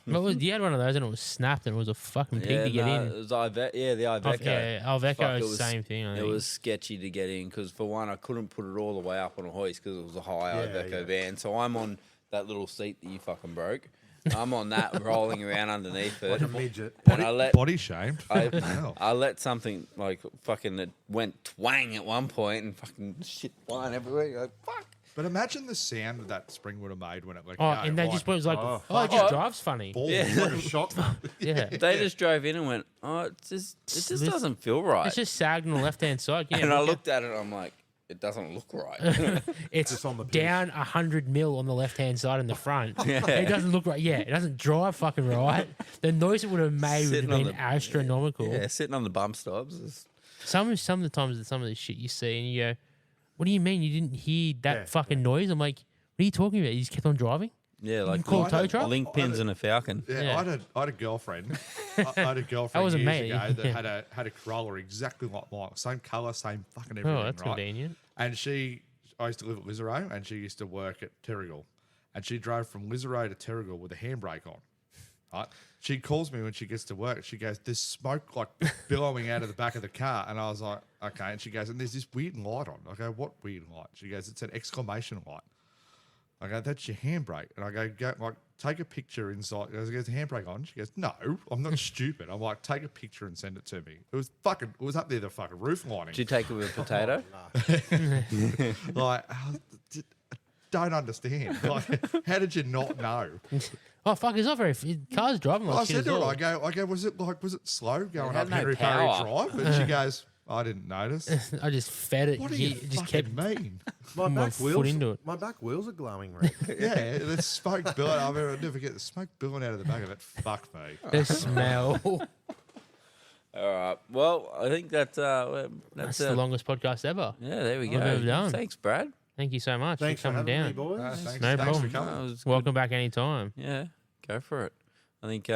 You had one of those and it was snapped and it was a fucking pig to get no, in. It was the Iveco. Yeah, Iveco Fuck, is it the was- same thing. I It think. was sketchy to get in because, for one, I couldn't put it all the way up on a hoist because it was a high Yeah, Iveco yeah. van. So I'm on that little seat that you fucking broke. I'm on that rolling around underneath it. Like a midget. And I let Body shamed. I let something like fucking it went twang at one point and fucking shit flying everywhere. You're like, fuck. But imagine the sound that spring would have made when it let Oh, go. and they like, just was like, oh, it just drives funny. balls. Yeah. Like a shotgun. Yeah. They just drove in and went, oh, it just doesn't feel right. It's just sagged on the left hand side. Yeah, and I look looked at it, I'm like, it doesn't look right. it's Just on the piece. down 100 mil on the left hand side in the front. It doesn't look right. Yeah, it doesn't drive fucking right. The noise it would have made would Sitting have on been the- astronomical. Yeah, sitting on the bump stops. Some of the times some of the shit you see and you go, what do you mean you didn't hear that Yeah, fucking noise? I'm like, what are you talking about? You just kept on driving? Yeah, like call a tow truck? link pins and a Falcon. Yeah, Yeah. I had a girlfriend. I had a girlfriend wasn't years me. ago that had a Corolla exactly like mine, same colour, same fucking everything. Oh, that's right? convenient. And I used to live at Lisarow, and she used to work at Terrigal, and she drove from Lisarow to Terrigal with a handbrake on. Right? She calls me when she gets to work. She goes, "There's smoke like billowing out of the back of the car," and I was like, "Okay." And she goes, "And there's this weird light on." I go, "What weird light?" She goes, "It's an exclamation light." I go, "That's your handbrake." And I go, like, take a picture inside. I goes, the handbrake on? She goes, no, I'm not stupid. I'm like, take a picture and send it to me. It was up there, the fucking roof lining. Did you take it with a potato? Like, I don't understand. Like, how did you not know? Oh fuck! It's not very. Car's driving like I shit said as to her, well. I go, was it slow going had up no Henry Perry power. Drive? And she goes, I didn't notice. I just fed it. What do you just fucking kept. mean? My My back foot wheels, into it. my back wheels are glowing red. Yeah, the smoke billowing. I'll never get the smoke billowing out of the back of it. Fuck me. The smell. All right. Well, I think that's That's the it. longest podcast ever. Yeah, there we We've go. ever done. Thanks, Brad. Thank you so much Thanks for for coming having down. me, boys. Thanks, No thanks problem. for coming. That was Welcome back anytime. Yeah, go for it. I think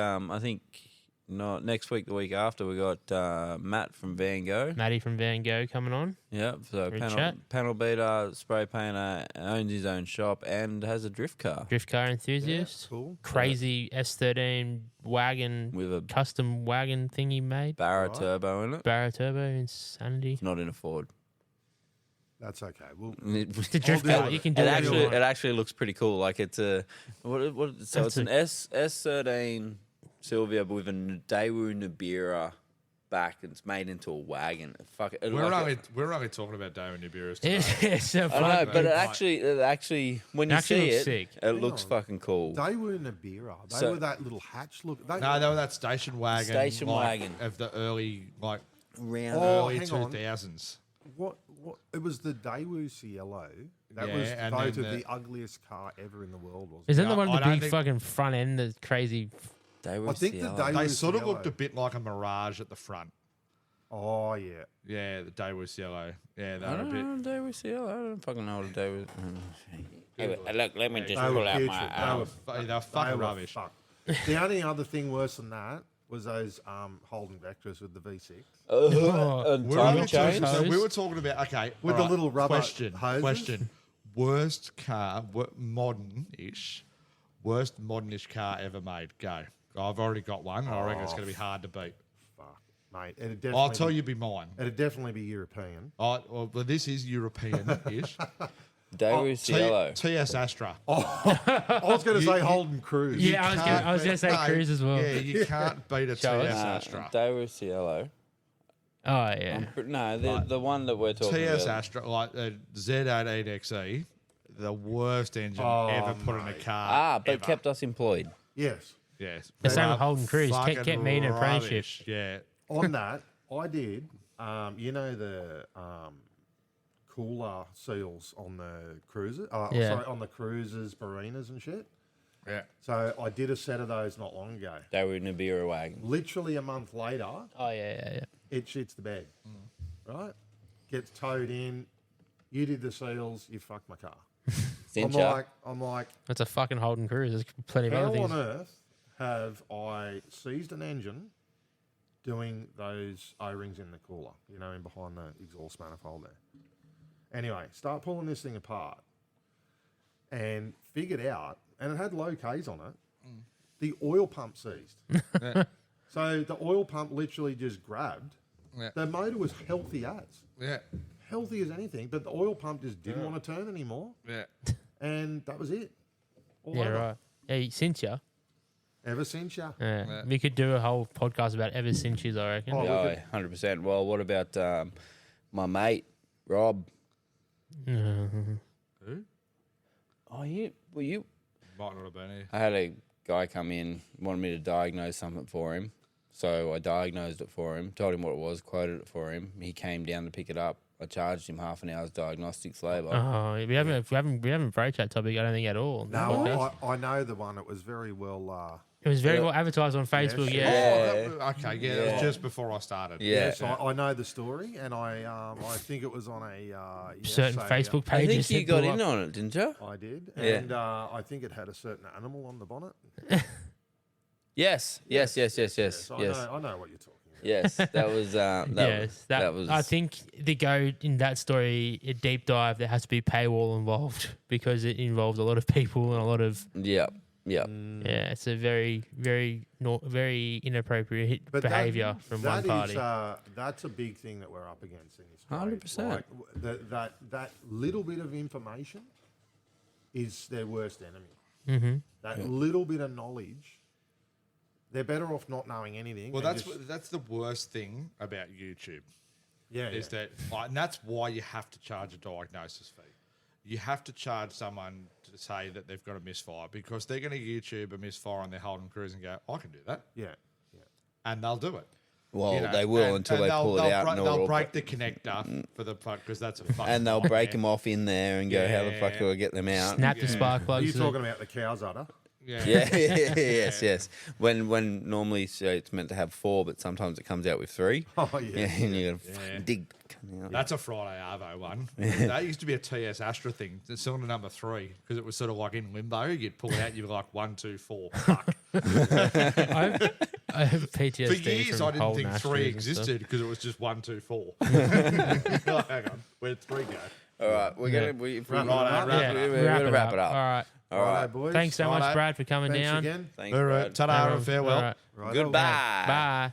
not next week, the week after, we got Matt from Van Gogh. Matty from Van Gogh coming on. Yeah, so For a panel, chat. panel beater, spray painter, owns his own shop and has a drift car Drift car enthusiast. Cool. Crazy S13 wagon, with a custom wagon thing he made. Barra Right. turbo in it. Barra Turbo, insanity. It's not in a Ford. That's okay. Well, It's a drift deal car. with You it. can do It whatever you actually, want. it actually looks pretty cool. Like it's a so That's it's an S13 Silvia with a Daewoo Nubira back. It's made into a wagon. Fuck it. We're like only talking about Darren Nibiris today. It's a I know, fun. but it Right. actually, when you Actually see looks it, sick. it looks on. fucking cool. they were in a Nibira. They So- were that little hatch look. They, No, they were that station wagon. Station like, wagon. of the early Round. Oh, early hang on. 2000s. What? It was the Daewoo Cielo. That Yeah, was and voted then the ugliest car ever in the world. Wasn't Is it? that the one I with the don't big think- fucking front end that's crazy? Daewoo I think the Cielo. Daewoo They sort of Cielo. looked a bit like a Mirage at the front. Oh yeah. Yeah, the Daewoo Cielo. Yeah, they I were a don't bit. know Daewoo Cielo. I don't fucking know what a Daewoo. Look, let me just They were pull out putrid. my. They were They were They fucking were rubbish. fucked. The only other thing worse than that was those Holden Vectras with the V6 We're timing only chains. talking, so we were talking about With the little rubber question. hoses? Question: worst car, modern-ish, worst modernish car ever made. Go. I've already got one. And I reckon it's going to be hard to beat. Fuck, mate. It'd definitely I'll tell be, you, be mine. It'd definitely be European. Well, this is European-ish. Daewoo Cielo. TS Astra. I was going to say Holden Cruise. Yeah, I was gonna say Cruise as well. Yeah, you can't beat a TS Show us. Astra. Daewoo Cielo. Oh yeah. No, the one that we're talking TS about. Astra, like the Z88XE, the worst engine Oh, ever put in a mate. car. But ever. kept us employed. Yes. Yes. The same with But Holden Cruise. fucking Kept me in an apprenticeship. rubbish. Yeah. On that, I did. You know the cooler seals on the cruiser. Yeah. Sorry, on the cruisers, marinas, and shit. Yeah. So I did a set of those not long ago. Daewoo Nubira wagon. Literally a month later, Oh yeah. it shits the bed. Right? Gets towed in. You did the seals. You fucked my car. Cincha. I'm like, That's a fucking Holden Cruise. There's plenty of how other things. on earth have I seized an engine doing those O-rings in the cooler, in behind the exhaust manifold there? Anyway, start pulling this thing apart and figured out, and it had low Ks on it, the oil pump seized. So the oil pump literally just grabbed. Yeah. The motor was healthy as. Yeah. Healthy as anything, but the oil pump just didn't want to turn anymore, Yeah. and that was it. All Yeah, over. right. Yeah, Cynthia. Ever since, yeah. Yeah. We could do a whole podcast about ever Cinchies, I reckon. Oh, Oh, 100%. Well, what about my mate, Rob? Who? Oh, you Might not have been here. I had a guy come in, wanted me to diagnose something for him. So I diagnosed it for him, told him what it was, quoted it for him. He came down to pick it up. I charged him half an hour's diagnostics labour. Oh, we haven't broached that topic. I don't think at all. on the podcast. No, I know the one. It was very well. It was very well advertised on Facebook. sure. Yeah. Oh, okay, yeah, that was just before I started. Yeah. Yes, I know the story, and I think it was on a Certain so, Facebook I pages. think you that got blew in up. on it, didn't you? I did, Yeah. and I think it had a certain animal on the bonnet. Yes. Yes. So I know what you're talking about. Yes, that was Yes, that was. I think to go in that story, a deep dive, there has to be paywall involved because it involves a lot of people and a lot of Yeah. yeah. It's a very, very, very inappropriate But behaviour from one party. That's a big thing that we're up against in this. 100%. Like, that little bit of information is their worst enemy. That little bit of knowledge, they're better off not knowing anything. Well, and that's the worst thing about YouTube. Is yeah. that, and that's why you have to charge a diagnosis fee. You have to charge someone to say that they've got a misfire because they're going to YouTube a misfire on their Holden Cruise and go, I can do that. Yeah. And they'll do it. Well, You know, they will until they pull it out. They'll break the connector for the plug because that's a fucking and they'll nightmare. break them off in there and go, how the fuck do I get them out? Snap the spark Are plugs. you talking about the cow's udder? Yeah. Yes. When normally so it's meant to have 4, but sometimes it comes out with 3. Oh, yeah. And you got to Yeah. dig. Come out. That's a Friday Arvo one. That used to be a TS Astra thing. It's cylinder number 3 because it was sort of like in limbo. You'd pull it out, you'd be like 1, 2, 4. Fuck. I have PTSD For years, from I didn't Holden think 3 Astros and stuff. existed because it was just 1, 2, 4. Hang on, where'd 3 go? All right, we're Yeah. gonna we, if we, Wrap it we're up. gonna wrap it up. All right. All right. Thanks so much, Righto. Brad, for coming Thanks down. again. Thanks, All right, Brad. ta-da and farewell. Righto. Goodbye. Bye.